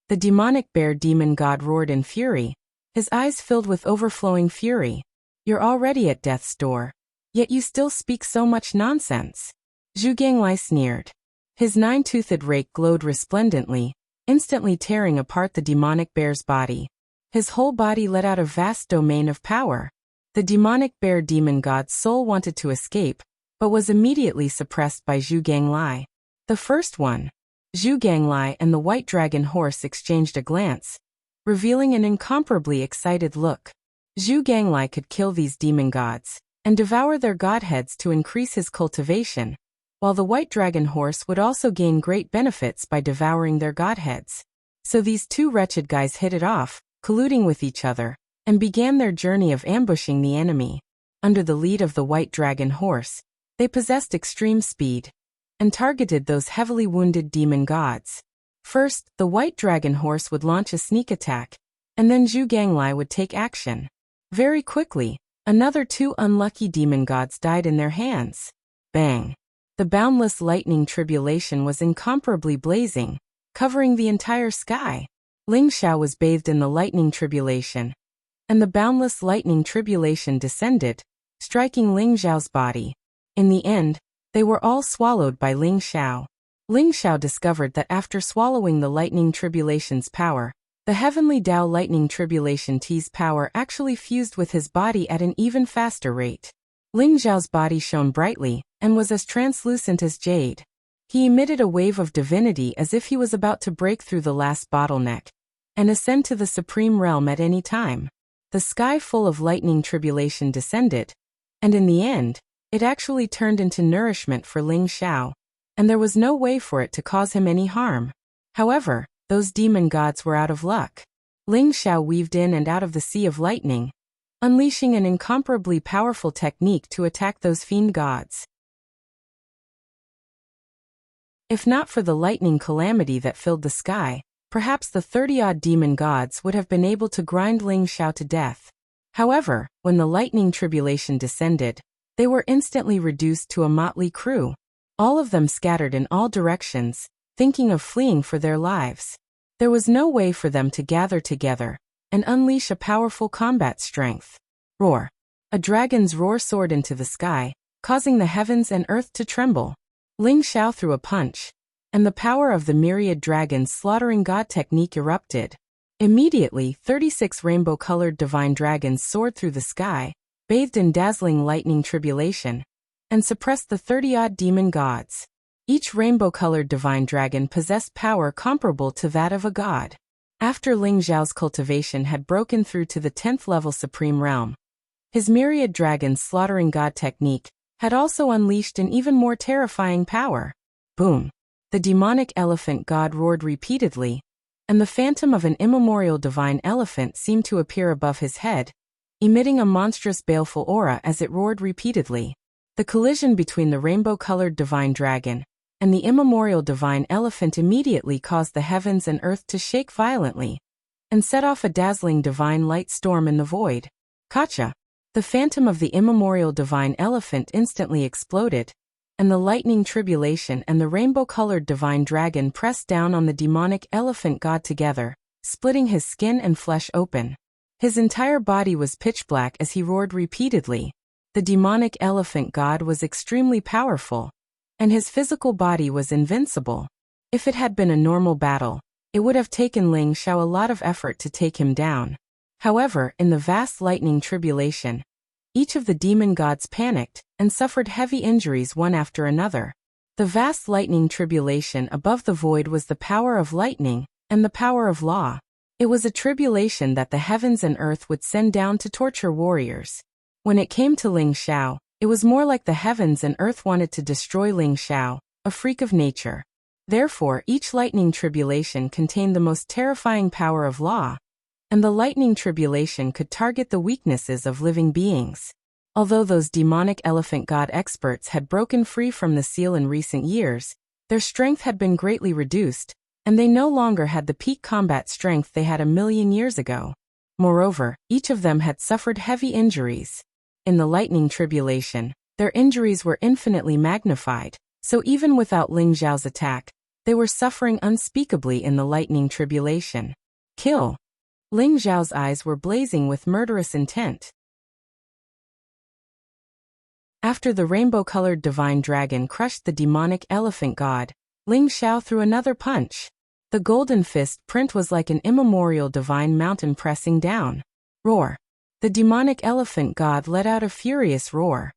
The demonic bear demon god roared in fury, his eyes filled with overflowing fury. You're already at death's door. Yet you still speak so much nonsense. Zhu Ganglai sneered. His nine-toothed rake glowed resplendently, instantly tearing apart the demonic bear's body. His whole body let out a vast domain of power. The demonic bear demon god's soul wanted to escape, but was immediately suppressed by Zhu Ganglai. The first one. Zhu Ganglai and the white dragon horse exchanged a glance, revealing an incomparably excited look. Zhu Ganglai could kill these demon gods and devour their godheads to increase his cultivation, while the white dragon horse would also gain great benefits by devouring their godheads. So these two wretched guys hit it off, colluding with each other, and began their journey of ambushing the enemy. Under the lead of the white dragon horse, they possessed extreme speed and targeted those heavily wounded demon gods. First, the white dragon horse would launch a sneak attack, and then Zhu Ganglai would take action. Very quickly, another two unlucky demon gods died in their hands. Bang! The boundless lightning tribulation was incomparably blazing, covering the entire sky. Ling Xiao was bathed in the lightning tribulation, and the boundless lightning tribulation descended, striking Ling Xiao's body. In the end, they were all swallowed by Ling Xiao. Ling Xiao discovered that after swallowing the lightning tribulation's power, the heavenly Tao lightning tribulation T's power actually fused with his body at an even faster rate. Ling Xiao's body shone brightly and was as translucent as jade. He emitted a wave of divinity as if he was about to break through the last bottleneck and ascend to the supreme realm at any time. The sky full of lightning tribulation descended, and in the end, it actually turned into nourishment for Ling Xiao, and there was no way for it to cause him any harm. However, those demon gods were out of luck. Ling Xiao weaved in and out of the sea of lightning, unleashing an incomparably powerful technique to attack those fiend gods. If not for the lightning calamity that filled the sky, perhaps the 30-odd demon gods would have been able to grind Ling Xiao to death. However, when the lightning tribulation descended, they were instantly reduced to a motley crew, all of them scattered in all directions, thinking of fleeing for their lives. There was no way for them to gather together and unleash a powerful combat strength. Roar! A dragon's roar soared into the sky, causing the heavens and earth to tremble. Ling Xiao threw a punch, and the power of the myriad dragons slaughtering god technique erupted. Immediately, 36 rainbow-colored divine dragons soared through the sky, bathed in dazzling lightning tribulation, and suppressed the 30-odd demon gods. Each rainbow-colored divine dragon possessed power comparable to that of a god. After Ling Xiao's cultivation had broken through to the 10th level supreme realm, his myriad dragons slaughtering god technique had also unleashed an even more terrifying power. Boom! The demonic elephant god roared repeatedly, and the phantom of an immemorial divine elephant seemed to appear above his head, emitting a monstrous baleful aura as it roared repeatedly. The collision between the rainbow-colored divine dragon and the immemorial divine elephant immediately caused the heavens and earth to shake violently, and set off a dazzling divine light storm in the void. Kacha! The phantom of the immemorial divine elephant instantly exploded, and the lightning tribulation and the rainbow-colored divine dragon pressed down on the demonic elephant god together, splitting his skin and flesh open. His entire body was pitch black as he roared repeatedly. The demonic elephant god was extremely powerful, and his physical body was invincible. If it had been a normal battle, it would have taken Ling Xiao a lot of effort to take him down. However, in the vast lightning tribulation, each of the demon gods panicked and suffered heavy injuries one after another. The vast lightning tribulation above the void was the power of lightning and the power of law. It was a tribulation that the heavens and earth would send down to torture warriors. When it came to Ling Xiao, it was more like the heavens and earth wanted to destroy Ling Xiao, a freak of nature. Therefore, each lightning tribulation contained the most terrifying power of law, and the lightning tribulation could target the weaknesses of living beings. Although those demonic elephant god experts had broken free from the seal in recent years, their strength had been greatly reduced, and they no longer had the peak combat strength they had 1,000,000 years ago. Moreover, each of them had suffered heavy injuries. In the lightning tribulation, Their injuries were infinitely magnified, so even without Ling Xiao's attack, they were suffering unspeakably in the lightning tribulation. Kill! Ling Xiao's eyes were blazing with murderous intent. After the rainbow-colored divine dragon crushed the demonic elephant god, Ling Xiao threw another punch. The golden fist print was like an immemorial divine mountain pressing down. Roar! The demonic elephant god let out a furious roar.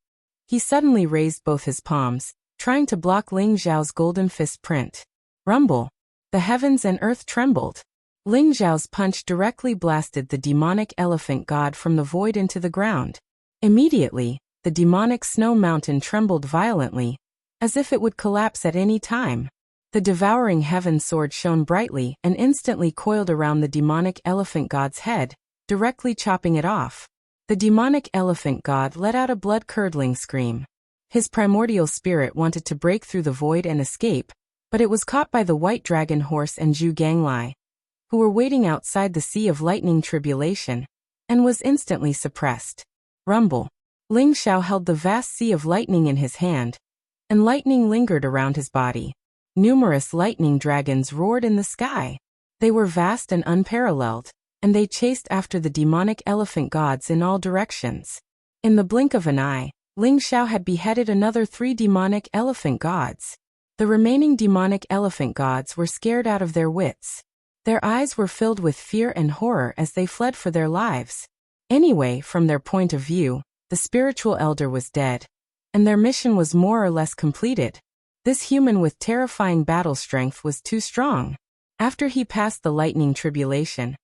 He suddenly raised both his palms, trying to block Ling Xiao's golden fist print. Rumble! The heavens and earth trembled. Ling Xiao's punch directly blasted the demonic elephant god from the void into the ground. Immediately, the demonic snow mountain trembled violently, as if it would collapse at any time. The devouring heaven sword shone brightly and instantly coiled around the demonic elephant god's head, directly chopping it off. The demonic elephant god let out a blood-curdling scream. His primordial spirit wanted to break through the void and escape, but it was caught by the white dragon horse and Zhu Ganglai, who were waiting outside the sea of lightning tribulation, and was instantly suppressed. Rumble! Ling Xiao held the vast sea of lightning in his hand, and lightning lingered around his body. Numerous lightning dragons roared in the sky. They were vast and unparalleled, and they chased after the demonic elephant gods in all directions. In the blink of an eye, Ling Xiao had beheaded another 3 demonic elephant gods. The remaining demonic elephant gods were scared out of their wits. Their eyes were filled with fear and horror as they fled for their lives. Anyway, from their point of view, the spiritual elder was dead, and their mission was more or less completed. This human with terrifying battle strength was too strong. After he passed the lightning tribulation,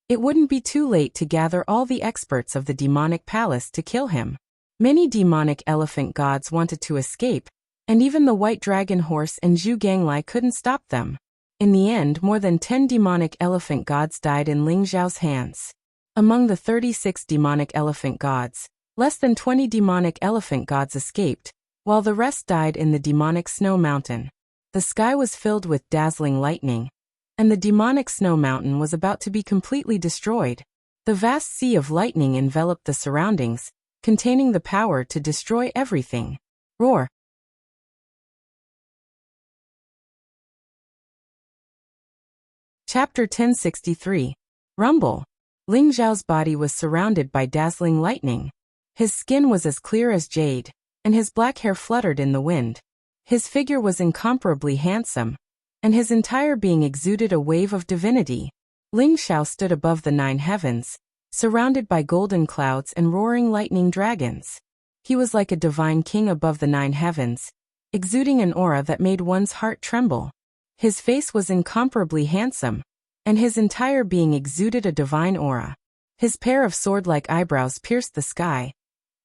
it wouldn't be too late to gather all the experts of the demonic palace to kill him. Many demonic elephant gods wanted to escape, and even the white dragon horse and Zhu Ganglai couldn't stop them. In the end, more than 10 demonic elephant gods died in Ling Xiao's hands. Among the 36 demonic elephant gods, less than 20 demonic elephant gods escaped, while the rest died in the demonic snow mountain. The sky was filled with dazzling lightning, and the demonic snow mountain was about to be completely destroyed. The vast sea of lightning enveloped the surroundings, containing the power to destroy everything. Roar! Chapter 1063. Rumble! Ling Xiao's body was surrounded by dazzling lightning. His skin was as clear as jade, and his black hair fluttered in the wind. His figure was incomparably handsome, and his entire being exuded a wave of divinity. Ling Xiao stood above the 9 heavens, surrounded by golden clouds and roaring lightning dragons. He was like a divine king above the 9 heavens, exuding an aura that made one's heart tremble. His face was incomparably handsome, and his entire being exuded a divine aura. His pair of sword-like eyebrows pierced the sky,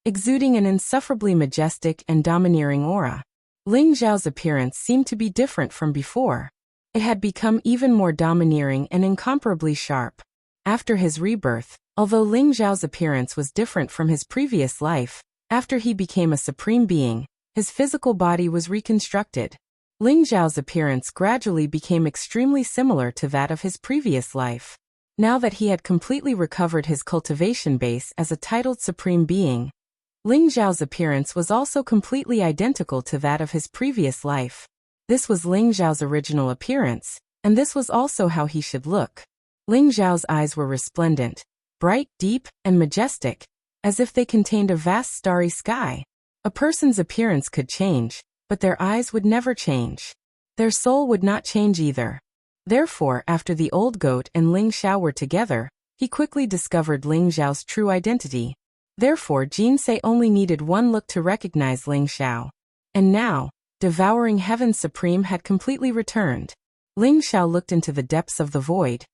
exuding an insufferably majestic and domineering aura. Ling Xiao's appearance seemed to be different from before. It had become even more domineering and incomparably sharp. After his rebirth, although Ling Xiao's appearance was different from his previous life, after he became a supreme being, his physical body was reconstructed. Ling Xiao's appearance gradually became extremely similar to that of his previous life. Now that he had completely recovered his cultivation base as a titled supreme being, Ling Xiao's appearance was also completely identical to that of his previous life. This was Ling Xiao's original appearance, and this was also how he should look. Ling Xiao's eyes were resplendent, bright, deep, and majestic, as if they contained a vast starry sky. A person's appearance could change, but their eyes would never change. Their soul would not change either. Therefore, after the old goat and Ling Xiao were together, he quickly discovered Ling Xiao's true identity. Therefore, Jinsei only needed one look to recognize Ling Xiao. And now, devouring heaven supreme had completely returned. Ling Xiao looked into the depths of the void,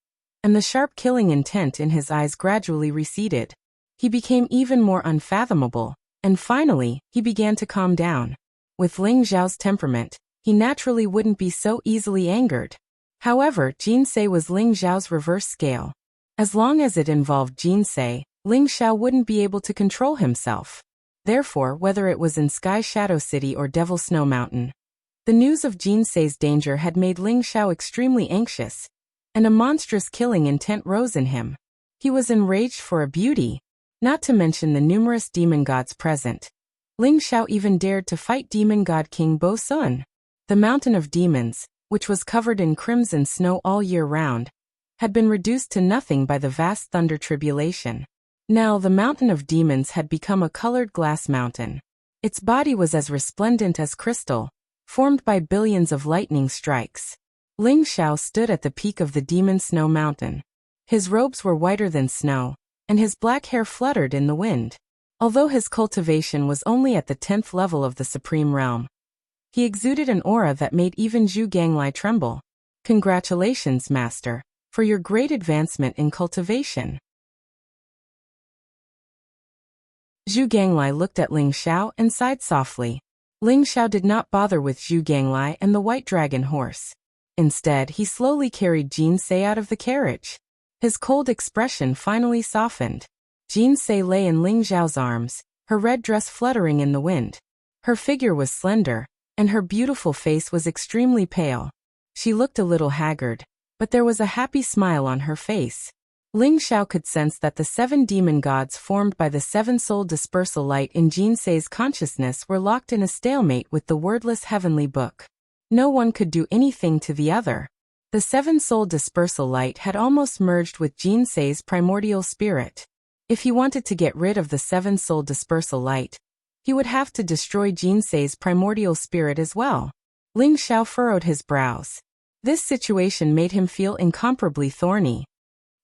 and the sharp killing intent in his eyes gradually receded. He became even more unfathomable, and finally, he began to calm down. With Ling Xiao's temperament, he naturally wouldn't be so easily angered. However, Jinsei was Ling Xiao's reverse scale. As long as it involved Jinsei, Ling Xiao wouldn't be able to control himself. Therefore, whether it was in Sky Shadow City or Devil Snow Mountain, the news of Jinsei's danger had made Ling Xiao extremely anxious, and a monstrous killing intent rose in him. He was enraged for a beauty, not to mention the numerous demon gods present. Ling Xiao even dared to fight demon god King Bo Sun. The mountain of demons, which was covered in crimson snow all year round, had been reduced to nothing by the vast thunder tribulation. Now the mountain of demons had become a colored glass mountain. Its body was as resplendent as crystal, formed by billions of lightning strikes. Ling Xiao stood at the peak of the demon snow mountain. His robes were whiter than snow, and his black hair fluttered in the wind. Although his cultivation was only at the 10th level of the supreme realm, he exuded an aura that made even Zhu Ganglai tremble. Congratulations, Master, for your great advancement in cultivation. Zhu Ganglai looked at Ling Xiao and sighed softly. Ling Xiao did not bother with Zhu Ganglai and the white dragon horse. Instead, he slowly carried Jin Sei out of the carriage. His cold expression finally softened. Jin Sei lay in Ling Xiao's arms, her red dress fluttering in the wind. Her figure was slender, and her beautiful face was extremely pale. She looked a little haggard, but there was a happy smile on her face. Ling Xiao could sense that the 7 demon gods formed by the 7-soul dispersal light in Jin Sei's consciousness were locked in a stalemate with the wordless heavenly book. No one could do anything to the other. The 7-soul dispersal light had almost merged with Jin Sei's primordial spirit. If he wanted to get rid of the 7-soul dispersal light, he would have to destroy Jin Sei's primordial spirit as well. Ling Xiao furrowed his brows. This situation made him feel incomparably thorny.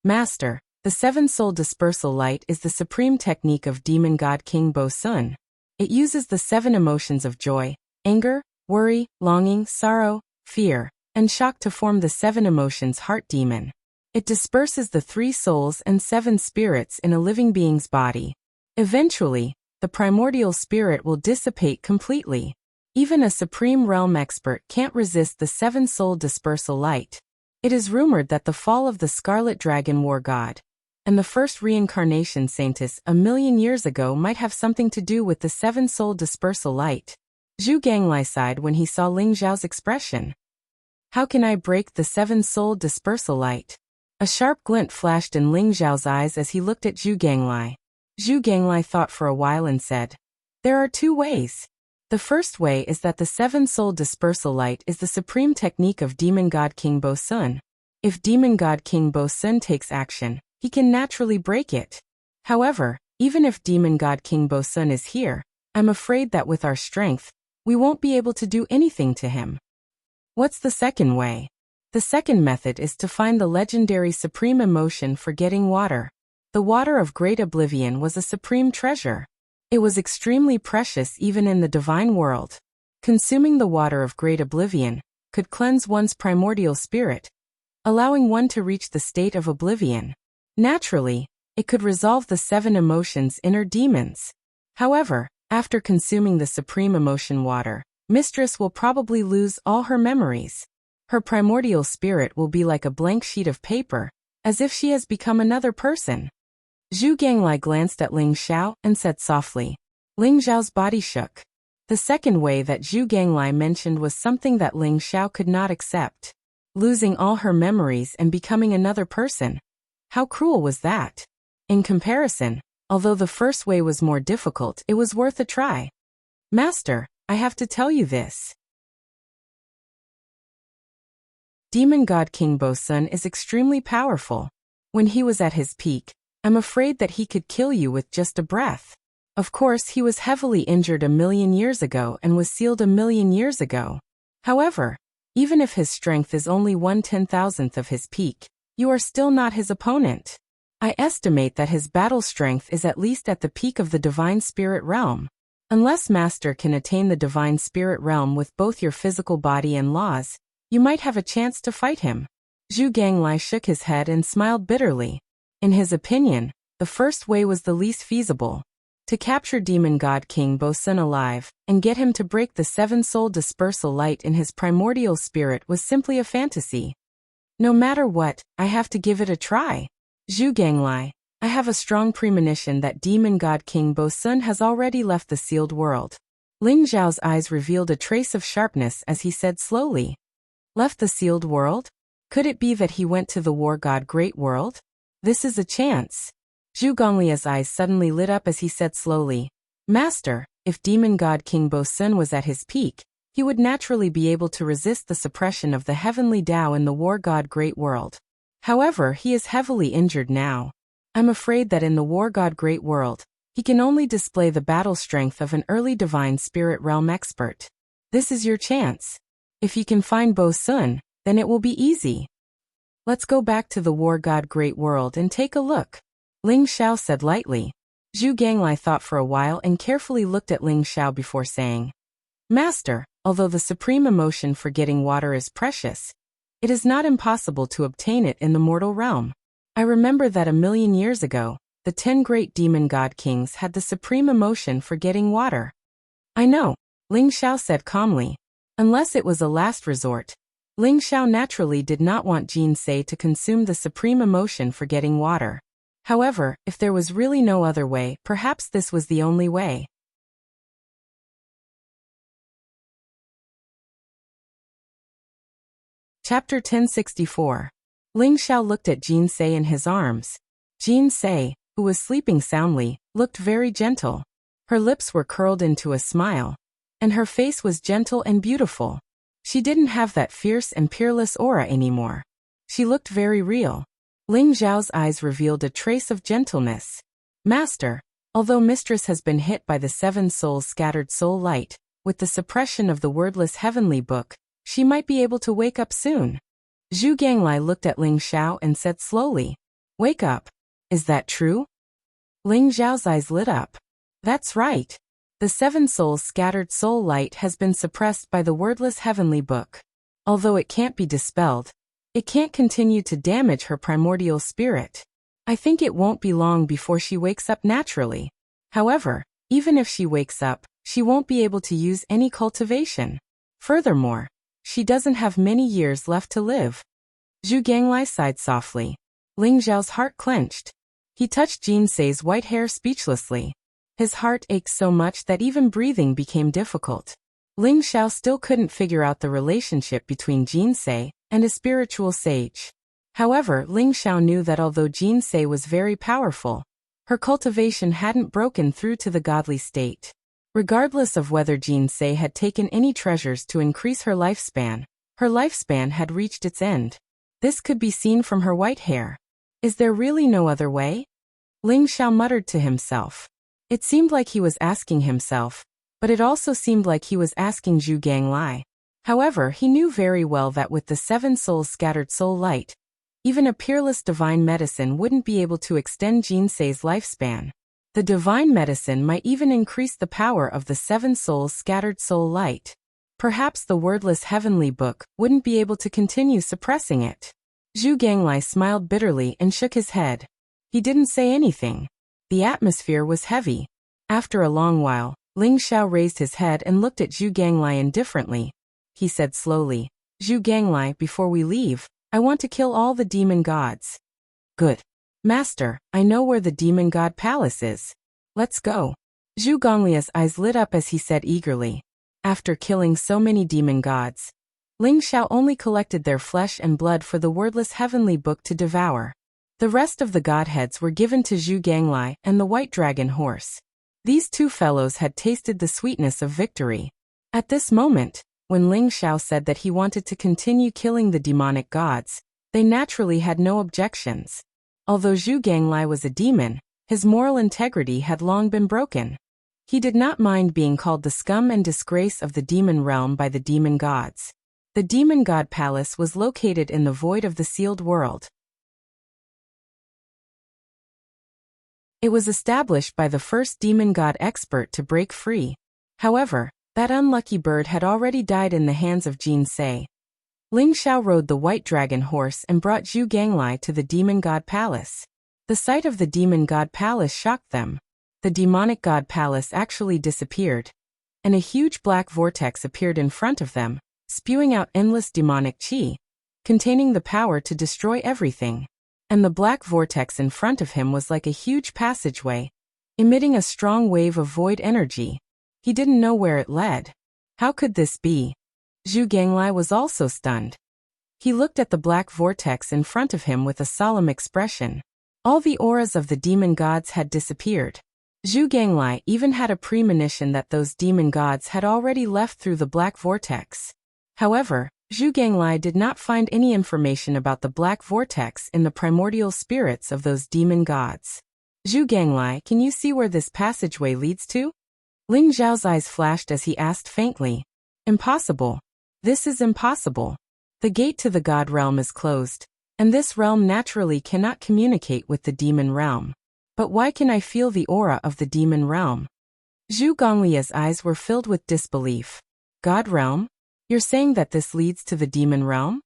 Master, the 7-soul dispersal light is the supreme technique of demon god King Bo Sun. It uses the 7 emotions of joy, anger, worry, longing, sorrow, fear, and shock to form the 7 emotions heart demon. It disperses the 3 souls and 7 spirits in a living being's body. Eventually, the primordial spirit will dissipate completely. Even a supreme realm expert can't resist the 7-soul dispersal light. It is rumored that the fall of the Scarlet Dragon War God and the first reincarnation saintess 1,000,000 years ago might have something to do with the 7-soul dispersal light. Zhu Ganglai sighed when he saw Ling Xiao's expression. How can I break the 7-soul dispersal light? A sharp glint flashed in Ling Xiao's eyes as he looked at Zhu Ganglai. Zhu Ganglai thought for a while and said, there are 2 ways. The first way is that the 7-soul dispersal light is the supreme technique of demon god King Bo Sun. If demon god King Bo Sun takes action, he can naturally break it. However, even if demon god King Bo Sun is here, I'm afraid that with our strength, we won't be able to do anything to him. What's the second way? The second method is to find the legendary supreme emotion for getting water. The water of great oblivion was a supreme treasure. It was extremely precious even in the divine world. Consuming the water of great oblivion could cleanse one's primordial spirit, allowing one to reach the state of oblivion. Naturally, it could resolve the 7 emotions' inner demons. However, after consuming the supreme emotion water, Mistress will probably lose all her memories. Her primordial spirit will be like a blank sheet of paper, as if she has become another person. Zhu Ganglai glanced at Ling Xiao and said softly. Ling Xiao's body shook. The second way that Zhu Ganglai mentioned was something that Ling Xiao could not accept. Losing all her memories and becoming another person. How cruel was that? In comparison, although the first way was more difficult, it was worth a try. Master, I have to tell you this. Demon god King Bo Sun is extremely powerful. When he was at his peak, I'm afraid that he could kill you with just a breath. Of course, he was heavily injured 1,000,000 years ago and was sealed 1,000,000 years ago. However, even if his strength is only 1/10,000th of his peak, you are still not his opponent. I estimate that his battle strength is at least at the peak of the divine spirit realm. Unless Master can attain the divine spirit realm with both your physical body and laws, you might have a chance to fight him. Zhu Ganglai shook his head and smiled bitterly. In his opinion, the first way was the least feasible. To capture demon god King Bo Sun alive and get him to break the 7-soul dispersal light in his primordial spirit was simply a fantasy. No matter what, I have to give it a try. Zhu Ganglai, I have a strong premonition that demon god King Bo Sun has already left the sealed world. Ling Xiao's eyes revealed a trace of sharpness as he said slowly. Left the sealed world? Could it be that he went to the war god Great World? This is a chance. Zhu Gonglia's eyes suddenly lit up as he said slowly, Master, If demon god King Bo Sun was at his peak, he would naturally be able to resist the suppression of the heavenly Tao in the war god Great World. However, he is heavily injured now. I'm afraid that in the war god Great World, he can only display the battle strength of an early divine spirit realm expert. This is your chance. If you can find Bo Sun, then it will be easy. Let's go back to the war god Great World and take a look, Ling Xiao said lightly. Zhu Ganglai thought for a while and carefully looked at Ling Xiao before saying, Master, although the supreme emotion for getting water is precious, it is not impossible to obtain it in the mortal realm. I remember that 1,000,000 years ago, the 10 great demon god kings had the supreme emotion for getting water. I know, Ling Xiao said calmly. Unless it was a last resort, Ling Xiao naturally did not want Jin Sei to consume the supreme emotion for getting water. However, if there was really no other way, perhaps this was the only way. Chapter 1064. Ling Xiao looked at Jin Sei in his arms. Jin Sei, who was sleeping soundly, looked very gentle. Her lips were curled into a smile, and her face was gentle and beautiful. She didn't have that fierce and peerless aura anymore. She looked very real. Ling Xiao's eyes revealed a trace of gentleness. Master, although Mistress has been hit by the 7 souls scattered soul light, with the suppression of the wordless heavenly book, she might be able to wake up soon. Zhu Ganglai looked at Ling Xiao and said slowly, Wake up. Is that true? Ling Xiao's eyes lit up. That's right. The 7 souls scattered soul light has been suppressed by the wordless heavenly book. Although it can't be dispelled, it can't continue to damage her primordial spirit. I think it won't be long before she wakes up naturally. However, even if she wakes up, she won't be able to use any cultivation. Furthermore, she doesn't have many years left to live. Zhu Ganglai sighed softly. Ling Xiao's heart clenched. He touched Jin Sei's white hair speechlessly. His heart ached so much that even breathing became difficult. Ling Xiao still couldn't figure out the relationship between Jin Sei and a spiritual sage. However, Ling Xiao knew that although Jin Sei was very powerful, her cultivation hadn't broken through to the godly state. Regardless of whether Jin Sei had taken any treasures to increase her lifespan had reached its end. This could be seen from her white hair. Is there really no other way? Ling Xiao muttered to himself. It seemed like he was asking himself, but it also seemed like he was asking Zhu Ganglai. However, he knew very well that with the 7 souls scattered soul light, even a peerless divine medicine wouldn't be able to extend Jin Sei's lifespan. The divine medicine might even increase the power of the 7 souls scattered soul light. Perhaps the wordless heavenly book wouldn't be able to continue suppressing it. Zhu Ganglai smiled bitterly and shook his head. He didn't say anything. The atmosphere was heavy. After a long while, Ling Xiao raised his head and looked at Zhu Ganglai indifferently. He said slowly, Zhu Ganglai, before we leave, I want to kill all the demon gods. Good. Master, I know where the demon god palace is. Let's go. Zhu Ganglia's eyes lit up as he said eagerly. After killing so many demon gods, Ling Xiao only collected their flesh and blood for the wordless heavenly book to devour. The rest of the godheads were given to Zhu Ganglai and the white dragon horse. These 2 fellows had tasted the sweetness of victory. At this moment, when Ling Xiao said that he wanted to continue killing the demonic gods, they naturally had no objections. Although Zhu Ganglai was a demon, his moral integrity had long been broken. He did not mind being called the scum and disgrace of the demon realm by the demon gods. The demon god palace was located in the void of the sealed world. It was established by the first demon god expert to break free. However, that unlucky bird had already died in the hands of Jin Sei. Ling Xiao rode the white dragon horse and brought Zhu Ganglai to the demon god palace. The sight of the demon god palace shocked them. The demonic god palace actually disappeared, and a huge black vortex appeared in front of them, spewing out endless demonic qi, containing the power to destroy everything. And the black vortex in front of him was like a huge passageway, emitting a strong wave of void energy. He didn't know where it led. How could this be? Zhu Ganglai was also stunned. He looked at the black vortex in front of him with a solemn expression. All the auras of the demon gods had disappeared. Zhu Ganglai even had a premonition that those demon gods had already left through the black vortex. However, Zhu Ganglai did not find any information about the black vortex in the primordial spirits of those demon gods. Zhu Ganglai, can you see where this passageway leads to? Ling Zhao's eyes flashed as he asked faintly. Impossible. This is impossible. The gate to the god realm is closed, and this realm naturally cannot communicate with the demon realm. But why can I feel the aura of the demon realm? Zhu Gonglia's eyes were filled with disbelief. God realm? You're saying that this leads to the demon realm?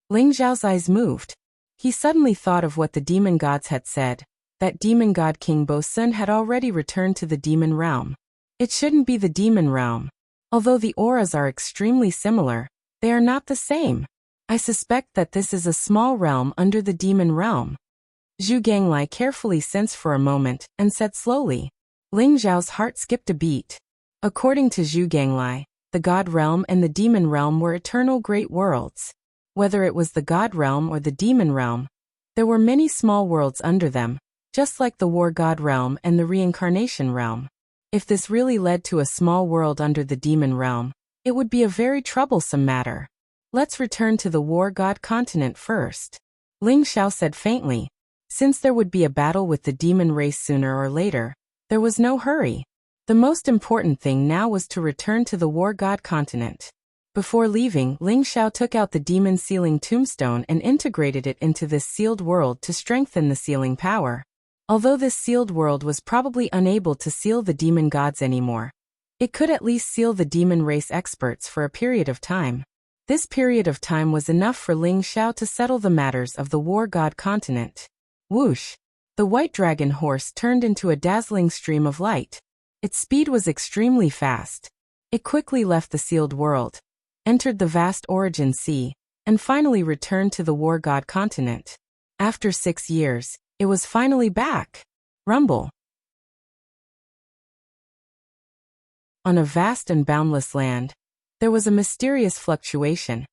Ling Zhao's eyes moved. He suddenly thought of what the demon gods had said, that demon god King Bo Sun had already returned to the demon realm. It shouldn't be the demon realm. Although the auras are extremely similar, they are not the same. I suspect that this is a small realm under the demon realm. Zhu Ganglai carefully sensed for a moment and said slowly. Ling Zhao's heart skipped a beat. According to Zhu Ganglai, the god realm and the demon realm were eternal great worlds. Whether it was the god realm or the demon realm, there were many small worlds under them, just like the war god realm and the reincarnation realm. If this really led to a small world under the demon realm, it would be a very troublesome matter. Let's return to the war god continent first. Ling Xiao said faintly. Since there would be a battle with the demon race sooner or later, there was no hurry. The most important thing now was to return to the war god continent. Before leaving, Ling Xiao took out the demon sealing tombstone and integrated it into this sealed world to strengthen the sealing power. Although this sealed world was probably unable to seal the demon gods anymore, it could at least seal the demon race experts for a period of time. This period of time was enough for Ling Xiao to settle the matters of the war god continent. Whoosh! The white dragon horse turned into a dazzling stream of light. Its speed was extremely fast. It quickly left the sealed world, entered the vast origin sea, and finally returned to the war god continent. After 6 years, it was finally back. Rumble. On a vast and boundless land, there was a mysterious fluctuation,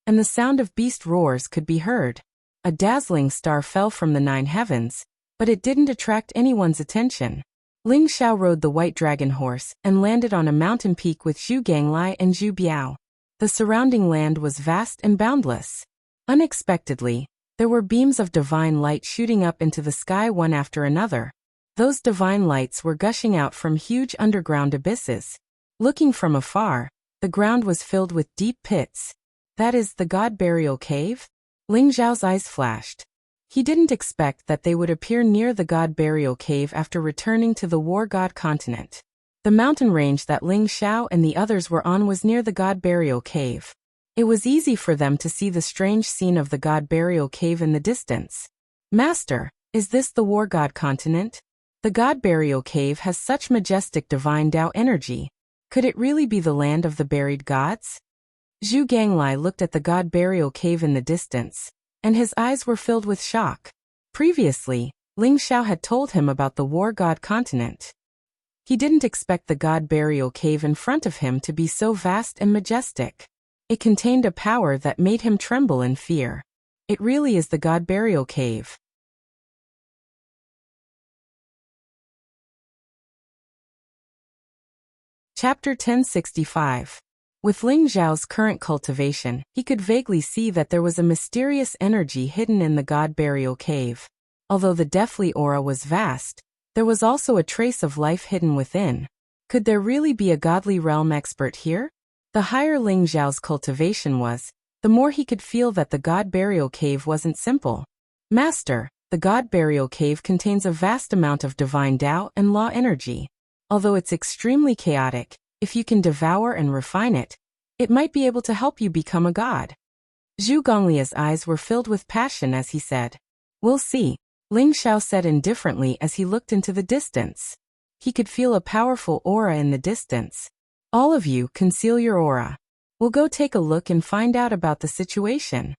and the sound of beast roars could be heard. A dazzling star fell from the 9 heavens, but it didn't attract anyone's attention. Ling Xiao rode the white dragon horse and landed on a mountain peak with Zhu Ganglai and Zhu Biao. The surrounding land was vast and boundless. Unexpectedly, there were beams of divine light shooting up into the sky one after another. Those divine lights were gushing out from huge underground abysses. Looking from afar, the ground was filled with deep pits. That is the God Burial Cave? Ling Zhao's eyes flashed. He didn't expect that they would appear near the God Burial Cave after returning to the War God continent. The mountain range that Ling Xiao and the others were on was near the God Burial Cave. It was easy for them to see the strange scene of the God Burial Cave in the distance. Master, is this the War God continent? The God Burial Cave has such majestic divine Tao energy. Could it really be the land of the buried gods? Zhu Ganglai looked at the God Burial Cave in the distance, and his eyes were filled with shock. Previously, Ling Xiao had told him about the War God continent. He didn't expect the God Burial Cave in front of him to be so vast and majestic. It contained a power that made him tremble in fear. It really is the God Burial Cave. Chapter 1065. With Ling Zhao's current cultivation, he could vaguely see that there was a mysterious energy hidden in the God Burial Cave. Although the deathly aura was vast, there was also a trace of life hidden within. Could there really be a godly realm expert here? The higher Ling Zhao's cultivation was, the more he could feel that the God Burial Cave wasn't simple. Master, the God Burial Cave contains a vast amount of divine Tao and law energy. Although it's extremely chaotic, if you can devour and refine it, it might be able to help you become a god. Zhu Gonglia's eyes were filled with passion as he said. We'll see, Ling Xiao said indifferently as he looked into the distance. He could feel a powerful aura in the distance. All of you, conceal your aura. We'll go take a look and find out about the situation.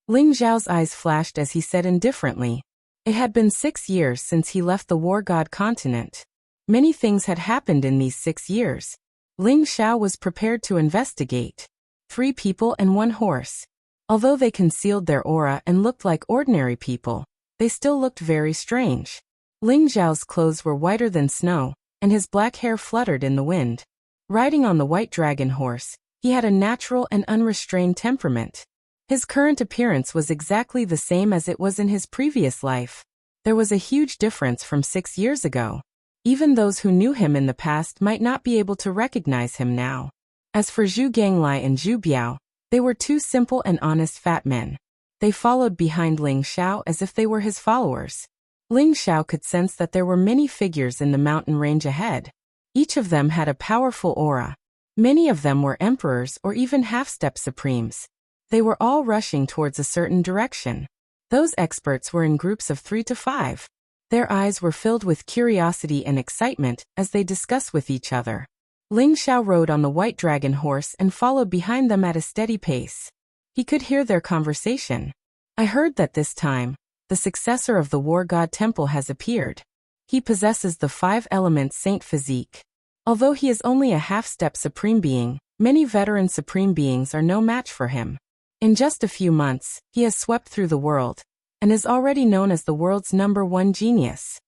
Ling Zhao's eyes flashed as he said indifferently. It had been 6 years since he left the War God continent. Many things had happened in these 6 years. Ling Xiao was prepared to investigate. 3 people and 1 horse. Although they concealed their aura and looked like ordinary people, they still looked very strange. Ling Zhao's clothes were whiter than snow, and his black hair fluttered in the wind. Riding on the white dragon horse, he had a natural and unrestrained temperament. His current appearance was exactly the same as it was in his previous life. There was a huge difference from 6 years ago. Even those who knew him in the past might not be able to recognize him now. As for Zhu Ganglai and Zhu Biao, they were two simple and honest fat men. They followed behind Ling Xiao as if they were his followers. Ling Xiao could sense that there were many figures in the mountain range ahead. Each of them had a powerful aura. Many of them were emperors or even half-step supremes. They were all rushing towards a certain direction. Those experts were in groups of 3 to 5. Their eyes were filled with curiosity and excitement as they discussed with each other. Ling Xiao rode on the white dragon horse and followed behind them at a steady pace. He could hear their conversation. I heard that this time, the successor of the war god temple has appeared. He possesses the 5 elements saint physique. Although he is only a half-step supreme being, many veteran supreme beings are no match for him. In just a few months, he has swept through the world, and is already known as the world's #1 genius.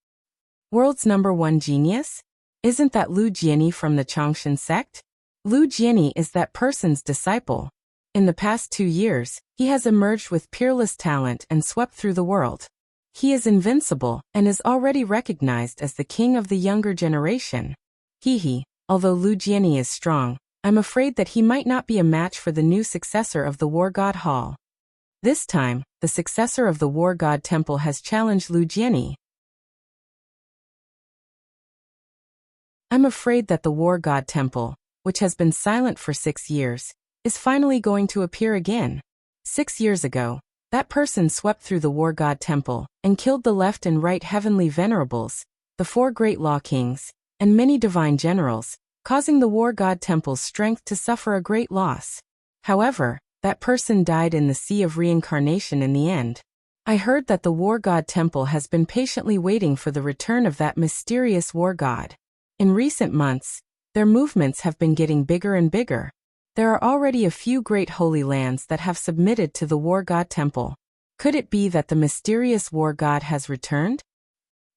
World's #1 genius? Isn't that Lu Jiani from the Changshan sect? Lu Jiani is that person's disciple. In the past 2 years, he has emerged with peerless talent and swept through the world. He is invincible and is already recognized as the king of the younger generation. Although Lu Jiani is strong, I'm afraid that he might not be a match for the new successor of the War God Hall. This time, the successor of the War God Temple has challenged Lu Jiani. I'm afraid that the War God Temple, which has been silent for 6 years, is finally going to appear again. 6 years ago, that person swept through the War God Temple and killed the left and right heavenly venerables, the 4 great law kings, and many divine generals, causing the War God Temple's strength to suffer a great loss. However, that person died in the sea of reincarnation in the end. I heard that the War God Temple has been patiently waiting for the return of that mysterious war god. In recent months, their movements have been getting bigger and bigger. There are already a few great holy lands that have submitted to the War God Temple. Could it be that the mysterious war god has returned?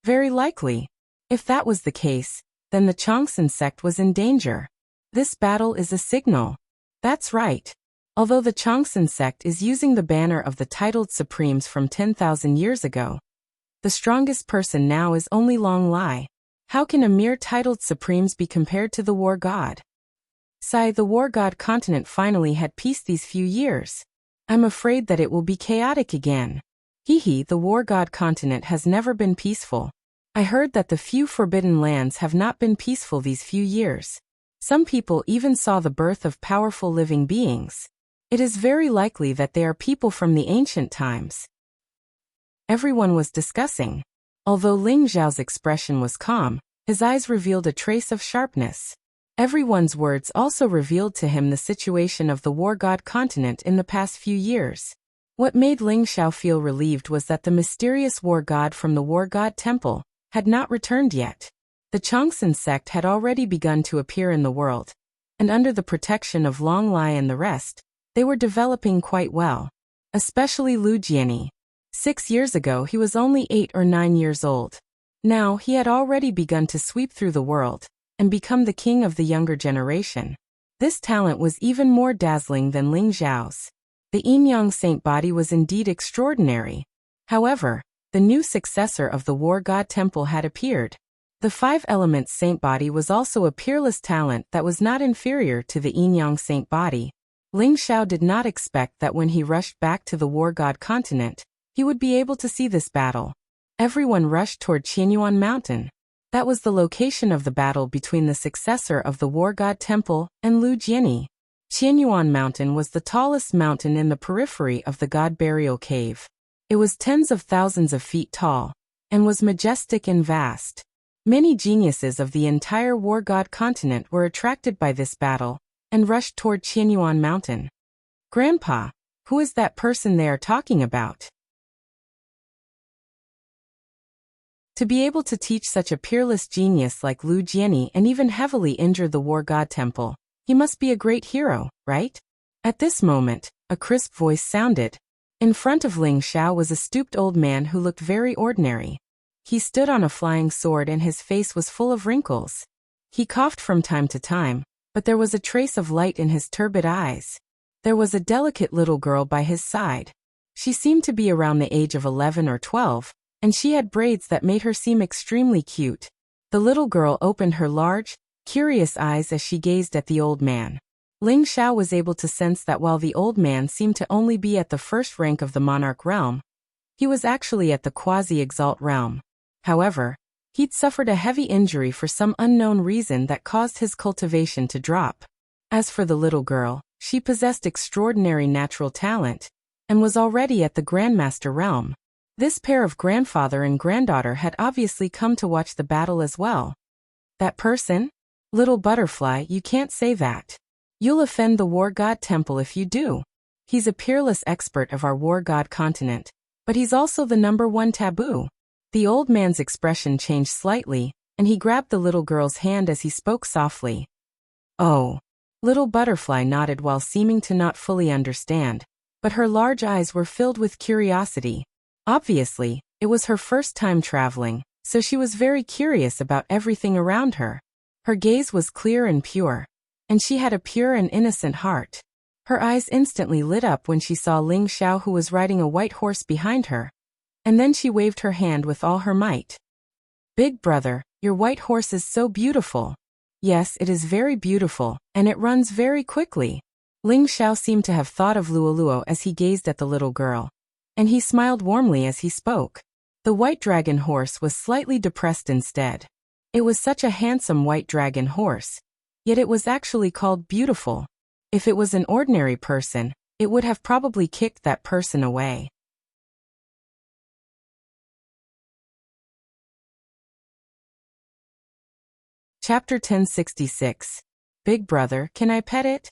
Very likely. If that was the case, then the Changshan sect was in danger. This battle is a signal. That's right. Although the Changshan sect is using the banner of the titled supremes from 10,000 years ago, the strongest person now is only Long Lai. How can a mere titled supremes be compared to the war god? The war god continent finally had peace these few years. I'm afraid that it will be chaotic again. The war god continent has never been peaceful. I heard that the few forbidden lands have not been peaceful these few years. Some people even saw the birth of powerful living beings. It is very likely that they are people from the ancient times. Everyone was discussing. Although Ling Zhao's expression was calm, his eyes revealed a trace of sharpness. Everyone's words also revealed to him the situation of the war god continent in the past few years. What made Ling Xiao feel relieved was that the mysterious war god from the War God Temple had not returned yet. The Changshan sect had already begun to appear in the world, and under the protection of Long Lai and the rest, they were developing quite well. Especially Lu Jiani. 6 years ago he was only 8 or 9 years old. Now he had already begun to sweep through the world, and become the king of the younger generation. This talent was even more dazzling than Ling Zhao's. The Yin-Yang saint body was indeed extraordinary. However, the new successor of the War God Temple had appeared. The 5 elements saint body was also a peerless talent that was not inferior to the Yin-Yang saint body. Ling Xiao did not expect that when he rushed back to the War God continent, he would be able to see this battle. Everyone rushed toward Qianyuan Mountain. That was the location of the battle between the successor of the War God Temple and Lu Jiani. Qianyuan Mountain was the tallest mountain in the periphery of the God Burial Cave. It was tens of thousands of feet tall, and was majestic and vast. Many geniuses of the entire War God continent were attracted by this battle, and rushed toward Qianyuan Mountain. Grandpa, who is that person they are talking about? To be able to teach such a peerless genius like Lu Jiani and even heavily injure the War God Temple, he must be a great hero, right? At this moment, a crisp voice sounded. In front of Ling Xiao was a stooped old man who looked very ordinary. He stood on a flying sword and his face was full of wrinkles. He coughed from time to time, but there was a trace of light in his turbid eyes. There was a delicate little girl by his side. She seemed to be around the age of 11 or 12, and she had braids that made her seem extremely cute. The little girl opened her large, curious eyes as she gazed at the old man. Ling Xiao was able to sense that while the old man seemed to only be at the first rank of the monarch realm, he was actually at the quasi-exalt realm. However, he'd suffered a heavy injury for some unknown reason that caused his cultivation to drop. As for the little girl, she possessed extraordinary natural talent, and was already at the Grandmaster realm. This pair of grandfather and granddaughter had obviously come to watch the battle as well. That person? Little butterfly, you can't say that. You'll offend the war god temple if you do. He's a peerless expert of our war god continent, but he's also the #1 taboo. The old man's expression changed slightly, and he grabbed the little girl's hand as he spoke softly. Oh. Little butterfly nodded while seeming to not fully understand, but her large eyes were filled with curiosity. Obviously, it was her first time traveling, so she was very curious about everything around her. Her gaze was clear and pure, and she had a pure and innocent heart. Her eyes instantly lit up when she saw Ling Xiao, who was riding a white horse behind her, and then she waved her hand with all her might. Big brother, your white horse is so beautiful. Yes, it is very beautiful, and it runs very quickly. Ling Xiao seemed to have thought of Luoluo as he gazed at the little girl, and he smiled warmly as he spoke. The white dragon horse was slightly depressed instead. It was such a handsome white dragon horse, yet it was actually called beautiful. If it was an ordinary person, it would have probably kicked that person away. Chapter 1066. Big brother, can I pet it?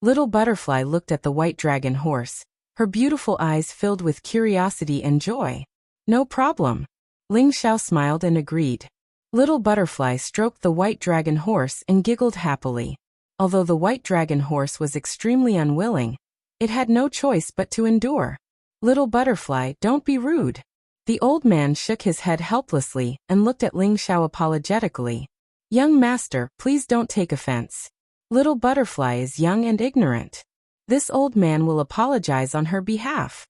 Little butterfly looked at the white dragon horse, her beautiful eyes filled with curiosity and joy. No problem. Ling Xiao smiled and agreed. Little butterfly stroked the white dragon horse and giggled happily. Although the white dragon horse was extremely unwilling, it had no choice but to endure. Little butterfly, don't be rude. The old man shook his head helplessly and looked at Ling Xiao apologetically. Young master, please don't take offense. Little butterfly is young and ignorant. This old man will apologize on her behalf.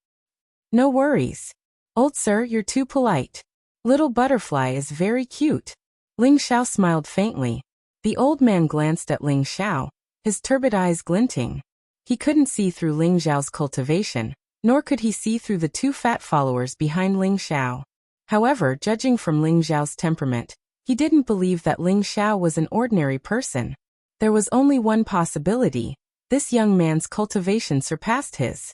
No worries. Old sir, you're too polite. Little butterfly is very cute. Ling Xiao smiled faintly. The old man glanced at Ling Xiao, his turbid eyes glinting. He couldn't see through Ling Xiao's cultivation, nor could he see through the two fat followers behind Ling Xiao. However, judging from Ling Xiao's temperament, he didn't believe that Ling Xiao was an ordinary person. There was only one possibility. This young man's cultivation surpassed his.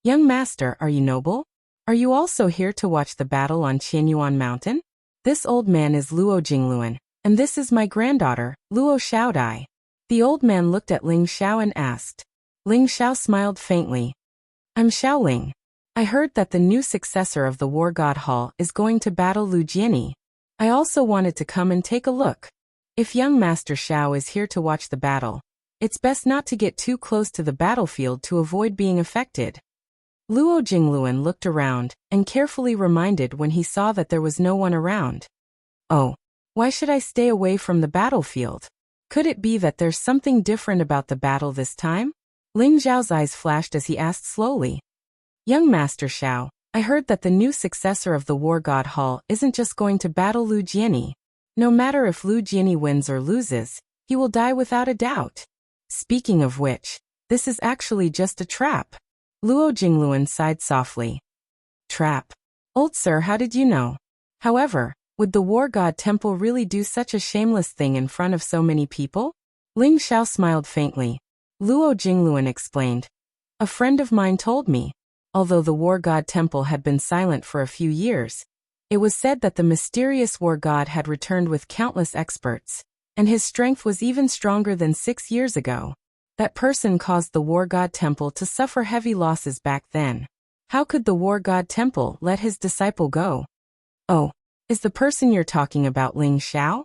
Young master, are you noble? Are you also here to watch the battle on Qianyuan Mountain? This old man is Luo Jingluan, and this is my granddaughter, Luo Xiaodai. The old man looked at Ling Xiao and asked. Ling Xiao smiled faintly. I'm Xiaoling. I heard that the new successor of the War God Hall is going to battle Lu Jiani. I also wanted to come and take a look. If young Master Xiao is here to watch the battle, it's best not to get too close to the battlefield to avoid being affected. Luo Jingluan looked around, and carefully reminded when he saw that there was no one around. Oh, why should I stay away from the battlefield? Could it be that there's something different about the battle this time? Ling Xiao's eyes flashed as he asked slowly. Young Master Xiao, I heard that the new successor of the War God Hall isn't just going to battle Lu Jiani. No matter if Lu Jiani wins or loses, he will die without a doubt. Speaking of which, this is actually just a trap. Luo Jingluan sighed softly. Trap. Old sir, how did you know? However, would the War God Temple really do such a shameless thing in front of so many people? Ling Xiao smiled faintly. Luo Jingluan explained. A friend of mine told me. Although the War God Temple had been silent for a few years, it was said that the mysterious War God had returned with countless experts, and his strength was even stronger than 6 years ago. That person caused the War God Temple to suffer heavy losses back then. How could the War God Temple let his disciple go? Oh, is the person you're talking about Ling Xiao?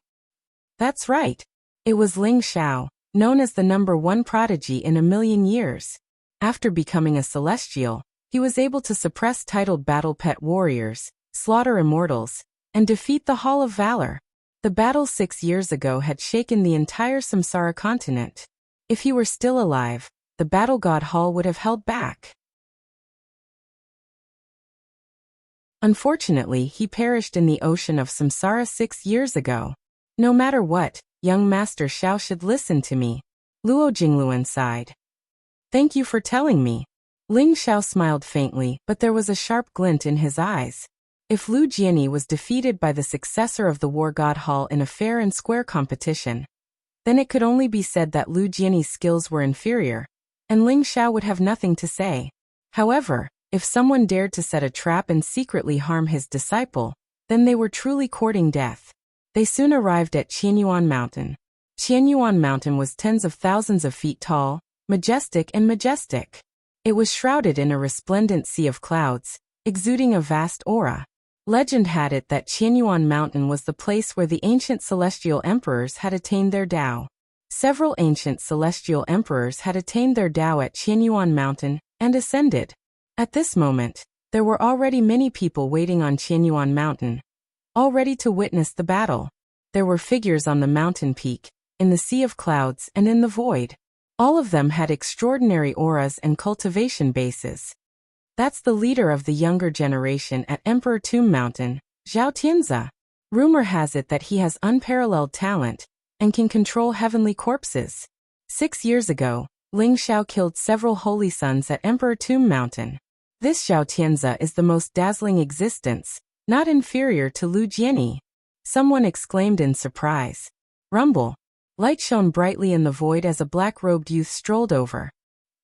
That's right. It was Ling Xiao, known as the #1 prodigy in a million years. After becoming a celestial, he was able to suppress titled battle pet warriors, slaughter immortals, and defeat the Hall of Valor. The battle 6 years ago had shaken the entire Samsara continent. If he were still alive, the battle god Hall would have held back. Unfortunately, he perished in the ocean of Samsara 6 years ago. No matter what, young Master Xiao should listen to me. Luo Jingluan sighed. Thank you for telling me. Ling Xiao smiled faintly, but there was a sharp glint in his eyes. If Lu Jiani was defeated by the successor of the war god Hall in a fair and square competition, then it could only be said that Lu Jiani's skills were inferior, and Ling Xiao would have nothing to say. However, if someone dared to set a trap and secretly harm his disciple, then they were truly courting death. They soon arrived at Qianyuan Mountain. Qianyuan Mountain was tens of thousands of feet tall, majestic. It was shrouded in a resplendent sea of clouds, exuding a vast aura. Legend had it that Qianyuan Mountain was the place where the ancient celestial emperors had attained their Tao. Several ancient celestial emperors had attained their Tao at Qianyuan Mountain and ascended. At this moment, there were already many people waiting on Qianyuan Mountain, all ready to witness the battle. There were figures on the mountain peak, in the sea of clouds, and in the void. All of them had extraordinary auras and cultivation bases. That's the leader of the younger generation at Emperor Tomb Mountain, Zhao Tianzi. Rumor has it that he has unparalleled talent and can control heavenly corpses. 6 years ago, Ling Xiao killed several holy sons at Emperor Tomb Mountain. This Zhao Tianzi is the most dazzling existence, not inferior to Lu Jiani. Someone exclaimed in surprise. Rumble. Light shone brightly in the void as a black-robed youth strolled over.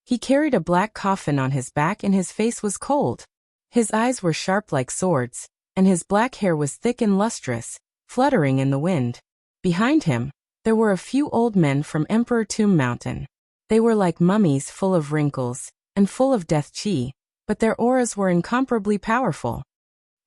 He carried a black coffin on his back and his face was cold. His eyes were sharp like swords, and his black hair was thick and lustrous, fluttering in the wind. Behind him, there were a few old men from Emperor Tomb Mountain. They were like mummies full of wrinkles and full of death qi, but their auras were incomparably powerful.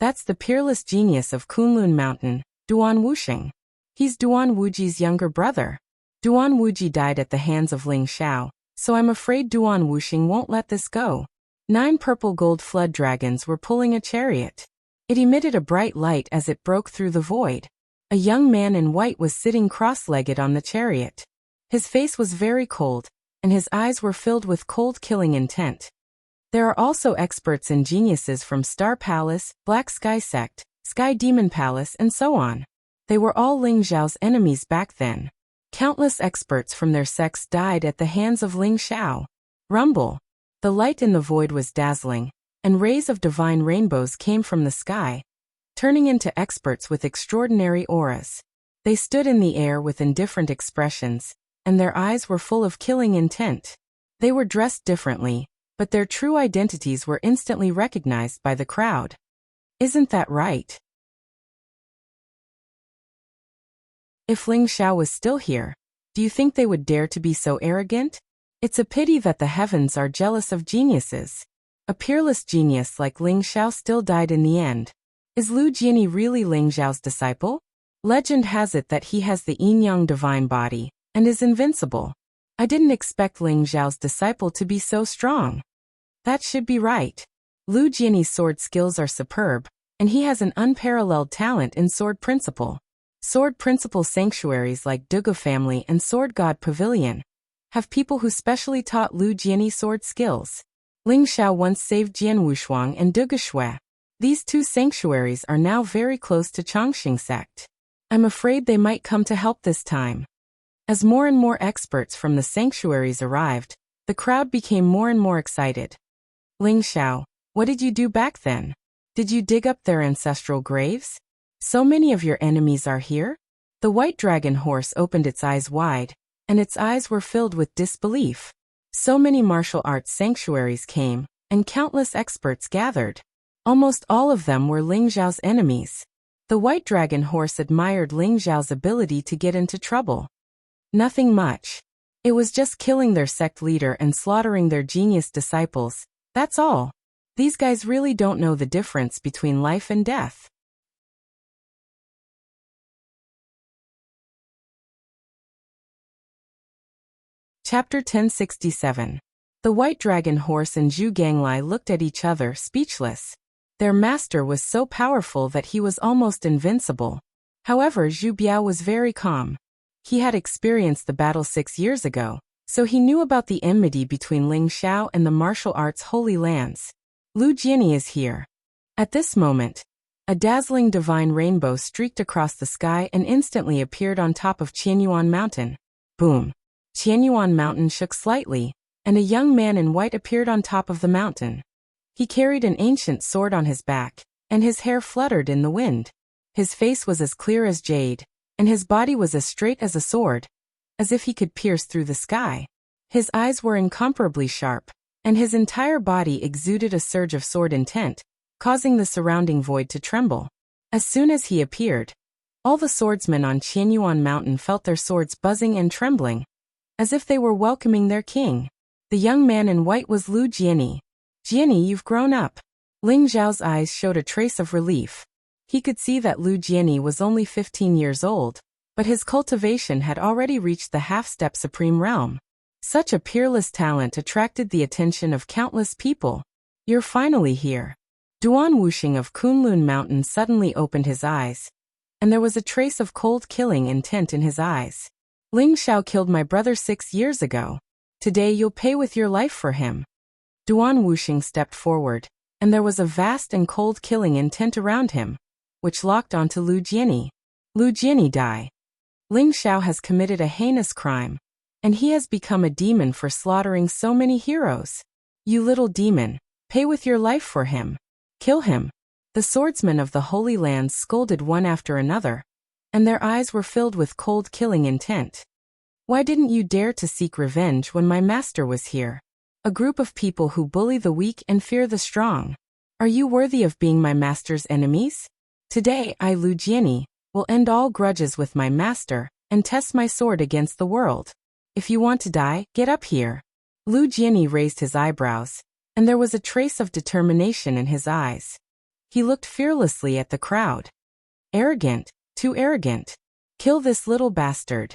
That's the peerless genius of Kunlun Mountain, Duan Wuxing. He's Duan Wuji's younger brother. Duan Wuji died at the hands of Ling Xiao, so I'm afraid Duan Wuxing won't let this go. 9 purple gold flood dragons were pulling a chariot. It emitted a bright light as it broke through the void. A young man in white was sitting cross-legged on the chariot. His face was very cold, and his eyes were filled with cold killing intent. There are also experts and geniuses from Star Palace, Black Sky Sect, Sky Demon Palace, and so on. They were all Ling Xiao's enemies back then. Countless experts from their sects died at the hands of Ling Xiao. Rumble. The light in the void was dazzling, and rays of divine rainbows came from the sky, turning into experts with extraordinary auras. They stood in the air with indifferent expressions, and their eyes were full of killing intent. They were dressed differently, but their true identities were instantly recognized by the crowd. Isn't that right? If Ling Xiao was still here, do you think they would dare to be so arrogant? It's a pity that the heavens are jealous of geniuses. A peerless genius like Ling Xiao still died in the end. Is Lu Jiani really Ling Xiao's disciple? Legend has it that he has the yin-yang divine body and is invincible. I didn't expect Ling Xiao's disciple to be so strong. That should be right. Lu Jiani's sword skills are superb, and he has an unparalleled talent in sword principle. Sword principle sanctuaries like Dugu Family and Sword God Pavilion have people who specially taught Lu Jiani sword skills. Ling Xiao once saved Jian Wushuang and Dugu Shui. These 2 sanctuaries are now very close to Chongqing sect. I'm afraid they might come to help this time. As more and more experts from the sanctuaries arrived, the crowd became more and more excited. Ling Xiao, what did you do back then? Did you dig up their ancestral graves? So many of your enemies are here? The white dragon horse opened its eyes wide, and its eyes were filled with disbelief. So many martial arts sanctuaries came, and countless experts gathered. Almost all of them were Ling Xiao's enemies. The white dragon horse admired Ling Xiao's ability to get into trouble. Nothing much. It was just killing their sect leader and slaughtering their genius disciples, that's all. These guys really don't know the difference between life and death. Chapter 1067. The white dragon horse and Zhu Ganglai looked at each other, speechless. Their master was so powerful that he was almost invincible. However, Zhu Biao was very calm. He had experienced the battle 6 years ago, so he knew about the enmity between Ling Xiao and the martial arts Holy Lands. Lu Jiani is here. At this moment, a dazzling divine rainbow streaked across the sky and instantly appeared on top of Qianyuan Mountain. Boom! Qianyuan Mountain shook slightly, and a young man in white appeared on top of the mountain. He carried an ancient sword on his back, and his hair fluttered in the wind. His face was as clear as jade, and his body was as straight as a sword, as if he could pierce through the sky. His eyes were incomparably sharp, and his entire body exuded a surge of sword intent, causing the surrounding void to tremble. As soon as he appeared, all the swordsmen on Qianyuan Mountain felt their swords buzzing and trembling, as if they were welcoming their king. The young man in white was Lu Jiani. Jiani, you've grown up. Ling Zhao's eyes showed a trace of relief. He could see that Lu Jiani was only 15 years old, but his cultivation had already reached the half-step supreme realm. Such a peerless talent attracted the attention of countless people. You're finally here. Duan Wuxing of Kunlun Mountain suddenly opened his eyes, and there was a trace of cold killing intent in his eyes. Ling Xiao killed my brother 6 years ago. Today you'll pay with your life for him. Duan Wuxing stepped forward, and there was a vast and cold killing intent around him, which locked onto Lu Jiani. Lu Jiani, die. Ling Xiao has committed a heinous crime, and he has become a demon for slaughtering so many heroes. You little demon, pay with your life for him. Kill him. The swordsmen of the Holy Lands scolded one after another, and their eyes were filled with cold killing intent. Why didn't you dare to seek revenge when my master was here? A group of people who bully the weak and fear the strong. Are you worthy of being my master's enemies? Today I, Lu Jiani, will end all grudges with my master, and test my sword against the world. If you want to die, get up here. Lu Jiani raised his eyebrows, and there was a trace of determination in his eyes. He looked fearlessly at the crowd. Arrogant, too arrogant. Kill this little bastard.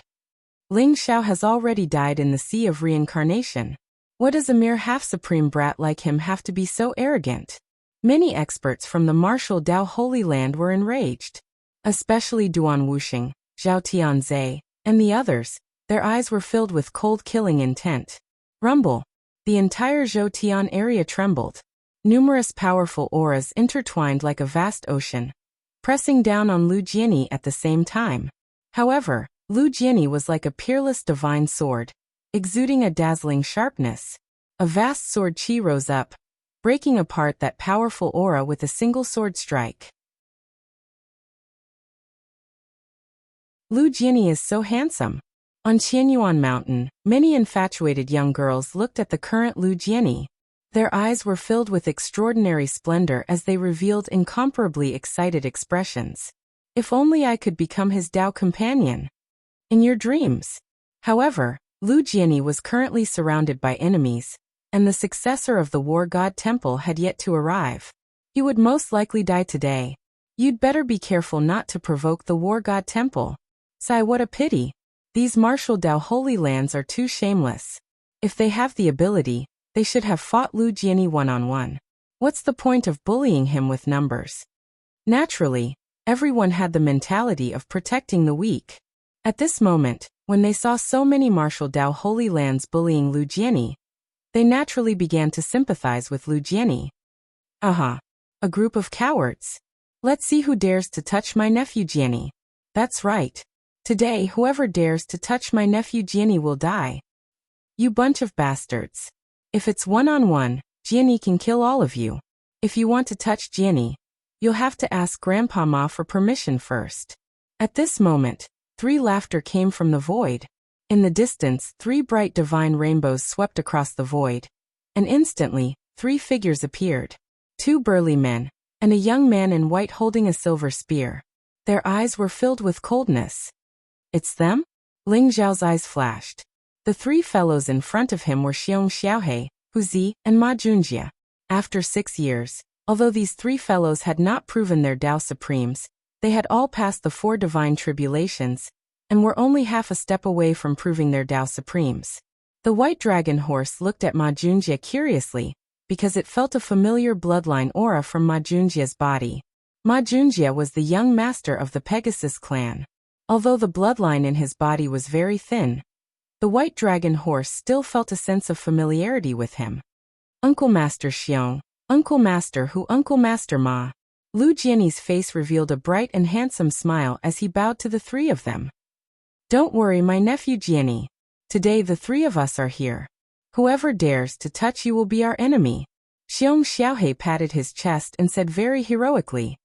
Ling Xiao has already died in the sea of reincarnation. What does a mere half-supreme brat like him have to be so arrogant? Many experts from the martial Dao Holy Land were enraged. Especially Duan Wuxing, Zhao Tianzhe, and the others. Their eyes were filled with cold killing intent. Rumble. The entire Zhou area trembled. Numerous powerful auras intertwined like a vast ocean, pressing down on Lu Jiani at the same time. However, Lu Jiani was like a peerless divine sword, exuding a dazzling sharpness. A vast sword chi rose up, breaking apart that powerful aura with a single sword strike. Lu Jiani is so handsome. On Qianyuan Mountain, many infatuated young girls looked at the current Lu Jiani. Their eyes were filled with extraordinary splendor as they revealed incomparably excited expressions. If only I could become his Dao companion. In your dreams. However, Lu Jiani was currently surrounded by enemies, and the successor of the War God Temple had yet to arrive. He would most likely die today. You'd better be careful not to provoke the War God Temple. Sigh, what a pity. These martial Dao Holy Lands are too shameless. If they have the ability, they should have fought Lu Jiani one-on-one. What's the point of bullying him with numbers? Naturally, everyone had the mentality of protecting the weak. At this moment, when they saw so many martial Dao Holy Lands bullying Lu Jiani, they naturally began to sympathize with Lu Jiani. Aha! A group of cowards. Let's see who dares to touch my nephew Jiani. That's right. Today, whoever dares to touch my nephew Jiani will die. You bunch of bastards. If it's one-on-one, Jiani can kill all of you. If you want to touch Jiani, you'll have to ask Grandpa Ma for permission first. At this moment, 3 laughter came from the void. In the distance, 3 bright divine rainbows swept across the void, and instantly, 3 figures appeared. 2 burly men, and a young man in white holding a silver spear. Their eyes were filled with coldness. It's them? Ling Zhao's eyes flashed. The 3 fellows in front of him were Xiong Xiaohe, Hu Zi, and Ma Junjie. After 6 years, although these 3 fellows had not proven their Dao Supremes, they had all passed the 4 divine tribulations, and were only half a step away from proving their Dao Supremes. The white dragon horse looked at Ma Junjie curiously, because it felt a familiar bloodline aura from Ma Junjia's body. Ma Junjia was the young master of the Pegasus clan. Although the bloodline in his body was very thin, the white dragon horse still felt a sense of familiarity with him. Uncle Master Xiong, Uncle Master Hu, Uncle Master Ma. Lu Jianyi's face revealed a bright and handsome smile as he bowed to the three of them. Don't worry, my nephew Jianyi. Today the three of us are here. Whoever dares to touch you will be our enemy. Xiong Xiaohe patted his chest and said very heroically.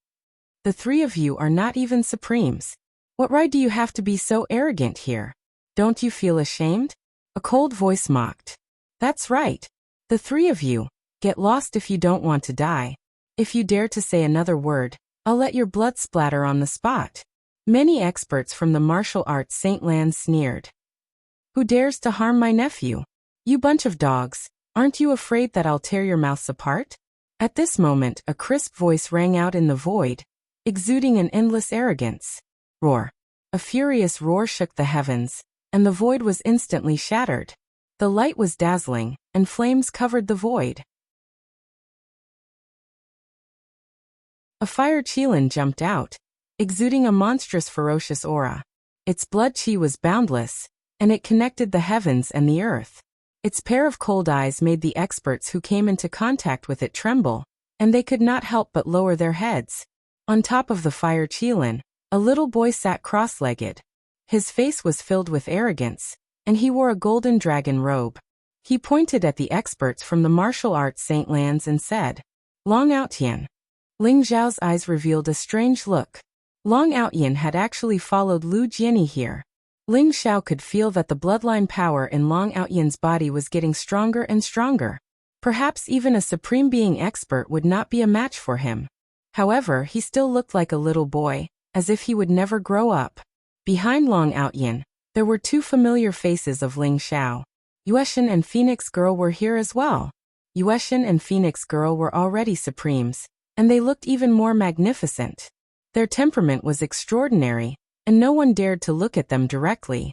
The three of you are not even supremes. What right do you have to be so arrogant here? Don't you feel ashamed? A cold voice mocked. That's right. The three of you, get lost if you don't want to die. If you dare to say another word, I'll let your blood splatter on the spot. Many experts from the martial arts Saint Lan sneered. Who dares to harm my nephew? You bunch of dogs, aren't you afraid that I'll tear your mouths apart? At this moment, a crisp voice rang out in the void, exuding an endless arrogance. Roar. A furious roar shook the heavens, and the void was instantly shattered. The light was dazzling, and flames covered the void. A fire qilin jumped out, exuding a monstrous ferocious aura. Its blood qi was boundless, and it connected the heavens and the earth. Its pair of cold eyes made the experts who came into contact with it tremble, and they could not help but lower their heads. On top of the fire qilin, a little boy sat cross-legged. His face was filled with arrogance, and he wore a golden dragon robe. He pointed at the experts from the martial arts Saint Lands and said, Long Outyan. Ling Zhao's eyes revealed a strange look. Long Outyan had actually followed Lu Jianyi here. Ling Xiao could feel that the bloodline power in Long Outyan's body was getting stronger and stronger. Perhaps even a supreme being expert would not be a match for him. However, he still looked like a little boy, as if he would never grow up. Behind Long Outyan, there were two familiar faces of Ling Xiao. Yueshan and Phoenix Girl were here as well. Yueshan and Phoenix Girl were already supremes, and they looked even more magnificent. Their temperament was extraordinary, and no one dared to look at them directly.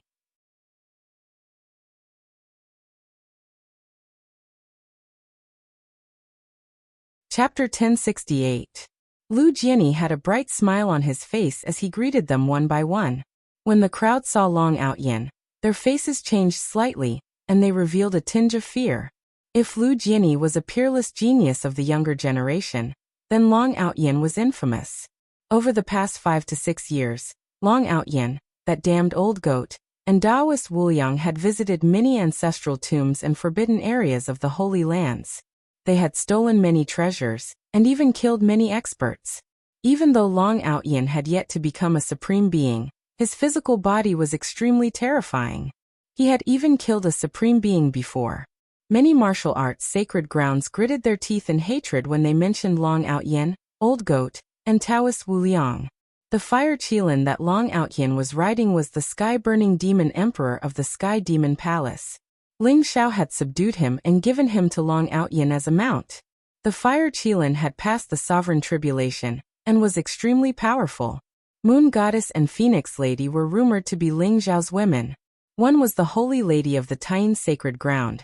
Chapter 1068. Lu Jianyi had a bright smile on his face as he greeted them one by one. When the crowd saw Long Outyan, their faces changed slightly, and they revealed a tinge of fear. If Lu Jianyi was a peerless genius of the younger generation, then Long Outyan was infamous. Over the past 5 to 6 years, Long Outyan, that damned old goat, and Taoist Wuliang had visited many ancestral tombs and forbidden areas of the Holy Lands. They had stolen many treasures, and even killed many experts. Even though Long Outyan had yet to become a supreme being, his physical body was extremely terrifying. He had even killed a supreme being before. Many martial arts sacred grounds gritted their teeth in hatred when they mentioned Long Outyan, Old Goat, and Taoist Wuliang. The fire qilin that Long Outyan was riding was the sky-burning demon emperor of the Sky Demon Palace. Ling Xiao had subdued him and given him to Long Outyan as a mount. The fire qilin had passed the sovereign tribulation, and was extremely powerful. Moon Goddess and Phoenix Lady were rumored to be Ling Zhao's women. One was the Holy Lady of the Taiyuan Sacred Ground,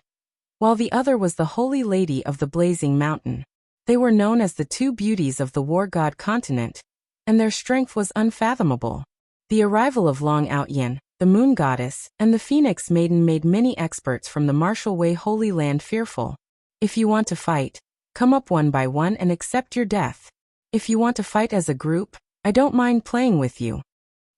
while the other was the Holy Lady of the Blazing Mountain. They were known as the two beauties of the War God continent, and their strength was unfathomable. The arrival of Long Outyan, the Moon Goddess, and the Phoenix Maiden made many experts from the Martial Way Holy Land fearful. If you want to fight, come up one by one and accept your death. If you want to fight as a group, I don't mind playing with you.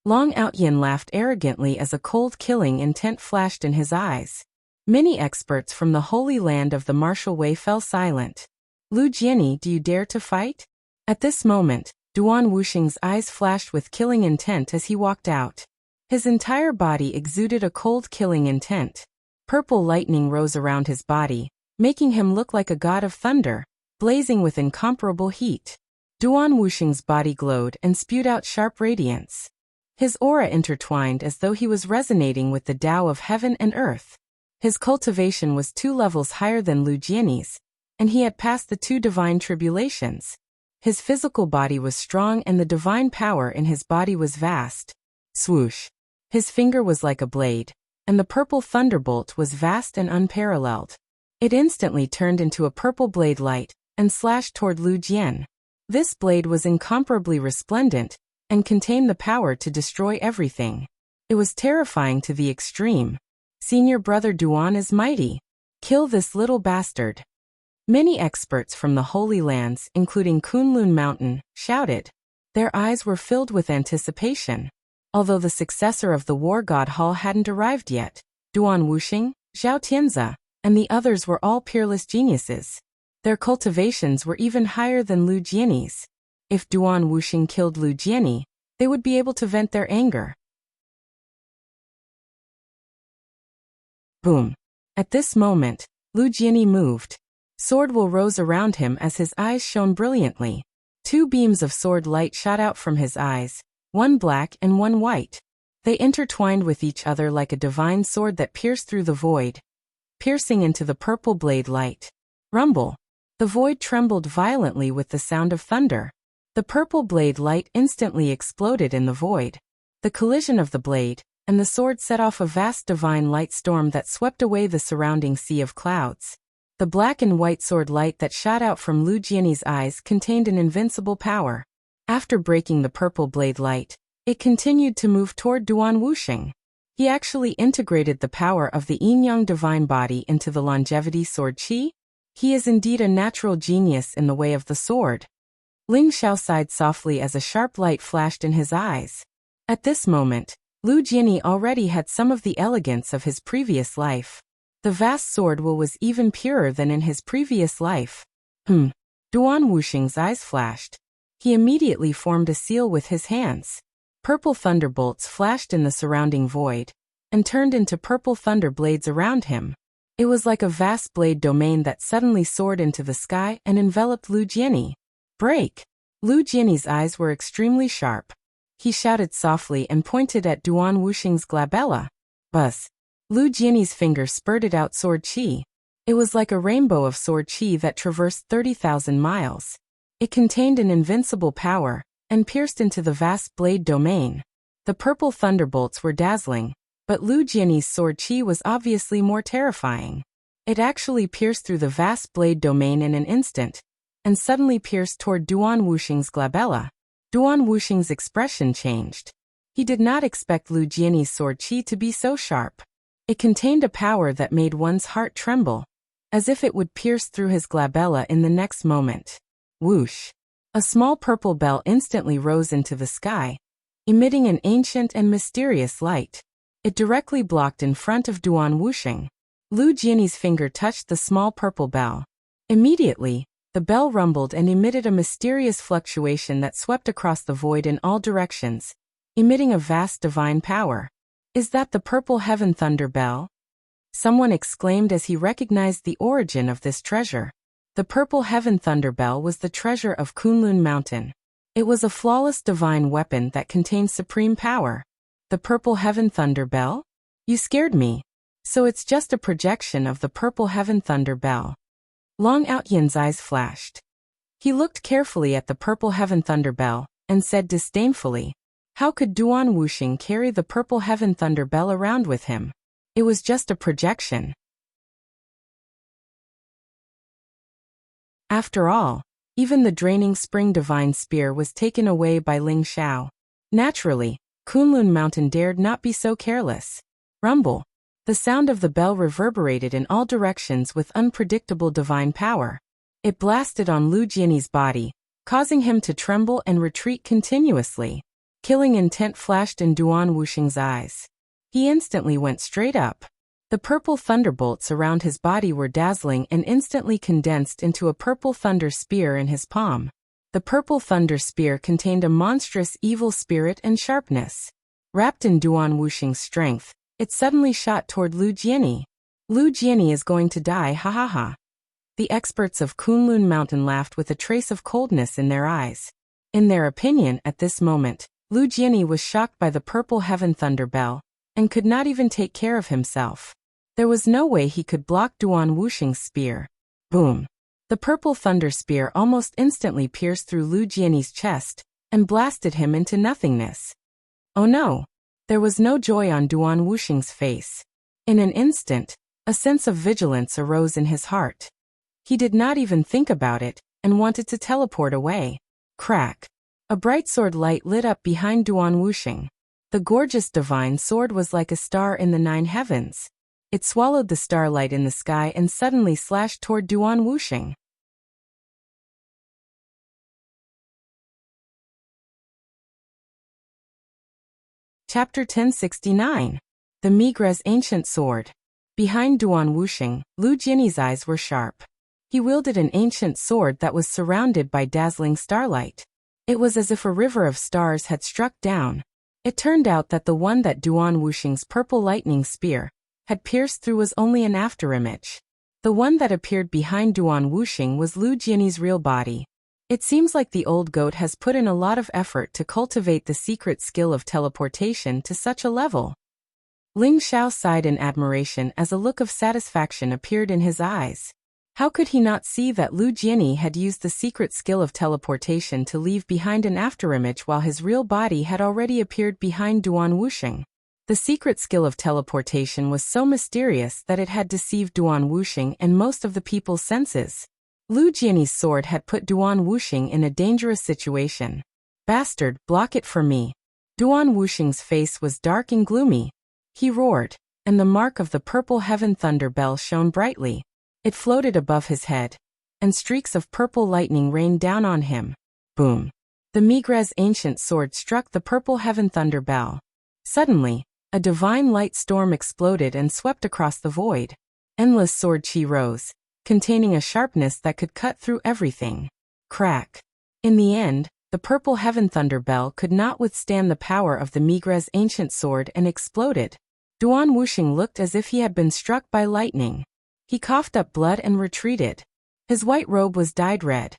Long Outyan laughed arrogantly as a cold killing intent flashed in his eyes. Many experts from the Holy Land of the Martial Way fell silent. Lu Jianyi, do you dare to fight? At this moment, Duan Wuxing's eyes flashed with killing intent as he walked out. His entire body exuded a cold killing intent. Purple lightning rose around his body, making him look like a god of thunder, blazing with incomparable heat. Duan Wuxing's body glowed and spewed out sharp radiance. His aura intertwined as though he was resonating with the Tao of heaven and earth. His cultivation was 2 levels higher than Lu Jianyi's, and he had passed the 2 divine tribulations. His physical body was strong and the divine power in his body was vast. Swoosh. His finger was like a blade, and the purple thunderbolt was vast and unparalleled. It instantly turned into a purple blade light and slashed toward Lu Jian. This blade was incomparably resplendent and contained the power to destroy everything. It was terrifying to the extreme. Senior brother Duan is mighty. Kill this little bastard. Many experts from the Holy Lands, including Kunlun Mountain, shouted. Their eyes were filled with anticipation. Although the successor of the War God Hall hadn't arrived yet, Duan Wuxing, Zhao Tianzi, and the others were all peerless geniuses. Their cultivations were even higher than Lu Jian's. If Duan Wuxing killed Lu Jian, they would be able to vent their anger. Boom. At this moment, Lu Jian moved. Sword will rose around him as his eyes shone brilliantly. 2 beams of sword light shot out from his eyes, one black and one white. They intertwined with each other like a divine sword that pierced through the void, piercing into the purple blade light. Rumble. The void trembled violently with the sound of thunder. The purple blade light instantly exploded in the void. The collision of the blade and the sword set off a vast divine light storm that swept away the surrounding sea of clouds. The black and white sword light that shot out from Lu Jian's eyes contained an invincible power. After breaking the purple blade light, it continued to move toward Duan Wuxing. He actually integrated the power of the yin-yang divine body into the longevity sword qi. He is indeed a natural genius in the way of the sword. Ling Xiao sighed softly as a sharp light flashed in his eyes. At this moment, Lu Jian already had some of the elegance of his previous life. The vast sword will was even purer than in his previous life. Duan Wuxing's eyes flashed. He immediately formed a seal with his hands. Purple thunderbolts flashed in the surrounding void and turned into purple thunder blades around him. It was like a vast blade domain that suddenly soared into the sky and enveloped Lu Jian. Break! Lu Jian's eyes were extremely sharp. He shouted softly and pointed at Duan Wuxing's glabella. Buzz! Lu Jian's finger spurted out sword qi. It was like a rainbow of sword qi that traversed 30,000 miles. It contained an invincible power and pierced into the vast blade domain. The purple thunderbolts were dazzling, but Lu Jian's sword qi was obviously more terrifying. It actually pierced through the vast blade domain in an instant, and suddenly pierced toward Duan Wuxing's glabella. Duan Wuxing's expression changed. He did not expect Lu Jian's sword qi to be so sharp. It contained a power that made one's heart tremble, as if it would pierce through his glabella in the next moment. Whoosh! A small purple bell instantly rose into the sky, emitting an ancient and mysterious light. It directly blocked in front of Duan Wuxing. Lu Jian's finger touched the small purple bell. Immediately, the bell rumbled and emitted a mysterious fluctuation that swept across the void in all directions, emitting a vast divine power. Is that the purple heaven thunder bell? Someone exclaimed as he recognized the origin of this treasure. The purple heaven thunder bell was the treasure of Kunlun Mountain. It was a flawless divine weapon that contained supreme power. The purple heaven thunder bell? You scared me. So it's just a projection of the purple heaven thunder bell. Long Outyan's eyes flashed. He looked carefully at the purple heaven thunder bell and said disdainfully, how could Duan Wuxing carry the purple heaven thunder bell around with him? It was just a projection. After all, even the draining spring divine spear was taken away by Ling Xiao. Naturally, Kunlun Mountain dared not be so careless. Rumble. The sound of the bell reverberated in all directions with unpredictable divine power. It blasted on Lu Jian's body, causing him to tremble and retreat continuously. Killing intent flashed in Duan Wuxing's eyes. He instantly went straight up. The purple thunderbolts around his body were dazzling and instantly condensed into a purple thunder spear in his palm. The purple thunder spear contained a monstrous evil spirit and sharpness. Wrapped in Duan Wuxing's strength, it suddenly shot toward Lu Jian. Lu Jian is going to die, ha ha ha. The experts of Kunlun Mountain laughed with a trace of coldness in their eyes. In their opinion at this moment, Lu Jian was shocked by the purple heaven thunder bell, and could not even take care of himself. There was no way he could block Duan Wuxing's spear. Boom! The purple thunder spear almost instantly pierced through Lu Jian's chest, and blasted him into nothingness. Oh no! There was no joy on Duan Wuxing's face. In an instant, A sense of vigilance arose in his heart. He did not even think about it, and wanted to teleport away. Crack. A bright sword light lit up behind Duan Wuxing. The gorgeous divine sword was like a star in the 9 heavens. It swallowed the starlight in the sky and suddenly slashed toward Duan Wuxing. Chapter 1069. The Migres Ancient Sword. Behind Duan Wuxing, Lu Jianyi's eyes were sharp. He wielded an ancient sword that was surrounded by dazzling starlight. It was as if a river of stars had struck down. It turned out that the one that Duan Wuxing's purple lightning spear had pierced through was only an afterimage. The one that appeared behind Duan Wuxing was Lu Jianyi's real body. It seems like the old goat has put in a lot of effort to cultivate the secret skill of teleportation to such a level. Ling Xiao sighed in admiration as a look of satisfaction appeared in his eyes. How could he not see that Lu Jianyi had used the secret skill of teleportation to leave behind an afterimage while his real body had already appeared behind Duan Wuxing? The secret skill of teleportation was so mysterious that it had deceived Duan Wuxing and most of the people's senses. Lu Jianyi's sword had put Duan Wuxing in a dangerous situation. Bastard, block it for me. Duan Wuxing's face was dark and gloomy. He roared, and the mark of the purple heaven thunder bell shone brightly. It floated above his head, and streaks of purple lightning rained down on him. Boom. The Migres ancient sword struck the purple heaven thunder bell. Suddenly, a divine light storm exploded and swept across the void. Endless sword chi rose, containing a sharpness that could cut through everything. Crack. In the end, the purple heaven thunder bell could not withstand the power of the Migres ancient sword and exploded. Duan Wuxing looked as if he had been struck by lightning. He coughed up blood and retreated. His white robe was dyed red.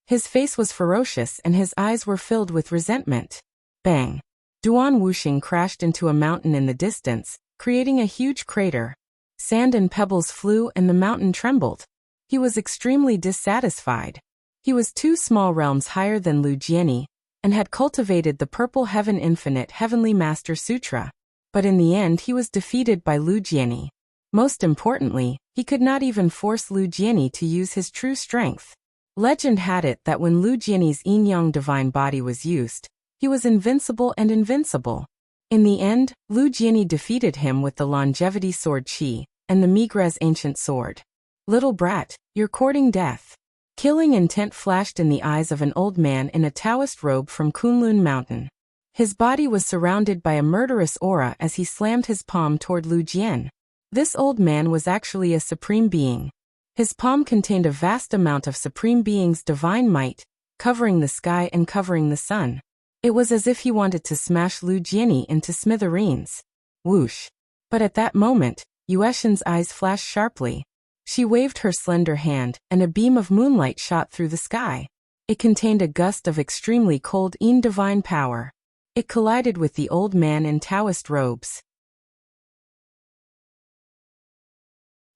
His face was ferocious and his eyes were filled with resentment. Bang! Duan Wuxing crashed into a mountain in the distance, creating a huge crater. Sand and pebbles flew and the mountain trembled. He was extremely dissatisfied. He was 2 small realms higher than Lu Jianyi, and had cultivated the Purple Heaven Infinite Heavenly Master Sutra. But in the end he was defeated by Lu Jianyi. Most importantly, he could not even force Lu Jianyi to use his true strength. Legend had it that when Lu Jianyi's yin-yang divine body was used, he was invincible and invincible. In the end, Lu Jianyi defeated him with the longevity sword Qi, and the Migres ancient sword. Little brat, you're courting death. Killing intent flashed in the eyes of an old man in a Taoist robe from Kunlun Mountain. His body was surrounded by a murderous aura as he slammed his palm toward Lu Jian. This old man was actually a supreme being. His palm contained a vast amount of supreme being's divine might, covering the sky and covering the sun. It was as if he wanted to smash Lu Jianyi into smithereens. Whoosh! But at that moment, Yueshin's eyes flashed sharply. She waved her slender hand, and a beam of moonlight shot through the sky. It contained a gust of extremely cold yin divine power. It collided with the old man in Taoist robes.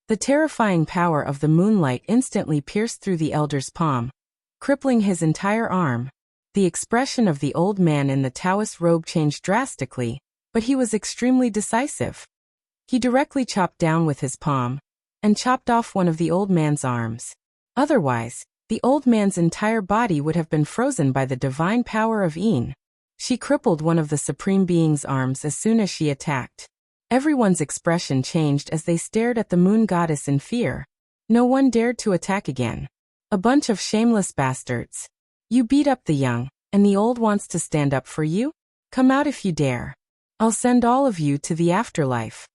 The terrifying power of the moonlight instantly pierced through the elder's palm, crippling his entire arm. The expression of the old man in the Taoist robe changed drastically, but he was extremely decisive. He directly chopped down with his palm, and chopped off one of the old man's arms. Otherwise, the old man's entire body would have been frozen by the divine power of Yin. She crippled one of the Supreme Being's arms as soon as she attacked. Everyone's expression changed as they stared at the moon goddess in fear. No one dared to attack again. A bunch of shameless bastards. You beat up the young, and the old wants to stand up for you? Come out if you dare. I'll send all of you to the afterlife.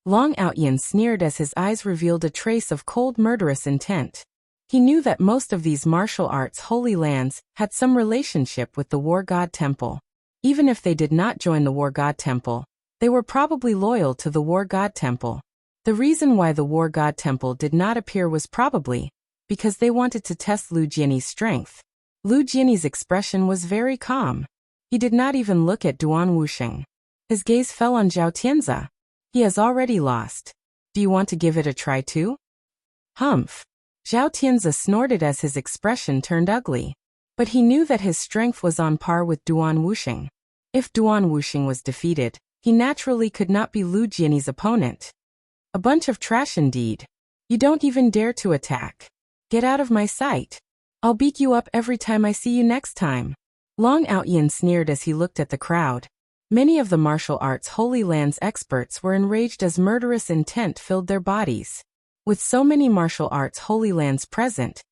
Long Outyin sneered as his eyes revealed a trace of cold murderous intent. He knew that most of these martial arts holy lands had some relationship with the War God Temple. Even if they did not join the War God Temple, they were probably loyal to the War God Temple. The reason why the War God Temple did not appear was probably because they wanted to test Lu Jianyi's strength. Lu Jianyi's expression was very calm. He did not even look at Duan Wuxing. His gaze fell on Zhao Tianzi. He has already lost. Do you want to give it a try too? Humph. Zhao Tianzi snorted as his expression turned ugly. But he knew that his strength was on par with Duan Wuxing. If Duan Wuxing was defeated, he naturally could not be Lu Jianyi's opponent. A bunch of trash indeed. You don't even dare to attack. Get out of my sight. I'll beat you up every time I see you next time. Long Outyin sneered as he looked at the crowd. Many of the martial arts Holy Land's experts were enraged as murderous intent filled their bodies. With so many martial arts Holy Lands present,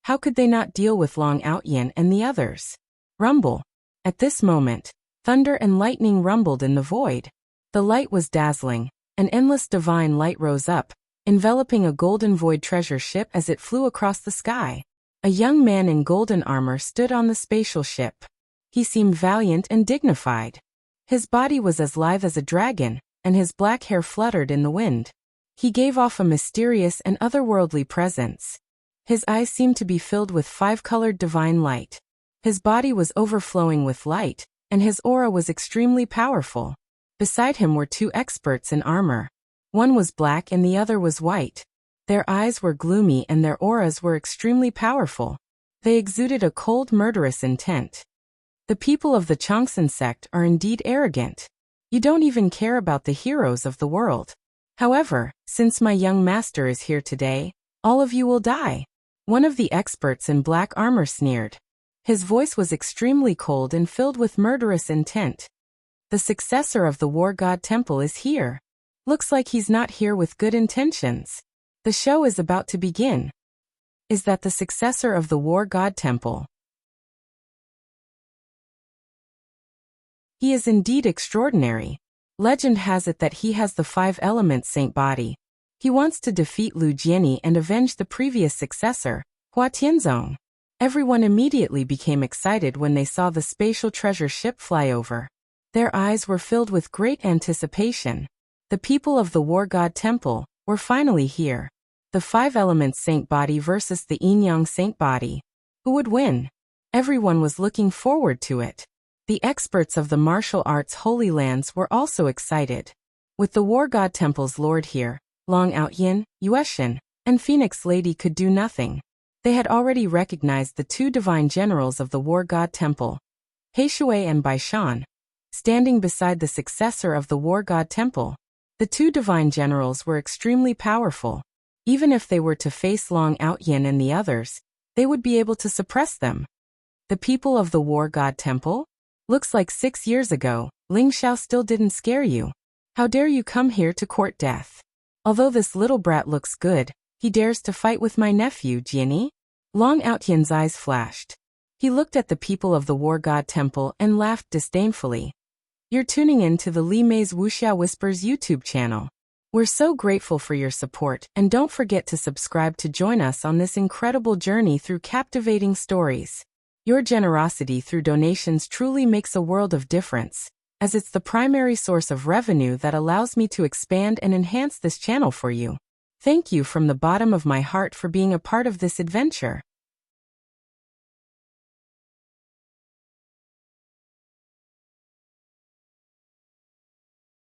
how could they not deal with Long Outyin and the others? Rumble. At this moment, thunder and lightning rumbled in the void. The light was dazzling. An endless divine light rose up, enveloping a golden void treasure ship as it flew across the sky. A young man in golden armor stood on the spatial ship. He seemed valiant and dignified. His body was as lithe as a dragon, and his black hair fluttered in the wind. He gave off a mysterious and otherworldly presence. His eyes seemed to be filled with five-colored divine light. His body was overflowing with light, and his aura was extremely powerful. Beside him were two experts in armor. One was black and the other was white. Their eyes were gloomy and their auras were extremely powerful. They exuded a cold, murderous intent. The people of the Changsan sect are indeed arrogant. You don't even care about the heroes of the world. However, since my young master is here today, all of you will die. One of the experts in black armor sneered. His voice was extremely cold and filled with murderous intent. The successor of the War God Temple is here. Looks like he's not here with good intentions. The show is about to begin. Is that the successor of the War God Temple? He is indeed extraordinary. Legend has it that he has the 5 elements saint body. He wants to defeat Lu Jianyi and avenge the previous successor, Hua Tianzong. Everyone immediately became excited when they saw the spatial treasure ship fly over. Their eyes were filled with great anticipation. The people of the War God Temple were finally here. The 5 elements saint body versus the Yin Yang saint body. Who would win? Everyone was looking forward to it. The experts of the martial arts Holy Lands were also excited. With the War God Temple's lord here, Long Outyin, Yueshin, and Phoenix Lady could do nothing. They had already recognized the 2 divine generals of the War God Temple, Heishui and Baishan, standing beside the successor of the War God Temple. The 2 divine generals were extremely powerful. Even if they were to face Long Outyin and the others, they would be able to suppress them. The people of the War God Temple? Looks like 6 years ago, Ling Xiao still didn't scare you. How dare you come here to court death? Although this little brat looks good, he dares to fight with my nephew, Jianyi? Long Outyan's eyes flashed. He looked at the people of the War God Temple and laughed disdainfully. You're tuning in to the Li Mei's Wuxia Whispers YouTube channel. We're so grateful for your support, and don't forget to subscribe to join us on this incredible journey through captivating stories. Your generosity through donations truly makes a world of difference, as it's the primary source of revenue that allows me to expand and enhance this channel for you. Thank you from the bottom of my heart for being a part of this adventure.